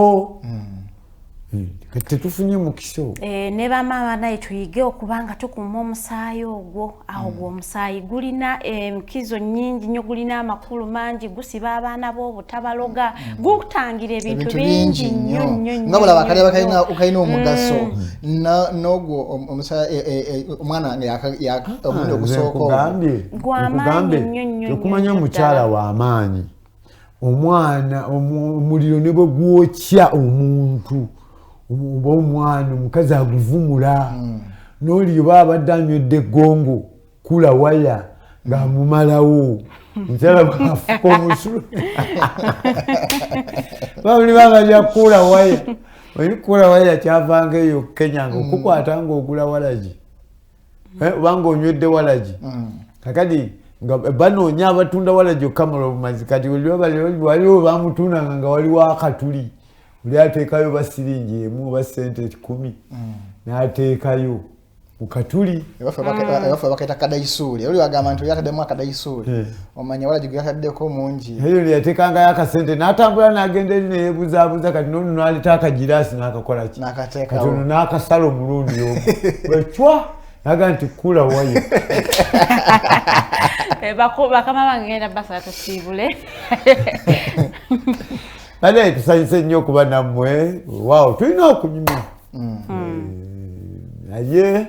tetufunye mukisa ne bamaama naye tuyige okubanga tukuuma omusaayi ogwo awo gwe omusaayi gulina enkizo nnyingi nnyo gulina amakulu mangi gusiba abaana b'obutabaloga gutangira ebintu bingi nnyo nga bulaba kalina omugaso n'ogwo omwana omulindo ogusooka okumanya omukyala w'amaanyi omwana omuliro ne bwe gwokya omuntu oba omwana omukazi aguvumula n'oli baba badde anywedde eggongo kula waya ng'amumalawo mukyala bwafuka omusulu babuli babalya kula waya oli kula waya kyavanga eyo Kenya nga okukwata ng'ogula walagi oba ng'onywedde walagi kakati nga banoonya abatunda walagi okamala obumazi kati waliwo bamutundanga nga waliwo akatuli oli ateekayo basiringi emu oba sente 10 n'ateekayo ku katuli ebafe bakaita kadayisuuli oli wagamba nti oyataddemu akadayisuuli omanya walagi gwe yataddeko mungi eyo yateekangayo akasente n'atambula n'agenda eri neyeebuzaabuza kati n'onu n'aleta akagiraasi n'akakola ki kati ono n'akasala omulundi omu wecwa naga nti kula waya bakama bangenda basala tusiibule naye tusanyuse nnyo okuba nammwe waawo tulina okunyumya naye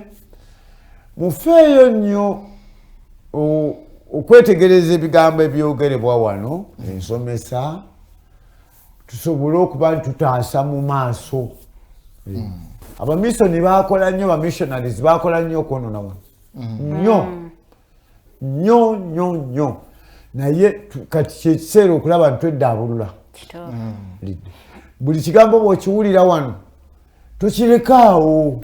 mufeeyo nnyo okwetegereza ebigambo ebyogerebwa wano ensomesa tusobole okuba nti tutaasa mu maaso abamisoni bakola nnyo abamissionaries bakola nnyo okwonona wano nnyo naye kati kyekiseera okulaba nti tweddaabulula buli kigambo bw'okiwulira wano tokirekaawo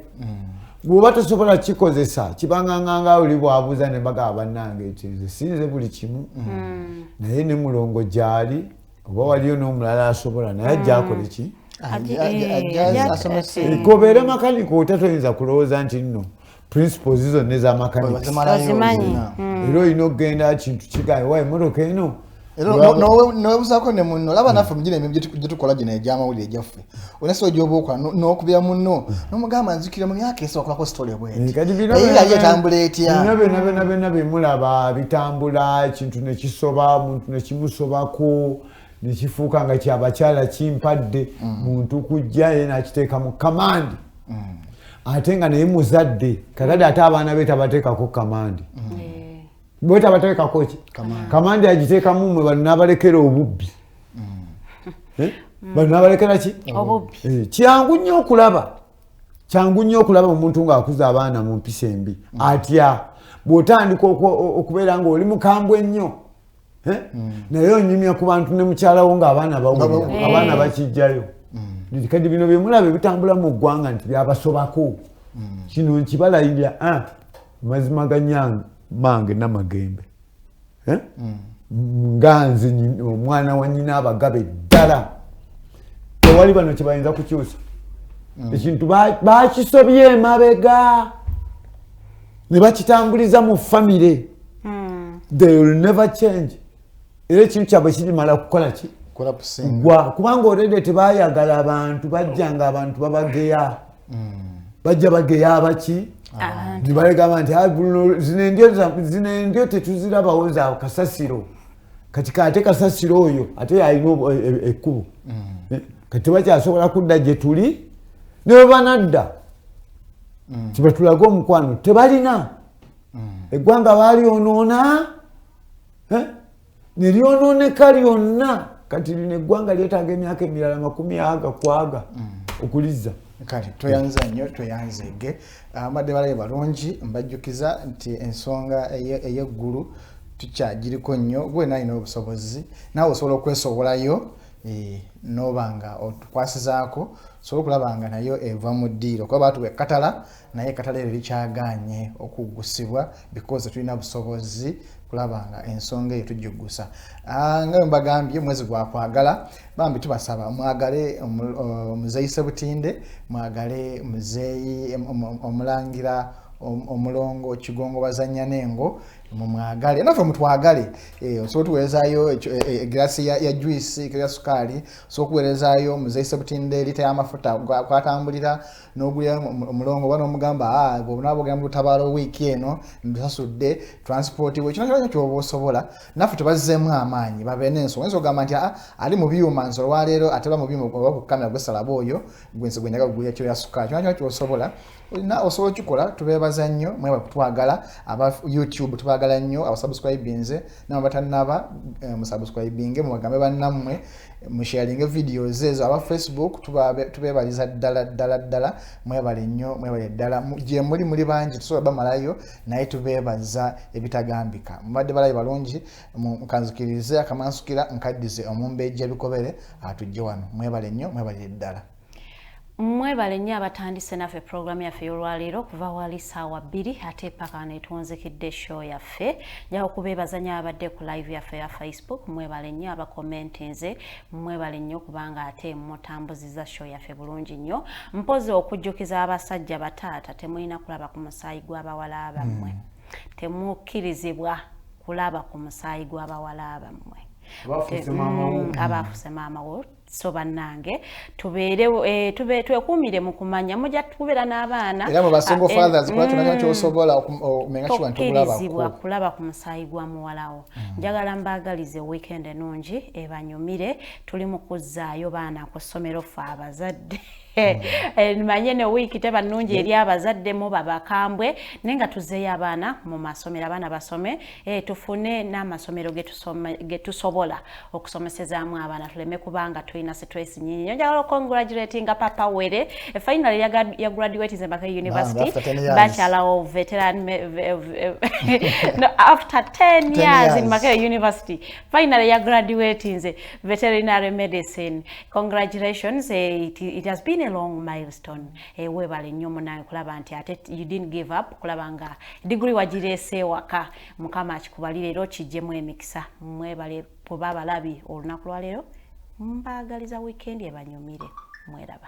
bw'oba tosobola kikozesa kibanganganga oli bw'abuuza ne bagaba bannange ekize sinze buli kimu naye ne mulongo gyali oba waliyo n'omulala asobola naye ajja akole ki kobeere makanika otatoyinza kulowooza nti nno principles zonna ez'amakanika era olina okugenda kintu kigaye wa emmotoka eno nowebuzaako ne munno laba naffe mugina emirimu gye tukola gino egy'amawulire egyaffe olinasobola ogyoba okola n'okubira munno n'omugamba nzikira mu myaka esi okolako sitole bwetiyali etambula etya byonna bemulaba bitambula ekintu nekisoba omuntu nekimusobako nekifuuka nga kyabakyala kimpadde muntu kujja ye nakiteeka mu kamandi ate nga naye muzadde kakade ate abaana be tabateekako kamandi bwe tabateekako ki kamandi agiteekamu mwe bano n'abalekera obubbi bano n'abalekera ki kyangu nnyo okulaba omuntu ng'akuza abaana mu mpisa embi atya bw'otandika okubeera ng'oli mukambwe ennyo naye onyumya ku bantu ne mukyalawo ng'abaana bawulira abaana bakijjayo kadi bino byemulaba ebitambula mu ggwanga nti byabasobako kino nkibalayirira mazima ganyange mange namagembe nga nze omwana wa nnyina abagabe ddala tewali bano kyebayinza kukyusa ekintu bakisobye emabega ne bakitambuliza mu famire they will never change era ekintu kyabwe kirimala kukola ki kubanga olede tebayagala abantu bajjanga abantu babageya bajja bageya abaki nibalegamba nti zino endyo tetuzirabawo za kasasiro kati ate kasasiro oyo ate yalina ekkubo kati tebakyasobola kudda gye tuli ne bwe banadda tibatulage omukwano tebalina eggwanga balyonoona ne lyonooneka lyonna kati lino eggwanga lyetaaga emyaka emirala 40 kwaga okuliza kale toyanza nnyo toyanzege amadde balabe balungi mbajjukiza nti ensonga ey'eggulu tukyagiriko nnyo gwe nalina obusobozi naawe osobola okwesobolayo noba nga otukwasizaako osobola okulaba nga nayo eva mu ddiiro kuba batuwa ekkatala naye ekkatala eryo likyaganye okuggusibwa because tulina busobozi kulaba nga ensonga eyo tugigusa nga mbagambye mwezi gwakwagala bambi tubasaba mwagale Mzee Ssebutinde mwagale Muzeeyi Omulangira Omulongo Kigongo Bazannya Nengo mwagale naffe mutwagale osobola tuweerezaayo egirasi ya juice ya sukaali osobola okuweerezaayo Mzee Ssebutinde lita y'amafuta kwatambulira n'ogulya omulongo oba n'omugamba bw'onaaba ogenda mu lutabaalo wiiki eno mbisasudde transport bwe kino kyonna ky'oba osobola naffe tubazzeemu amaanyi babeere n'ensonga oyinza okugamba nti ali mu byuma nze olwaleero ate ba mu byuma oba ku kamera gwesalaba oyo gwensi gwe njagala kugulya kiro ya sukaali kyonna kyonna ky'osobola osobola okikola tubeebaza nnyo mweba kutwagala aba YouTube tubagala nnyo abasubscribinze nabo batannaba musubscribinge mubagambe bannammwe musharinge videos ezo aba Facebook tubeebaliza ddala mwebale nnyo mwebale ddala gye muli bangi tusobola bamalayo naye tubeebaza ebitagambika mubadde balayi balungi mukanzukirize akamansukira nkaddize omumbeejja Bikobere atujje wano mwebale nnyo mwebale ddala mwebale nnyo abatandise naffe programu yaffe y'olwaleero kuva wali ssaawa 2 ate paka netuwunzikidde show yaffe nja okubeebaza nnyo abadde ku live yaffe ya Facebook mwebale nnyo abakomentinze mwebale nnyo kubanga ate mutambuziza show yaffe bulungi nnyo mpozi okujjukiza abasajja bataata temulina kulaba ku musaayi gw'abawala bammwe temukkirizibwa kulaba ku musaayi gw'abawala bammwe abafuse maama wo so bannange tubeere twekuumire mu kumanya mujja tubeera n'abaana era mu basingle fathers kuba tunanya kyosobola okumenga kiwa ntulaba kulaba ku musaayi gwa muwalawo njagala mbaagalize weekend ennungi ebanyumire tuli mu kuzzaayo baana ku ssomero ffe abazadde manye ne wiiki teba nnungi eri abazadde mu babakambwe naye nga tuzzeeyo abaana mu masomero abaana basome tufune n'amasomero ge tusobola okusomesezaamu abaana tuleme kubanga tulina stress nyinyi njagala congratulating papa were finally ya graduate in Makerere University bachelor of veteran no, after 10 years in Makerere University finally ya graduate in veterinary medicine. Congratulations. It has been a long milestone. Webale nnyo munawe kulaba nti ate you didn't give up kulabanga degree wagirese waka mukama akikubalire ero kijjemu emikisa mwebale kuba balabi olunaku lwa leero mbagaliza weekend ebanyumire mweraba.